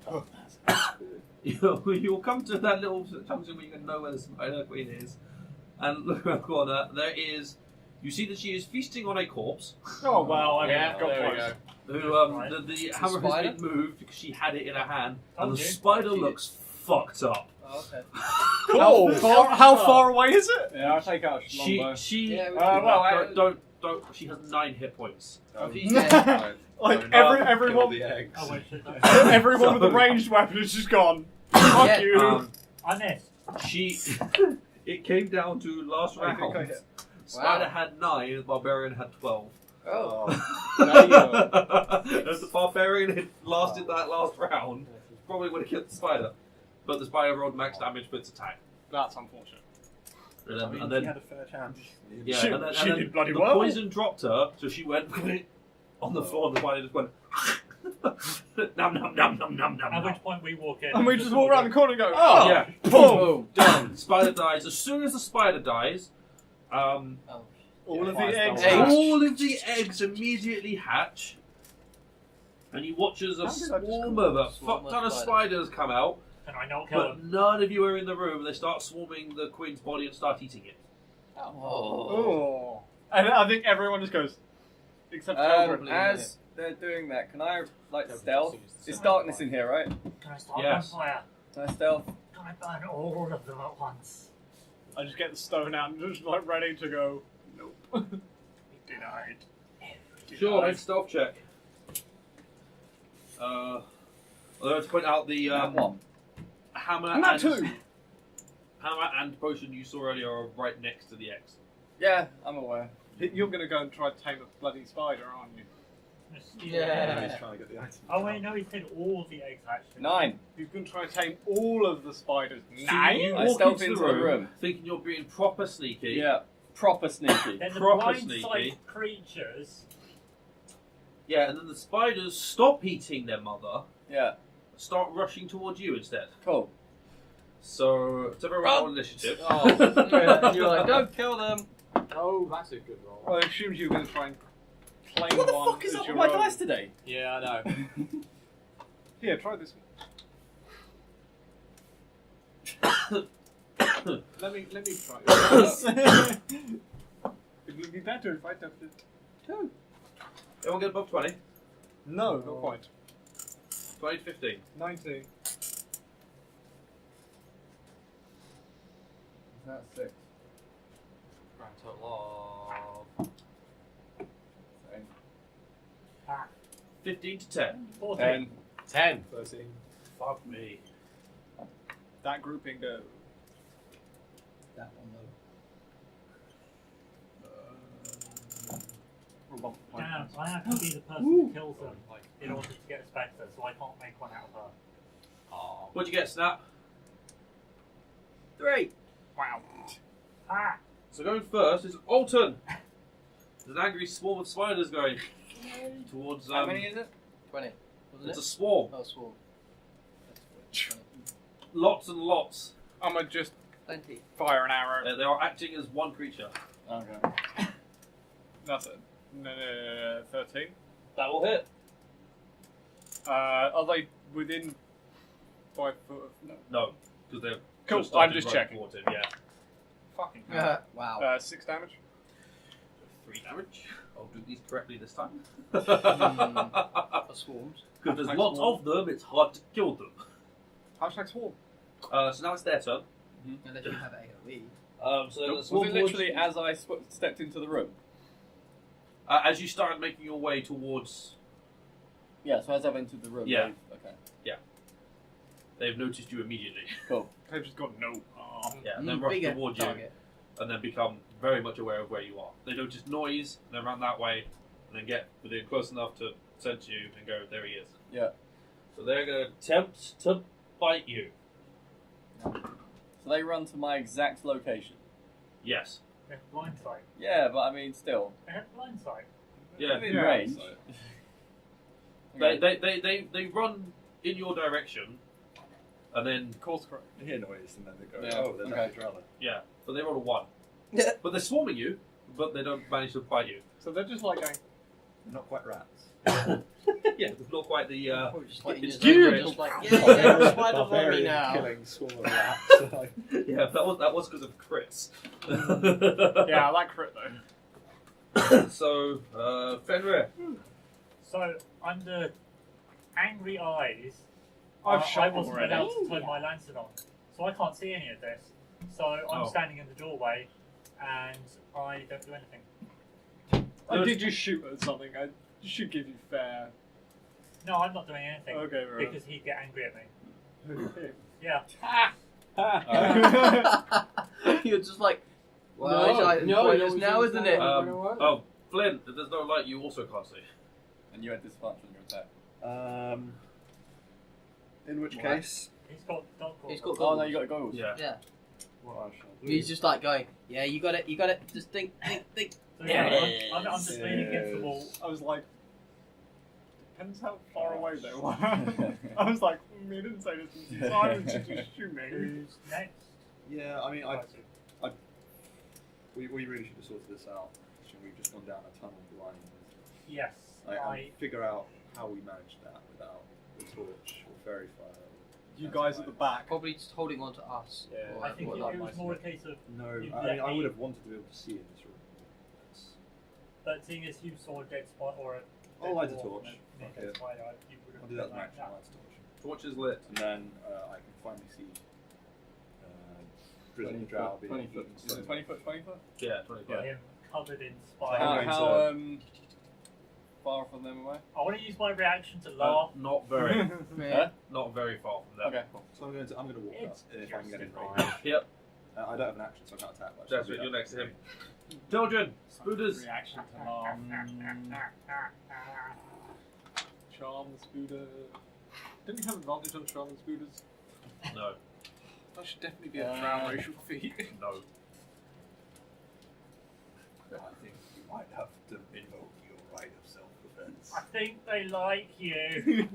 you'll come to that little junction where you can know where the spider queen is, and look around the corner. There is. You see that she is feasting on a corpse. Oh, well, I mean, Yeah, go there for we it. go. Who the hammer has spider? been moved because she had it in her hand, and Told the you. spider looks fucked up. Oh, okay. How far away is it? Yeah, I'll take out a longbow. She Yeah, we don't. She has 9 hit points. Yeah. Like Kill everyone, the eggs. Oh wait, shit. everyone with a ranged weapon is just gone. Fuck Yeah. you. I missed. She. It came down to last I think I round. hit. Spider Wow. had 9, the Barbarian had 12. Oh. There you go. If the Barbarian had lasted that last round, probably would have killed the Spider. But the Spider rolled max damage for its attack. That's unfortunate. And I then, mean, and he then had a fair chance. yeah, She- and then, she and then did bloody the well. poison dropped her, so she went on the floor, and the Spider just went nom nom nom nom nom nom. At which point we walk in. And we just walk around the corner and go, Oh! Yeah, Boom. done. Spider dies. As soon as the Spider dies, Oh. all of Yeah, the eggs. Eggs. all of the eggs immediately hatch, and you watch as a How did I just swarm call of a swarm fuck of ton of spiders? spiders come out, Can I not kill but him? none of you are in the room. They start swarming the Queen's body and start eating it. Oh. Oh. And I think everyone just goes, except children. As they're doing that, can I like stealth? It's darkness in here, right? Can I start Yes. gunfire? Can I stealth? Can I burn all of them at once? I just get the stone out and just like ready to go. Nope. Denied. Sure, make a stealth check. Although to point out the One. hammer Not and two. hammer and potion you saw earlier are right next to the X. Yeah, I'm aware. You're gonna go and try to tame a bloody spider, aren't you? Yeah. He's trying to get the item. Oh wait, no, he said all the eggs hatched. 9. He's gonna try to tame all of the spiders. So you 9? I walk stealth into into the the room, room. thinking you're being proper sneaky. Yeah, proper sneaky. Then the Proper blind-sized sneaky. creatures. Yeah, and then the spiders stop eating their mother, Yeah, start rushing towards you instead. cool. So, it's everyone Oh. on initiative. Oh. Yeah, you're like, don't kill them. Oh, that's a good roll. I assumed you were gonna try and claim What the one fuck is as up with your my own. dice today? Yeah, I know. Here, try this one. Let me try it. It would be better if I touched it. Everyone get above 20? No, not quite. 20 to 15. 19. That's 6. Grand total of... Ah, 15 to 10. 14. 10. 13. Fuck me. That grouping goes. That one Damn, I have to be the person who kills them in order to get a spectre, so I can't make one out of her. Oh. What'd you get, Snap? 3. Wow. Ah! So going first is Alton. There's an angry swarm of spiders going towards. How many is it? 20. Wasn't It's it? a swarm. Oh, swarm. That's 20. Lots and lots. I'm gonna just Plenty. fire an arrow. They are acting as one creature. Okay. That's it. No, 13. That will hit. Are they within 5 foot of. No. No, because they're Cool, started I'm just running checking. towards him, yeah. Fucking hell. Wow. 6 damage. 3 damage. I'll do these correctly this time. For swarms. Because there's Hashtag lots swarm. of them, it's hard to kill them. Hashtag swarm. So now it's their turn. Unless you have AoE. So they're going to Was swarm it towards literally you. as I stepped into the room? As you started making your way towards, Yeah, so as I've entered the room. Yeah. Okay. they've noticed you immediately. Cool. They've just got no arm. Yeah, and then rush Bigger towards target. you, and then become very much aware of where you are. They notice noise, and then run that way, and then get within close enough to sense you and go, there he is. Yeah. So they're going to attempt to bite you. So they run to my exact location. Yes. They have blind sight. Yeah, but I mean, still. They have blind sight. Yeah. Within Yeah, range. so- Okay. They run in your direction, and then Course correct. They hear noise and then they go, Yeah, oh, there's okay. a Drella. yeah, but they roll a 1. Yeah. But they're swarming you, but they don't manage to bite you. So they're just like going. They're not quite rats. Yeah, it's not quite the. Probably just like, it's just like, yeah, spiders on me Barbarian now. killing swarm of rats. Yeah, that was because of crits. Yeah, I like crit though. So, Fenrir. So, under angry eyes I've I shot wasn't already. allowed to turn my lantern on, so I can't see any of this. So I'm standing in the doorway, and I don't do anything. I did just shoot at something. I should give you fair. No, I'm not doing anything. Okay, right. Because he'd get angry at me. Okay. Yeah. You're just like, No, it's now, isn't it? Oh, Flynn, if there's no light, you also can't see. And you had disadvantage on your attack. In which What? case, He's got dark He's got Oh goggles. no, you got goggles. Yeah. Yeah. What I shall do. He's just like going, yeah, you got it, just think. So Yeah. I'm just leaning against the wall. I was like, depends how far away they were. I was like, he didn't say this in silence, he's just shooting. Who's next? yeah, I mean, we really should have sorted this out. Should we have just gone down a tunnel blind? Yes. And figure out how we managed that without the torch or fairy fire. You guys at the back. Probably just holding on to us. Yeah. Or I think what it like was more a case of, No, You I let mean, I me- would have wanted to be able to see in this room. but seeing as you saw a dead spot or a I'll dead light a dwarf torch. and a Okay. dead spider, you would have I'll do that as done an action. that. Light a torch. Torch is lit. And then I can finally see Drizzle the Drow being 20 eaten foot. Is it slowly. 20 foot, 20 foot? Yeah, 20 Got foot. him covered in I'm spiders. going How to- far from them away? I want to use my reaction to laugh. Not very, Yeah. not very far from there. Okay, cool. So I'm going to walk up It's if I can get in justified. range. Yep, I don't have an action, so I can't attack. But I that's should it. do You're that. next to him. Children, spooders. Reaction to laugh. Charm the spooder. Didn't you have advantage on charm the spooders? No, That should definitely be a drow racial feat. no. I think you might have to invoke your right of self-defense. I think they like you.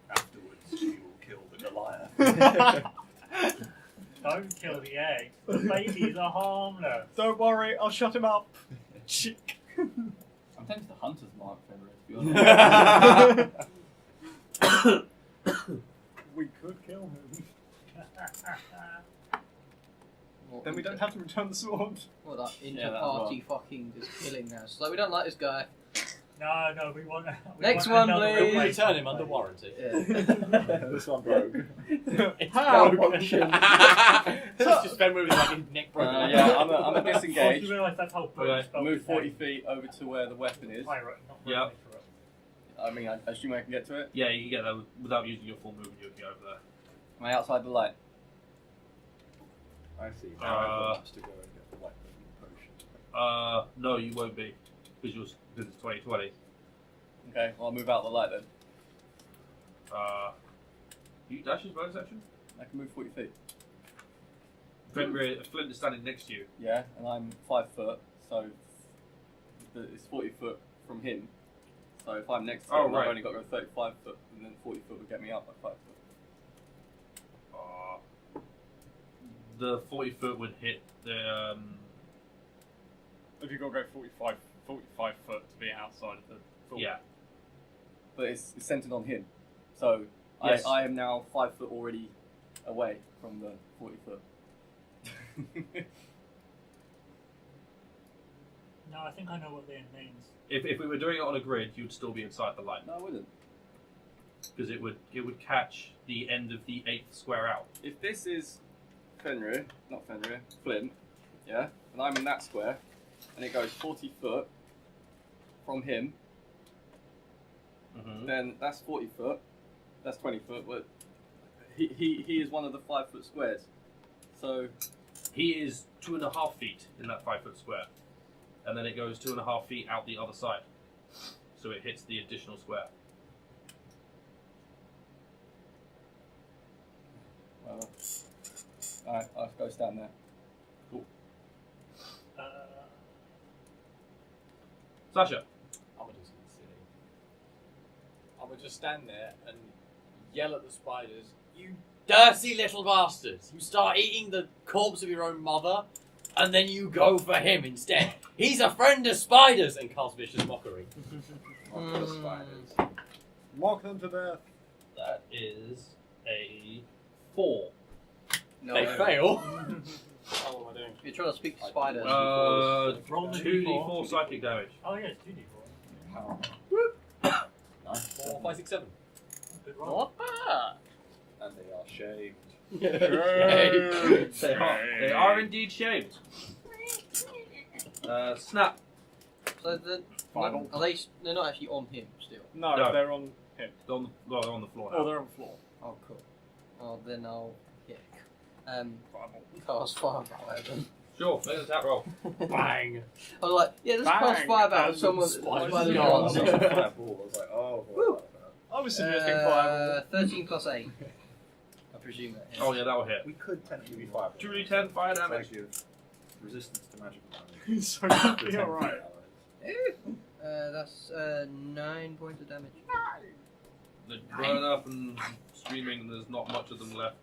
Afterwards, you will kill the Goliath. Don't kill the eggs. The babies are harmless. Don't worry, I'll shut him up. Chick. I'm tempted to Hunter's Mark Fenrir, to be honest. We could kill him. Then we don't have to return the sword. What, that Yeah, that inter-party fucking just killing now. It's like, we don't like this guy. No, we want. Next want one, another please. We replacement. return him under warranty. Yeah. This one broke. It's Malfunction. It's just Fenrir with like neck broken. Yeah, I'm a Oh, you disengage. realise that's how Okay. spell Move is 40 made. feet over to where the weapon is. Pirate, not Yeah. literate. I mean, I assume I can get to it. Yeah, you can get that without using your full movement. You can get over there. Am I outside the light? I see. Now I've got to go and get the weapon potion. No, you won't be because it's 2020. Okay, well I'll move out the light then. You dash his bonus action. I can move 40 feet. Flint is standing next to you. Yeah, and I'm 5 foot, so it's 40 foot from him. So if I'm next to Oh, him, right. I've only got to go 35 foot, and then 40 foot would get me up by 5 foot. The 40 foot would hit the. Have you got to go 45 foot to be outside of the full? Yeah. But it's centered on him. So Yes. I am now 5 foot already away from the 40 foot. No, I think I know what the end means. If we were doing it on a grid, you'd still be inside the light No, I wouldn't. because it would catch the end of the 8th square out. If this is Fenrir, not Fenrir, Flint, yeah, and I'm in that square, and it goes 40 foot from him, Mm-hmm. then that's 40 foot, that's 20 foot, but he is one of the 5 foot squares. So, He is 2.5 feet in that 5 foot square, and then it goes 2.5 feet out the other side, so it hits the additional square. alright, I'll go stand there. Sasha. I'm gonna do something silly. I'm gonna just stand there and yell at the spiders, "You dirty little bastards! You start eating the corpse of your own mother, and then you go for him instead. He's a friend of spiders!" And cast vicious mockery. Mock them to death. That is a 4. No, They fail. Oh, what am I doing? You're trying to speak to spiders. Roll the 2d4 psychic damage. Oh yeah, it's 2d4. Nice. 4, 5, 6, 7. Good roll. Not bad. And they are shamed. They are indeed shamed. Snap. So the, Final. are they? They're not actually on him still. No, No. they're on him. They're on the floor Oh, now. they're on the floor. Oh, cool. Oh, then I'll Fireball. cast fireball at them. Sure, make an attack roll. Bang! I was like, yeah, let's Bang! cast fireball at And someone. spiders Spiders gone. gone. Fireball. I was like, oh. Woo. I was suggesting fireball. 13 plus 8. I presume that hits. Oh yeah, that will hit. We could technically be fireball. 2d10 fire damage. Like give resistance to magical damage. So you'll be alright. That's 9 points of damage. They burn up and screaming, and there's not much of them left.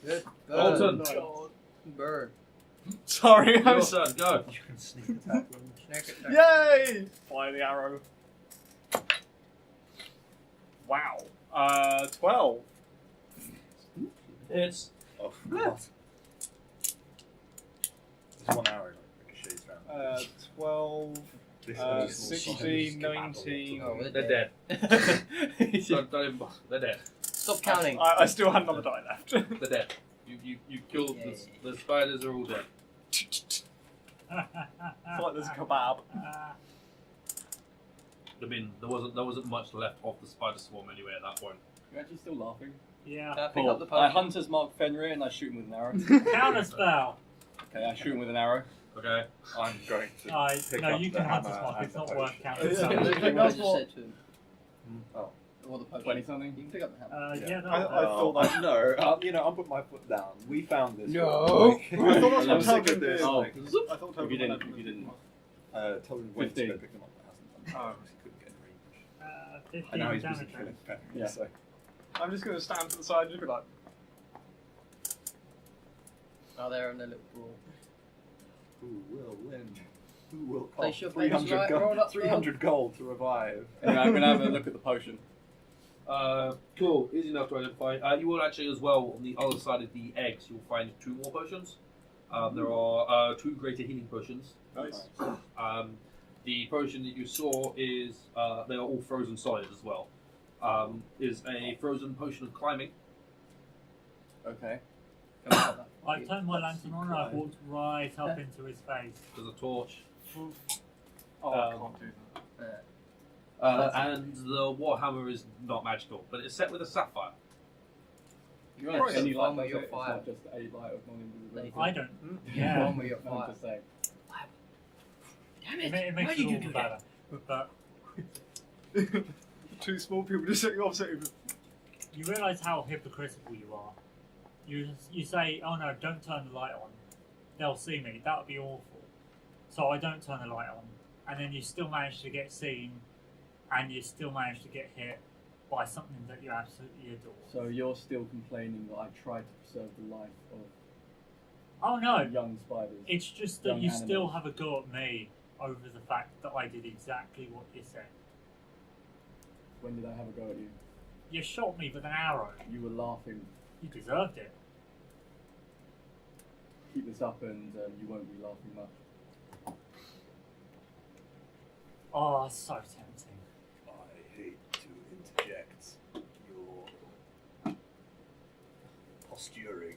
Good. Alton. Bird. Sorry, I Your was. turn, go. You can sneak attack them. Snack attack. Yay! Fire the arrow. Wow. 12. It's Oh, what? There's 1 arrow like ricochets around. 12. This only small 16, size. 19. Oh, they're dead. Don't even bother. They're dead. Stop counting. I still had another die left. They're dead. You killed the spiders are all dead. It's like there's a kebab. I mean, there wasn't much left of the spider swarm anyway at that point. You're actually still laughing. Yeah. Can I pick Cool. up the I potion? hunters mark Fenrir and I shoot him with an arrow. Counter spell. Okay, I shoot him with an arrow. Okay. I'm going to pick No, up you the can hunt hammer as mark. and It's the not potion. worth counter Yeah. spell. That's Yeah. what I just said to him. Oh. Or the potion. 20 something. You can pick up the hammer. Yeah, no. I thought that. No, I'll put my foot down. We found this. No. Like, I thought that's I'm what sick Tobin of this. did. Oh. Like, I thought If you didn't. Tobin went to 15. go pick them up, but hasn't done so, because he couldn't get in range. 15 And now he's busy damage. killing Fenrir, Yeah. so. I'm just going to stand to the side and just be like, Oh, they're in a little brawl. Who will win? Who will They cost should 300 right, roll gold? up 300 gold to revive. Anyway, I'm gonna have a look at the potion. Cool. Easy enough to identify. You will actually as well, on the other side of the eggs, you'll find 2 more potions. There are 2 greater healing potions. nice. The potion that you saw is, they are all frozen solid as well. Is a frozen potion of climbing. Okay. I turned my lantern on and I walked right up into his face. There's a torch. Oh, I can't do that. And the warhammer is not magical, but it's set with a sapphire. You want Right. any light Fire with your it? It's fire. not just a light of non-invisibility. I don't. Yeah. Yeah. One with your No, I'm fire. just saying. Damn It makes it all better. But Two small people just sitting opposite you. you realise how hypocritical you are. You say, oh no, don't turn the light on. They'll see me. That would be awful. So I don't turn the light on. And then you still manage to get seen. And you still manage to get hit by something that you absolutely adore. So you're still complaining that I tried to preserve the life of Oh no, young spiders. it's just that Young you still animals. have a go at me over the fact that I did exactly what you said. When did I have a go at you? You shot me with an arrow. You were laughing. You deserved it. Keep this up and you won't be laughing much. Oh, so tempting. I hate to interject your posturing,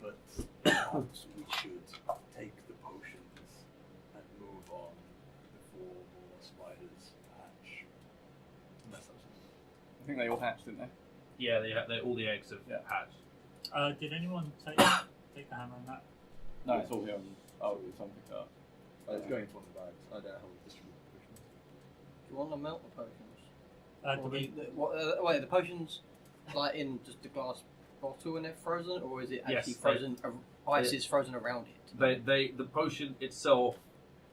but perhaps we should take the potions and move on before more spiders hatch. I think they all hatched, didn't they? Yeah, they all the eggs have Yeah. hatched. Did anyone take the hammer on that? No, it's all here. Oh, some picked it up. It's going into one of the bags. I don't know how we distribute the potions. Do you want to melt the potions? Do Or we, wait, the potions like in just the glass bottle and they're frozen, or is it Yes, actually they- frozen? Ice is frozen around it. The potion itself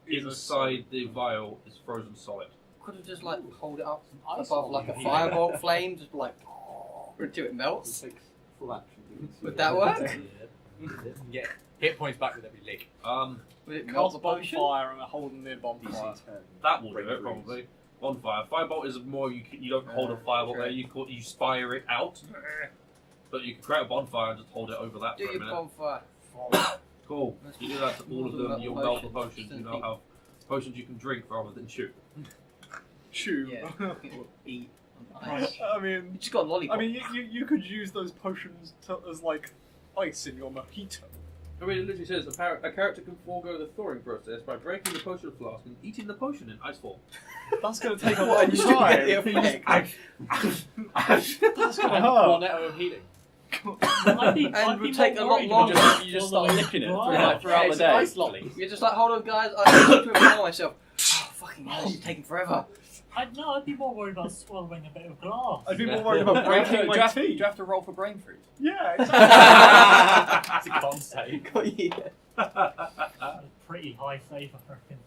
inside the vial is frozen solid. Could have just like hold it up Ice above on like a you. firebolt flame, just like until it melts. It takes full action. Would that work? Get hit points back with every lick. Would it melt Cast the a potion? bonfire and a hole near the bonfire. DC 10. That will do Break it freeze. probably. Bonfire. Firebolt is more you don't hold a firebolt true. there. You spire it out. But you can create a bonfire and just hold it over that Do for a your minute. bonfire. Cool. You do that to all of them. You'll melt the potions. You now Potions. have potions you can drink rather than chew. Chew. Yeah. Or eat. on ice. I mean, You just got a lollipop. I mean, you could use those potions as like ice in your mojito. I mean, it literally says a character can forego the thawing process by breaking the potion flask and eating the potion in ice form. That's going to take a lot of time. That's going to hurt. Cornetto of healing. And would take a lot longer. You just start licking it throughout Yeah, the day. Ice lolly. You're just like, hold on, guys. I need to remind myself. Oh, fucking hell, this is taking forever. I'd be more worried about swallowing a bit of glass. I'd be more worried about breaking my Do teeth. you have to roll for brain freeze? Yeah, exactly. It's a con save. A pretty high save, I reckon.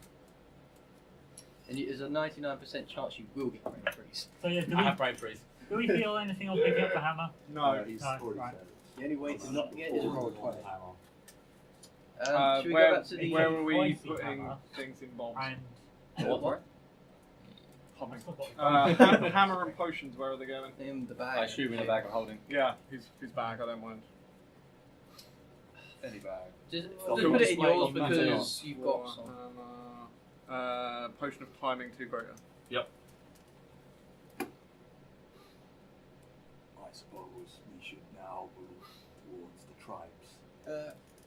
And there's a 99% chance you will get brain freeze. So yeah, I have brain freeze. do we feel anything on picking up the hammer? No. He's No, already right. said it. The only way to not get is a roll 20. Should we where go back to the... where were we Spicy putting hammer. things in bombs? And What? I still got Hammer and potions, where are they going? In the bag. I assume in the bag of holding. Yeah, whose bag, I don't mind. Any bag. Just Cool. put it in yours Cool. because you've got Or, some. potion of climbing 2 greater. I suppose we should now move towards the tribes.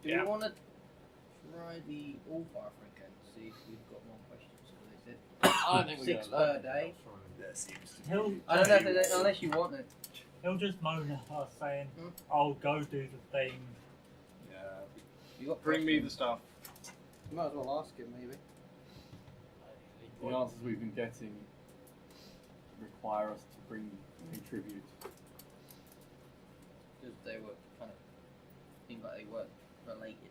Do we want to try the all-fire for again? See if we've got more questions. So they said I don't think we're 6 gonna per learn. day. There seems to He'll, be. I don't know if they, unless you want it. he'll just moan at us saying, Hmm? "I'll go do the thing." Yeah. You got Bring me the questions? stuff. You might as well ask him, maybe. The answers we've been getting require us to bring a tribute. Because they were kind of seemed like they weren't related to.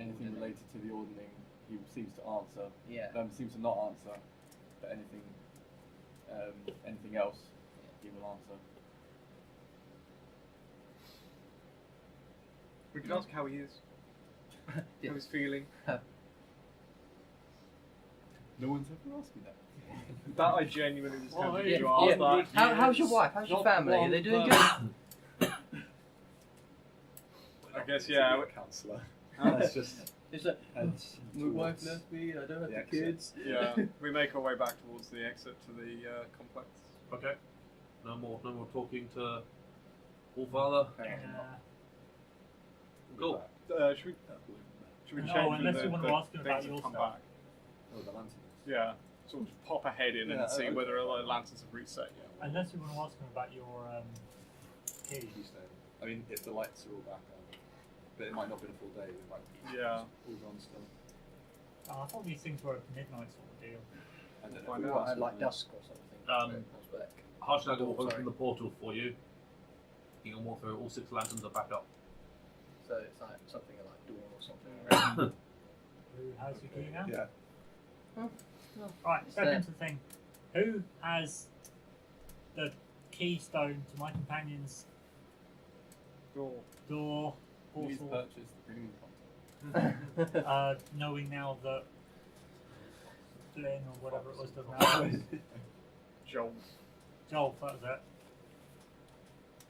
Anything related to the ordning, he seems to answer. Yeah. Seems to not answer. But anything else, he will answer. We can ask how he is, how he's feeling. No one's ever asked me that. That I genuinely was Well, tempted yeah, to yeah. ask that. How's your wife? How's your family? Are they doing good? I guess, yeah. Counsellor. That's just. Is that Heads my wife towards left me? I don't have the the exit. kids. Yeah, we make our way back towards the exit to the complex. Okay. No more talking to Allfather. Cool. Should we No, change unless the you want to ask him things about that your come stuff. back? Oh, the lanterns. Yeah, sort of just pop a head in Yeah, and see okay. whether the lanterns have reset yet. Unless you want to ask him about your key. I mean, if the lights are all back on, but it might not be a full day. They might be Yeah. all gone still. Oh, I thought these things were a midnight sort of deal. I don't Find know. out. I'd like dusk or something. Comes back. Harshnag will Oh, open sorry. the portal for you. You can walk through. All 6 lanterns are back up. So it's like something like dawn or something. Who has your key now? Yeah. Right, step there. into the thing. Who has the keystone to my companion's door Please portal? purchase the premium content. Knowing now that Flynn or whatever it was doesn't have it. Joel. Joel, that was it.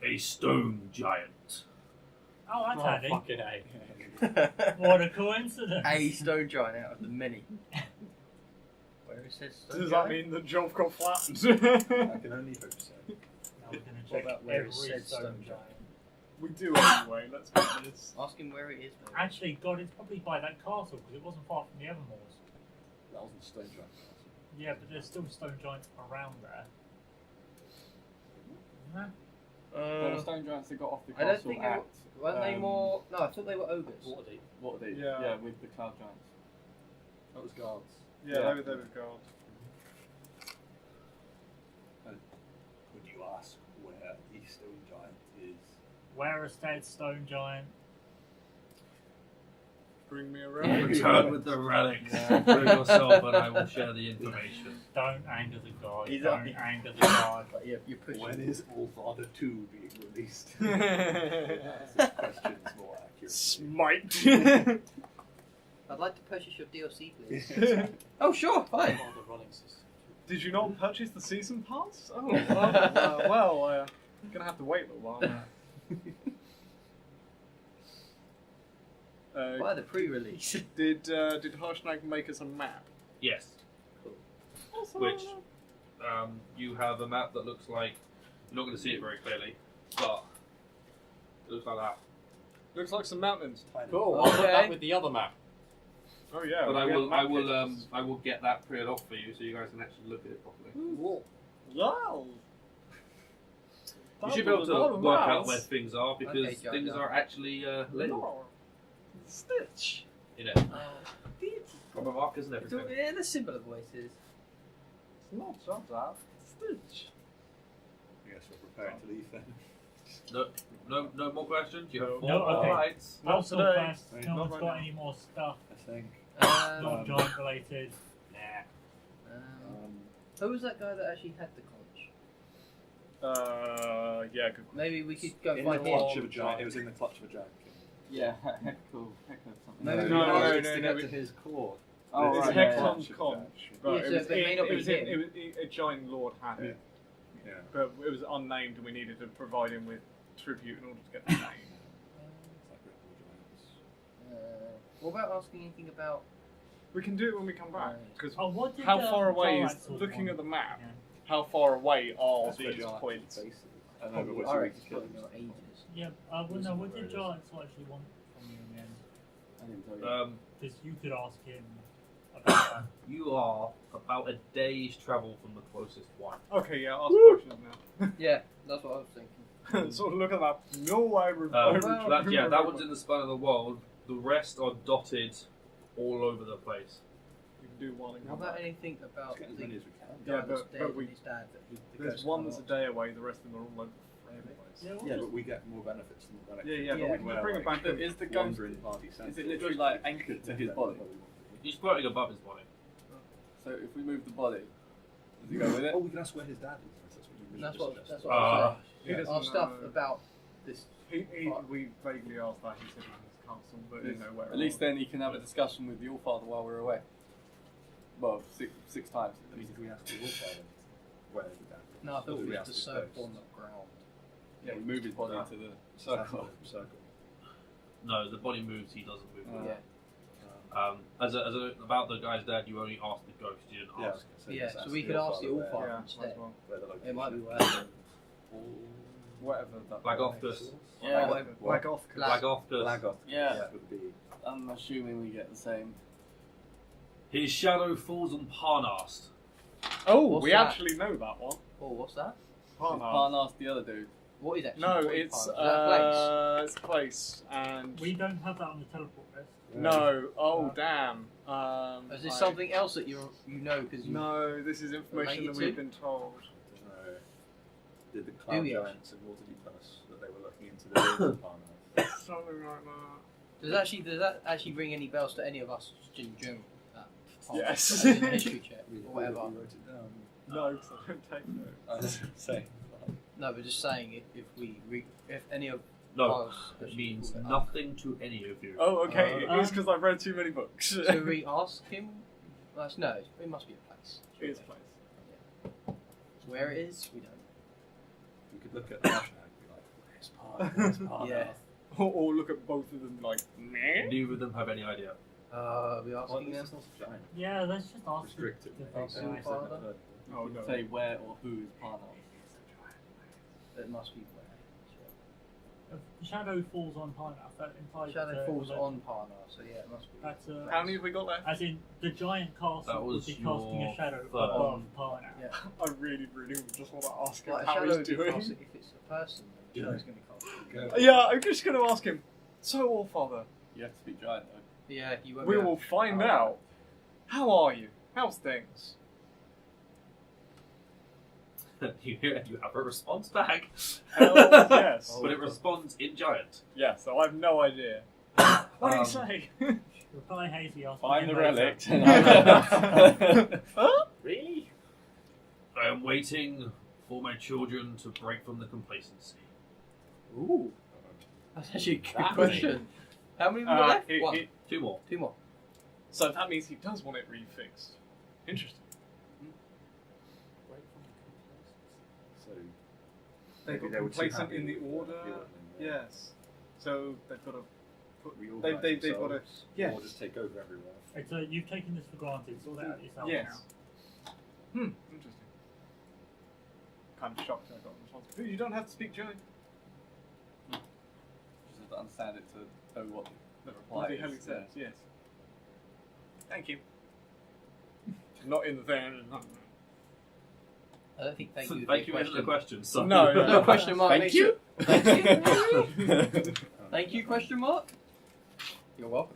A stone giant. Oh, that's Oh, handy. fucking A. What a coincidence. A stone giant out of the many. Where it says stone Does giant? that mean that Joel got flattened? I can only hope so. Now we're going to What check about where every it said stone stone giant. We do anyway, let's do this. Ask him where it is. Maybe. Actually, God, it's probably by that castle because it wasn't far from the Evermoors. That wasn't Stone Giant. Yeah, but there's still stone giants around there. No? There were stone giants that got off the I don't castle think at. weren't they more? No, I thought they were ogres. Waterdeep. What are they? Yeah. With the cloud giants. That was guards. Yeah, they would go. Could you ask where the stone giant is? Where is dead stone giant? Bring me around. Return with the relics. Prove yourself, and I will share the information. Don't anger the god. He's Don't up- anger the god. But yeah, you're pushing. When is Allfather 2 being released? This question's more accurate. Smite. I'd like to purchase your DLC, please. Oh, sure, fine. Oh, the rolling system. Did you not purchase the season pass? Oh, well, gonna have to wait a little while now. Buy the pre-release. Did Harshnag make us a map? Yes. Which you have a map that looks like you're not going to see it very clearly, but it looks like that. Looks like some mountains. Cool. I'll put that with the other map. Oh yeah. But we have map pictures. I will get that printed off for you so you guys can actually look at it properly. Wow. You should be able to work out where things are because Okay, things are actually labelled Stitch. in it. Proper markers and everything. Yeah, the simpler voices. It's not just that. Stitch. I guess we're preparing to leave then. No more questions? You have No, four okay. rights. Not Also, today. fast, Right. no Not one's right got now. any more stuff, I think. not giant related. Nah. Who was that guy that actually had the conch? Yeah, good. Maybe we could go In find the him. clutch of a giant. It was in the clutch of a giant king. Yeah, cool. Heck of something. Maybe No, we no, ask- it's to get to his core. Oh, It's right, Hector's yeah, Clutch of a conch. giant. But Yeah, it so was, it may not it be was, him. it was a giant lord had it, Yeah. but it was unnamed and we needed to provide him with tribute in order to get the name. It's like Red Bull giants. What about asking anything about? We can do it when we come back. Right. Because Oh, what did how far away is, Giants looking want? at the map, Yeah. how far away are That's where these giants points? are based. I know, but I what's the reckon it's kill probably them? not ages. Yeah, well, no, what did Giants actually want from you in the end? I didn't tell you. Because you could ask him about that. You are about a day's travel from the closest one. Okay, yeah, ask questions now. Yeah, that's what I was thinking. Sort of look at that. No, I remember. That one's in the spine of the world. The rest are dotted all over the place. We can do one and What come about back. anything about Let's get as the many as we can. guy Yeah, that's but dead we- and his dad? That the There's ghost one come that's a up? day away, the rest of them are all over the place. Yeah, Yeah, but we get more benefits than the relic. Yeah, Yeah, but we can bring it back. Is the ghost? Wandering party Is centre. it literally like anchored to his body? He's floating above his body. So if we move the body, does he go with it? Oh, we can ask where his dad is. That's what you That's originally what. suggested. That's what I was He saying. doesn't Our stuff know. about this. We vaguely asked that. He said in his castle, but didn't know where. At least then he can have a discussion with your father while we're away. Well, six times. I mean, if we ask the Wolffather where the dad is. No, I thought or do we we had ask to his circle ghost? on the ground. Yeah, we move his body into the circle. Circle. No, the body moves. He doesn't move. Uh, Yeah. About the guy's dad, you only asked the ghost. You didn't Yeah, ask. Yeah, so we could ask the Allfather Allfather Yeah, might instead. as well. where the location It might be is. worth it. Whatever that. Black Oftus. Yeah. Black off. Black Oftus. Blagoth. Yeah. Would be I'm assuming we get the same. His shadow falls on Parnast. Oh, What's we that? actually know that one. Oh, what's that? Parnas. Parnas, the other dude. What is actually? No, called it's Parnas? Is that a place? it's a place, and We don't have that on the teleport list. no. Oh, damn. Is this something else that you know because you? No, this is information that Related we've to? been told. Did the Do cloud we giants in Waterdeep tell us that they were looking into the ruins of Parnas? Something like that. Does that actually ring any bells to any of us just in general? That Yes. as in history check or whatever. We wrote it down. No, because I don't take notes. I was saying. No, but just saying if if any of No, us it actually means brought it up. nothing to any of you. Oh, okay. Uh, it is because I've read too many books. So we ask him. Well, no, it must be a place. It is a place. Where it is, we don't. You could look at Harshnag and be like, where's Parnas? Yeah. Or look at both of them like, meh. Neither of them have any idea. We Well, asking them. it's not a giant. Yeah, let's just ask Restricted. the Ask guy. him. I've never heard of it. Oh, You no. can say where or who is Parnas. It must be where. If shadow falls on Parnas, that implies Shadow that, falls that- on Parna, so yeah, it must be. That's How many have we got left? as in the giant castle That would was be casting your a shadow third. above Parnas. Yeah. I really just want to ask him Like a how shadow he's would be doing. cast, if it's a person, then the shadow's going to be cast. Yeah, I'm just going to ask him. So, Allfather, You have to speak giant though. Yeah, you won't we be able- will find out. How are you? How's things? You have a response back, Hell yes. but it responds in giant. Yeah, so I have no idea. What do you say? Reply hazy after Find the relic. relic. Really? I am waiting for my children to break from the complacency. Ooh. That's actually a good That question. How many have we got left? One. Two more. Two more. So that means he does want it refixed. Interesting. So They maybe got they were too complacent happy in the with order. ordning, Yes. So they've got to put. reorganise They've got to. themselves, Yes. or just take over everywhere. It's you've taken this for granted. Sort it out yourself Yes. Interesting. kind of shocked I got the response. You don't have to speak German. Just have to understand it to know what the reply Bloody is. hell it says, yes. Thank you. Not in the thing. I don't think thank you. Thank you isn't the question. So. No, No question mark. Thank makes you. it- Thank you. Thank you? Question mark. You're welcome.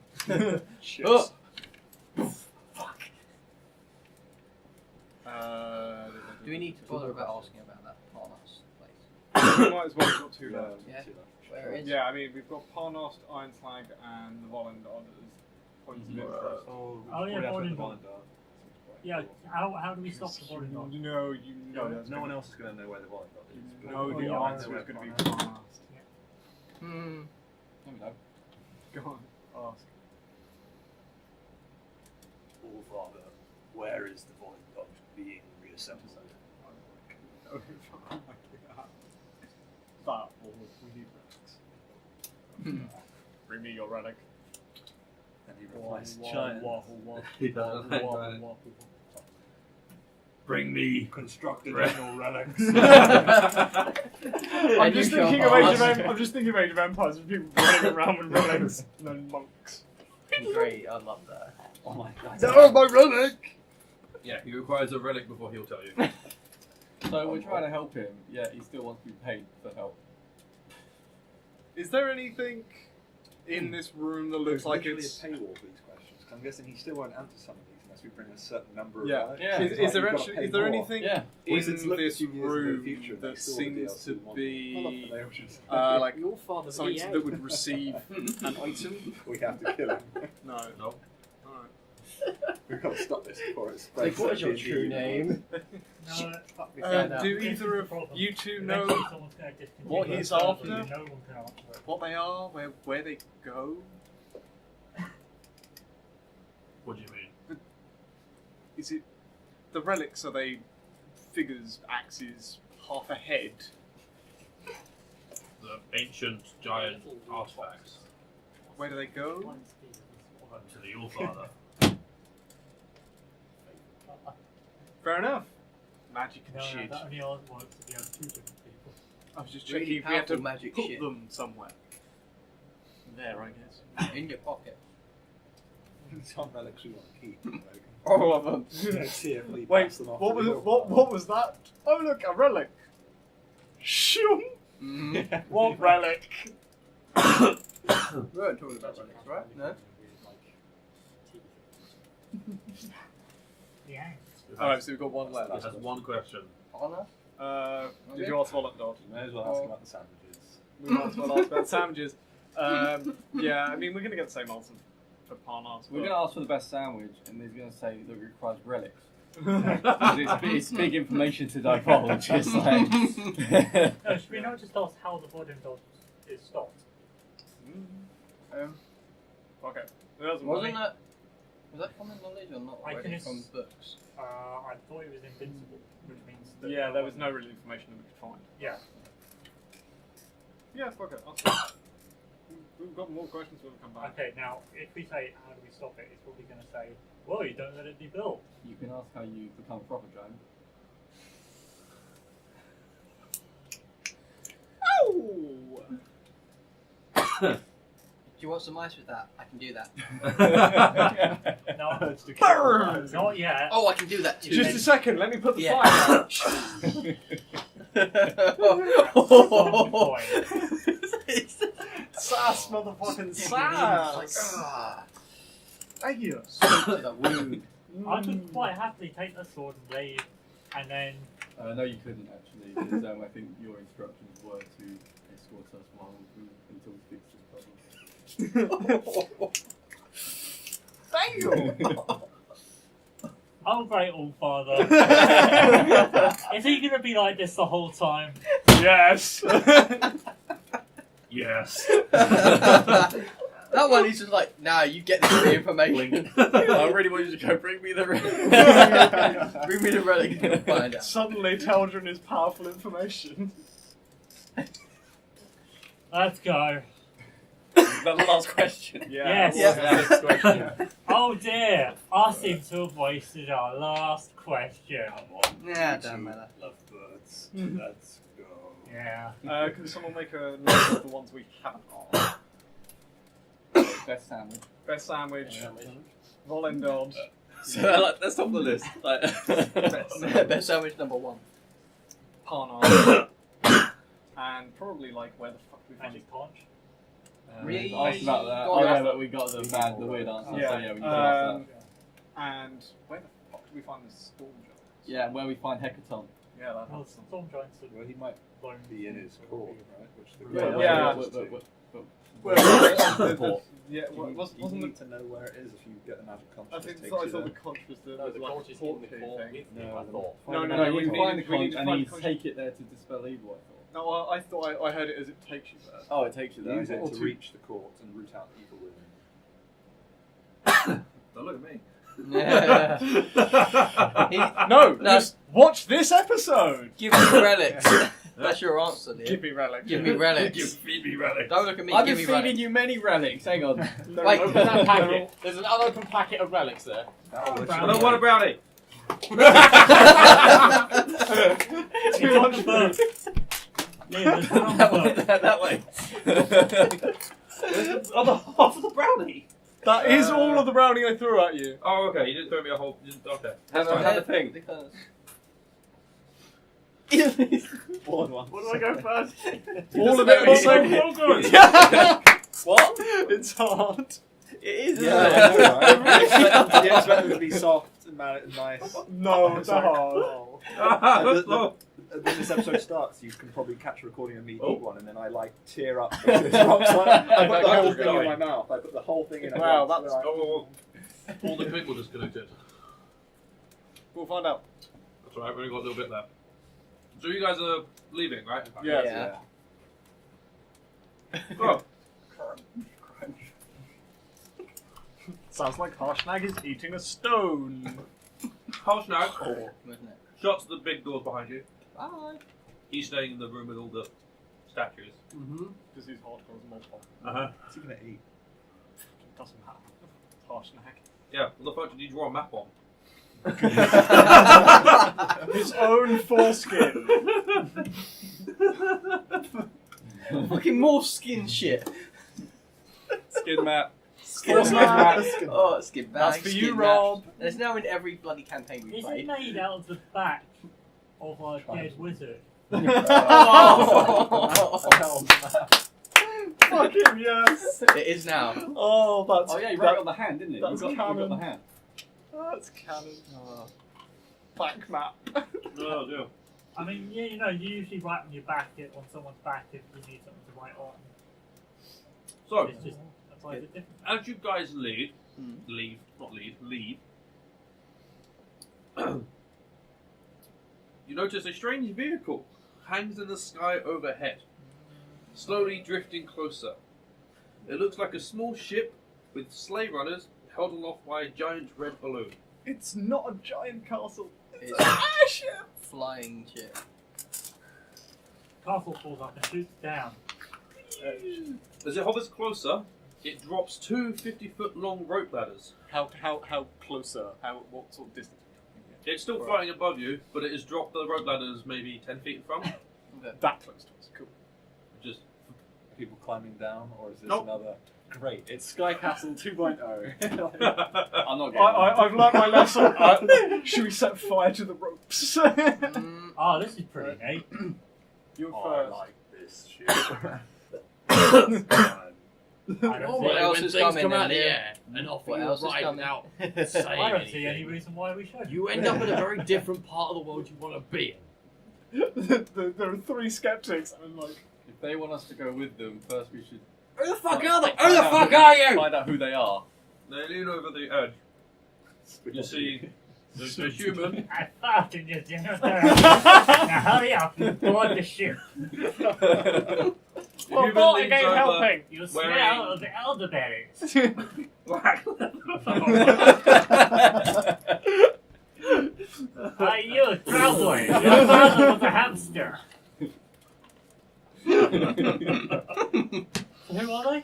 Shit. Oh. Do we need to bother about asking about that Parnas place? We might as well have got two left. Yeah. Where it is? Yeah, I mean, we've got Parnost, Ironslag, and the Volendard as points of interest. Oh, yeah, Volendar. Yeah, how do we stop the body knot? You know No one else is going to know where the Volendar is. You know the yeah, answer is going to be Parnost. Hmm. Let me know. Go on, ask. All father, where is the Volendar being reassembled? That or we need relics. Bring me your relic. And he replies, giant. He doesn't like that. Bring me Construct Right. additional relics. I'm just thinking of Age of Empires with people running around with relics and then monks. Great, I love that. Oh my god. my relic! Yeah, he requires a relic before he'll tell you. So we're trying to help him, yet he still wants to be paid for help. Is there anything in this room that looks like it's... a paywall for these questions. 'Cause I'm guessing he still won't answer some of these unless we bring a certain number of Yeah. relics. Yeah. It's Is like there you've gotta actually pay is there more. anything Yeah. Or is it in look a this few years into the room future and that they still seems DLC to model? be like Your father something that would receive an item? We have to kill him. No. No. Alright. We've got to stop this before it Like, spreads. what is your like true D&D. name? No, We found out. Do This is either the of problem. you two eventually know someone's gonna discontinue what it, he's so after? no one can answer it. what they are, where they go? What do you mean? Is it the relics? Are they figures, axes, half a head? The ancient giant artifacts Where do they go? to the Allfather. Fair enough. Magic and No, shit. that only works if you have two different people. I was just Really checking if we had to powerful magic put shit. them somewhere. There, I guess. In your pocket. Some relics we want to keep. All of them. Tearfully Wait, pass them off what to the was what was that? Oh look, a relic. Shoom. Mm-hmm. What relic? We weren't talking about relics, right? No? Yeah. Alright, so we've got one It left. has one question. Honor? Did you ask Volendard? May as well ask about the sandwiches. We might as well ask about sandwiches. Yeah, I mean, we're going to get the same answer for Parnas. We're going to ask for the best sandwich, and he's going to say that it requires relics. 'Cause it's big information to divulge. It's like. No, should we not just ask how the body dot is stopped? Okay. Was Was that common knowledge or not? I Already can from ass- books. I thought it was invincible, which means that Yeah, there was no real information that we could find. Yeah. Yeah, fuck it. Ask it. We've got more questions when we come back. Okay, now if we say how do we stop it, it's probably going to say, well, you don't let it be built. You can ask how you become a proper giant. Do you want some ice with that? I can do that. No, Burn! not yet. Oh, I can do that too. Just a second, let me put the Yeah. fire out. Some point. Sass, motherfucking Like, sass! ah, Thank you. to the wound. I could quite happily take the sword and leave, and then No, you couldn't actually, because I think your instructions were to escort us until we fix this problem. Thank you! oh great all father. Is he going to be like this the whole time? Yes! Yes. That one is just like, nah, you get the information. I really want you to go bring me the relic. Bring me the relic and you'll find out. Suddenly, Teldrin is powerful information. Let's go. That's the last question. Yes. Yeah. question. Oh dear, I seem to have wasted our last question. Yeah, don't matter. Love bird. Let's go. Yeah. Can someone make a list of the ones we haven't on? Best sandwich. Best sandwich. Volendod. So that's top of the list. Best sandwich number 1. Parnar. And probably like where the fuck do we find Magic Punch. We I asked about that. got Oh yeah, that. but we got the weird answer. Yeah. So yeah, we can ask that. and where the fuck do we find the storm giants? Yeah, where we find Hecaton. Yeah, that Well, helps them. Storm Giants are Well, he might lone be in his wolves, court, so right? Which the Yeah. Well, Yeah, you wasn't need it? to know where it is if you get the magic I consciousness. think takes I you saw the there. conch was the No, the like, conch is in port the key court thing. with No, him, I no. thought. No, no, we you need- find the we need conch to and find you the conch. take it there to dispel evil. I thought. No, I thought I heard it as it takes you there. Oh, it takes you there. Use it Or to two- reach the court and root out evil within. Don't look at me. Yeah. No, No. just watch this episode. Give me relics. That's your answer, dear. Give me relics. Give me relics. Feed me relics. Don't look at me. I've give been me feeding relics. you many relics. Hang on. Wait, Open that packet. There's an unopened packet of relics there. That'll let you I know. don't want a brownie. It's on the boat. Yeah, there's one on the boat. that way. Other half of the brownie. That is all of the brownie I threw at you. Oh, okay. You didn't throw me a whole. Okay. Have a thing. Because Board one. What do I go first? All of it at the same What? It's hard. It is. Yeah, I know, right? You expect them to be soft and nice. No, it's hard. When this episode starts, you can probably catch a recording of me Oh. eat one, and then I like tear up. Because it's rocks. I put the whole thing in my mouth. I put the whole thing in. Wow, at once. that's- Oh, all the cable disconnected. We'll find out. That's alright. We only got a little bit left. So you guys are leaving, right? Yes. Yeah. Oh, Sounds like Harshnag is eating a stone. Harshnag wasn't it? shuts the big doors behind you. Bye. He's staying in the room with all the statues. Mm-hmm. Because he's hardcore as a multiple. Uh-huh. What's he gonna eat? Doesn't matter. Harshnag. Yeah, what the fuck did you draw a map on? His own foreskin. Fucking more skin shit. Skin map. Skin Skin map. map. Oh, skin bag. That's for skin you, map. Rob. It's now in every bloody campaign we Is it played. made out of the back of a dead wizard? Fucking yes. It is now. Oh, that's. Oh yeah, you wrote it on the hand, didn't it? That's You got canon. the hand. That's canon. Back map. Oh, dear. I mean, yeah, you know, you usually write on your back on someone's back if you need something to write on. So, It's just that's why it's different. as you guys leave, Hmm. leave, you notice a strange vehicle hangs in the sky overhead, slowly drifting closer. It looks like a small ship with sleigh runners held aloft by a giant red balloon. It's not a giant castle. It's It's an airship. flying shit. Castle falls up and shoots down. As it hovers closer, it drops two 50-foot long rope ladders. How closer? What sort of distance? It's still floating above you, but it has dropped the rope ladders maybe 10 feet in front. That close to us. Cool. Just People climbing down, or is this Nope. another? Great. It's Sky Castle 2.0. I'm not getting I've learned my lesson. Should we set fire to the ropes? Oh, this is pretty neat. You're I first. like this shit. I don't What see, else when is things coming come then, out the Ian? air and off What you else is ride coming? without I saying don't see any anything. reason why we should. You end up in a very different part of the world you want to be in. There are three skeptics, and I'm like, If they want us to go with them, first we should Who the fuck Find- are they? find Who the out fuck are you? find out who they are. they lean over the edge. You see there's a human. I fucking just now hurry up and board the ship. The human "Oh, leans again, over, helping." You Wearing- smell of the elderberries. Are you a traveler? Your father was a hamster. Who are they?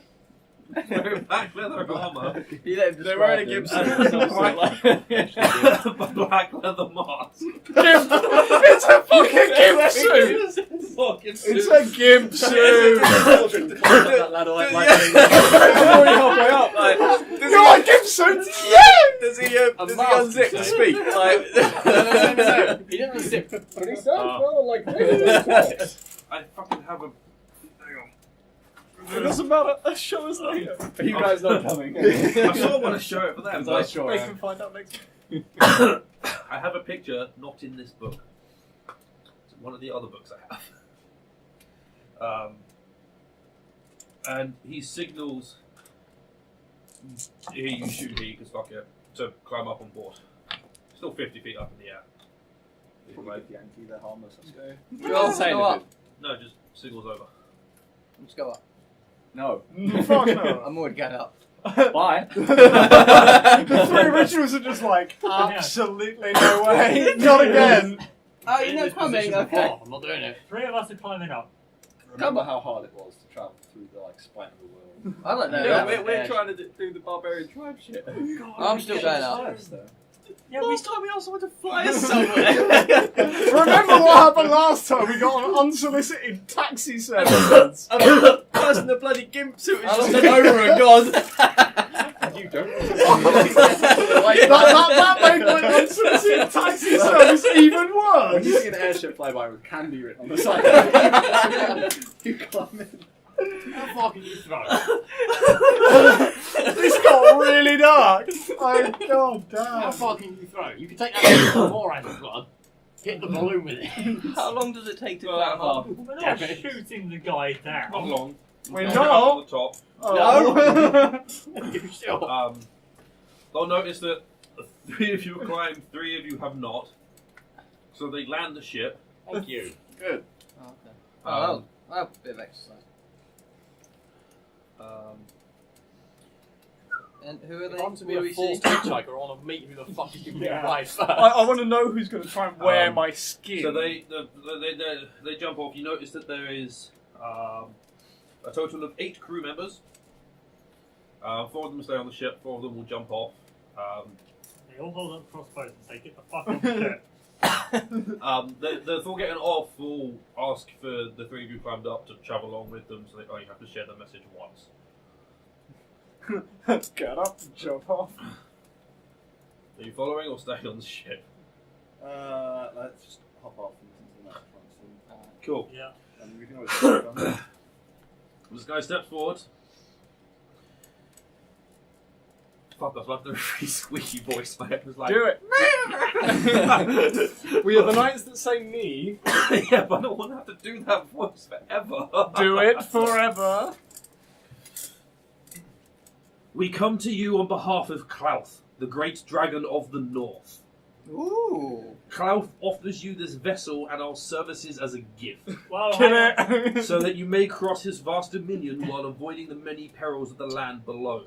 Wearing black leather armour. You let him They're wearing a describe Gimp them. suit. Black leather mask. It's a fucking gimp suit! Fucking It's a gimp suit! That ladder like lightning. I'm already halfway up. Like, You're a gimp suit? Yeah! does he mask, unzip to you say? speak? Like, No. He didn't zip. But he sounds rather like me. I fucking have a. Hang on. It doesn't matter. Show us later. Are you guys not coming? I sort of want to show it for them. I But sure We am. can find out next week. I have a picture not in this book. It's one of the other books I have. And he signals. Here, you shoot here, because fuck it. So climb up on board. Still 50 feet up in the air. Probably like Yankee, they're harmless. Let's go. Go up. No, just signals over. Let's go up. No. Fuck no. I'm already going up. Bye. The three originals are just like, absolutely no way. Not again. Oh, you're not coming? Okay. I'm not doing it. 3 of us are climbing up. Remember how hard it was to travel through the spine of the world. I don't know. Yeah, that. we're trying to do the barbarian tribe shit. I'm still going up. Yeah, Last time we also wanted to fly us somewhere. Remember what happened last time? We got an unsolicited taxi service. The person in the bloody gimp suit is just an over and gone. You don't that made my unsolicited taxi service even When worse. you see an airship fly by with candy written on the side, you climb in. How far can you throw? This got really dark. Oh god How damn. far can you throw? You can take that more out of blood. Hit the balloon with it. How long does it take to Well, climb up? We're not shooting the guy down. Not long. We're Up not. on the top. Oh. You sure? They'll notice that 3 of you have climbed, 3 of you have not. So they land the ship. Thank you. Good. Oh, okay. Oh, that was a bit of exercise. And who are If they? I'm to be Who a we forced see? hitchhiker, I want to meet who the fuck is giving me a ride first. I want to know who's going to try and wear my skin. So they jump off. You notice that there is a total of 8 crew members. 4 of them stay on the ship. 4 of them will jump off. They all hold up crossbows and say, "Get the fuck on the ship." The 4 getting off will ask for the 3 of you climbed up to travel along with them, so they only have to share the message once. Get up and jump off. Are you following or staying on the ship? Let's just hop off and listen to the next one. Cool. Yeah. And we can always go on. This guy steps forward. Fuck, I was like the really squeaky voice. My head was like, Do it. We are the knights that say me. yeah, but I don't want to have to do that voice forever. Do it forever. We come to you on behalf of Klauth, the great dragon of the north. Ooh. Klauth offers you this vessel and our services as a gift, Well, Kill hang on. it. so that you may cross his vast dominion while avoiding the many perils of the land below.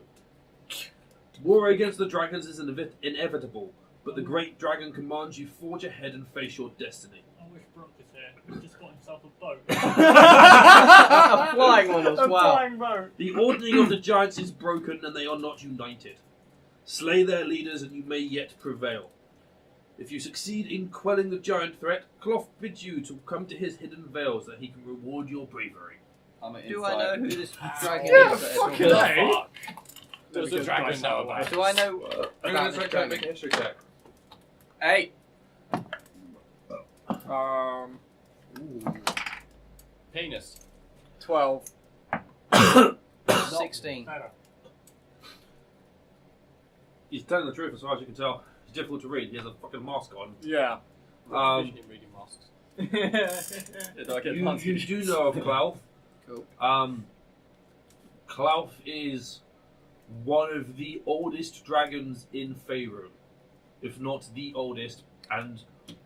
War against the dragons is inevitable, but the great dragon commands you forge ahead and face your destiny. I wish Brooke was here. He's just got himself a boat. A flying one as A well. flying boat. The ordning of the giants is broken and they are not united. Slay their leaders and you may yet prevail. If you succeed in quelling the giant threat, Klauth bids you to come to his hidden vales that he can reward your bravery. I'm an Do I know who this dragon Yeah, is? that is fucking talking A. Fuck. Does the dragon know about it? Do I know about this Make dragon? a history check. 8. Penis. 12. 16. Better. He's telling the truth as far as you can tell. He's difficult to read. He has a fucking mask on. Yeah. Vision in reading masks. Did I get You advantage? do know of Klauth. Cool. Klauth is one of the oldest dragons in Faerun, if not the oldest, and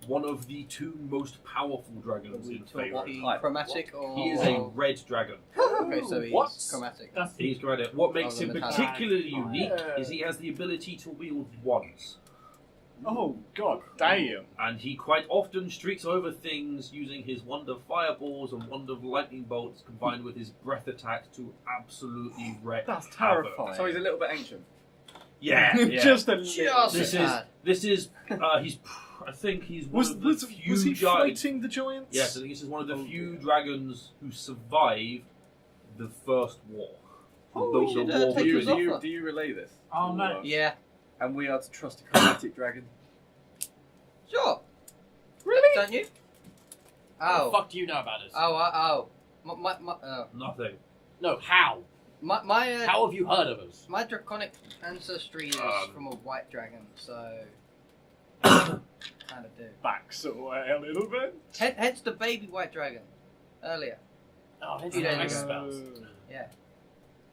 one of the 2 most powerful dragons in Faerun. He chromatic or... He is a red dragon. Okay, so he's What? chromatic. That's He's correct. What makes Oh, him the metallic. particularly unique Yeah. is he has the ability to wield wands. Oh, god damn. And he quite often streaks over things using his wand of fireballs and wand of lightning bolts combined with his breath attacks to absolutely wreck That's havoc. terrifying. So he's a little bit ancient. Yeah, yeah. Just a little. This is he's I think he's one Was of the few he giants. fighting the giants? Yes, I think this is one of the few dragons who survived the first war. Oh, The we should, war take between- his offer. Do you relay this? Oh, to no. us? Yeah. And we are to trust a chromatic dragon. Sure. Really? Don't you? What the Oh. fuck do you know about us? Oh. Nothing. No, how? My How have you heard of us? my draconic ancestry is from a white dragon, so kind of do. Backs away a little bit. Hence the baby white dragon earlier. Oh, it's You don't magic know. spells. Yeah.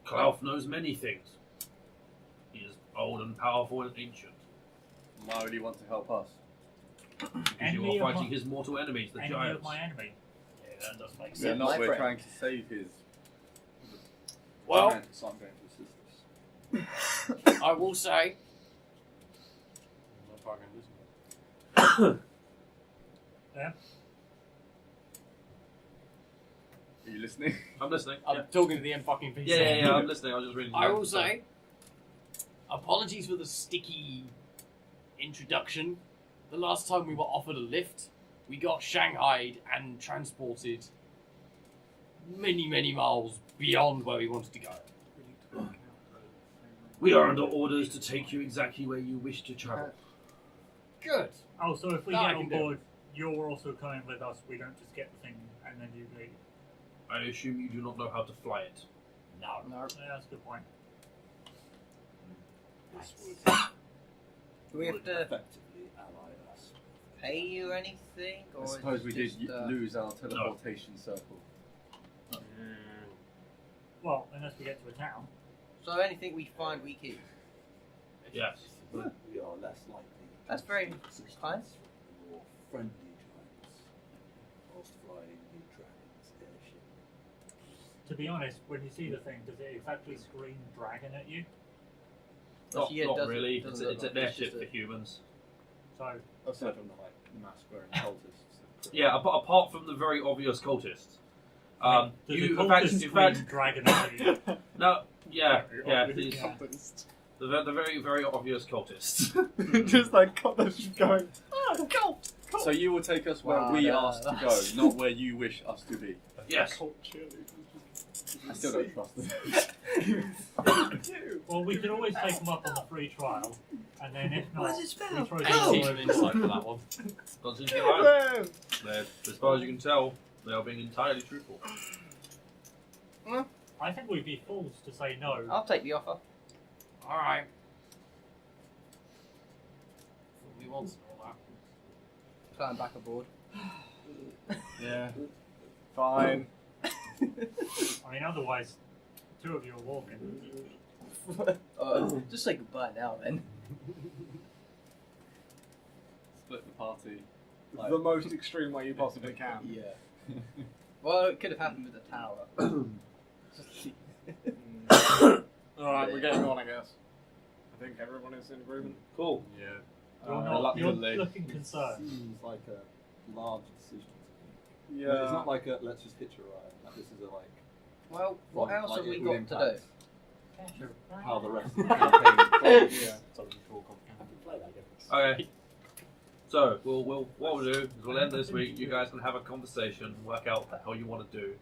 Klauth knows many things. He is old and powerful and ancient. Why would he want to help us? Because you Enemy are of fighting my- his mortal enemies, the Enemy giants. of my enemy. Yeah, that does make We're sense. not. my We're friend. trying to save his. Well, Giants aren't going to assist us. I will say. I'm not fucking listening. Are you listening? I'm listening. I'm Yeah. talking to the fucking PC. Yeah, I'm listening. I was just reading. I will say, apologies for the sticky introduction. The last time we were offered a lift, we got shanghaied and transported many, many miles beyond where we wanted to go. We are under orders to take you exactly where you wish to travel. Good. Oh, so if we That I get can on do. board, you're also coming with us. We don't just get the thing and then you leave. I assume you do not know how to fly it. No. No, yeah, that's a good point. This would, Do we have would to effectively ally us. pay you anything, or I suppose is we it did just, lose our teleportation circle. Well, unless we get to a town. So anything we find, we keep. Yes. But we are less likely. That's very assistance kind. from more friendly giants whilst flying the dragon's airship. To be honest, when you see the thing, does it exactly scream dragon at you? Not, Yeah, it not doesn't- really. doesn't It's look an like it's airship just for humans. So, Aside from the like mask-wearing cultists. Yeah, apart from the very obvious cultists. does You, the in fact, cultist scream dragon at you? no, yeah, Yeah. these- Yeah. the very, very obvious cultists. Just like they're just going. Oh, go. So you will take us where Wow, we yeah, asked to go, that's- not where you wish us to be. Yes. I still don't trust them. Well, we could always take them up on the free trial, and then if not, What does it we spell? throw Go! them all 18 over. insight for that one. Doesn't seem to lie. As far as you can tell, they are being entirely truthful. I think we'd be fools to say no. I'll take the offer. Alright. We want and all that. Climb back aboard. Yeah. Fine. I mean, otherwise, two of you are walking. Just say goodbye now, then. Split the party. The most extreme way you possibly can. Yeah. Well, it could have happened with the tower. Alright, we're getting on, I guess. I think everyone is in agreement. Cool. Yeah. You're not. You're reluctantly. looking concerned. Seems like a large decision. Yeah. It's not like a let's just hitch a ride. Like this is a like Well, what Right, else like have we it got would to do? impact how the rest of the campaign is. Yeah. Okay. So what we'll do is we'll end this week. You guys can have a conversation, work out what the hell you want to do,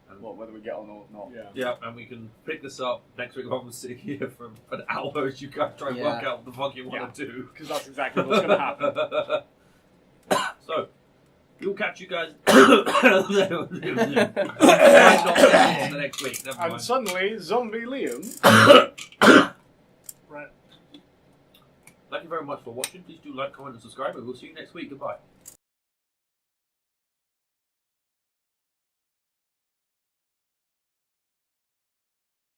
and What, whether we get on or not? Yeah. yeah, and we can pick this up next week. I'm sitting here for an hour as you guys try and Yeah. work out what the fuck you want to do. Because that's exactly what's going to happen. So we'll catch you guys the next week. Never And mind. suddenly, Zombie Liam. Right. Thank you very much for watching. Please do like, comment, and subscribe, and we'll see you next week. Goodbye.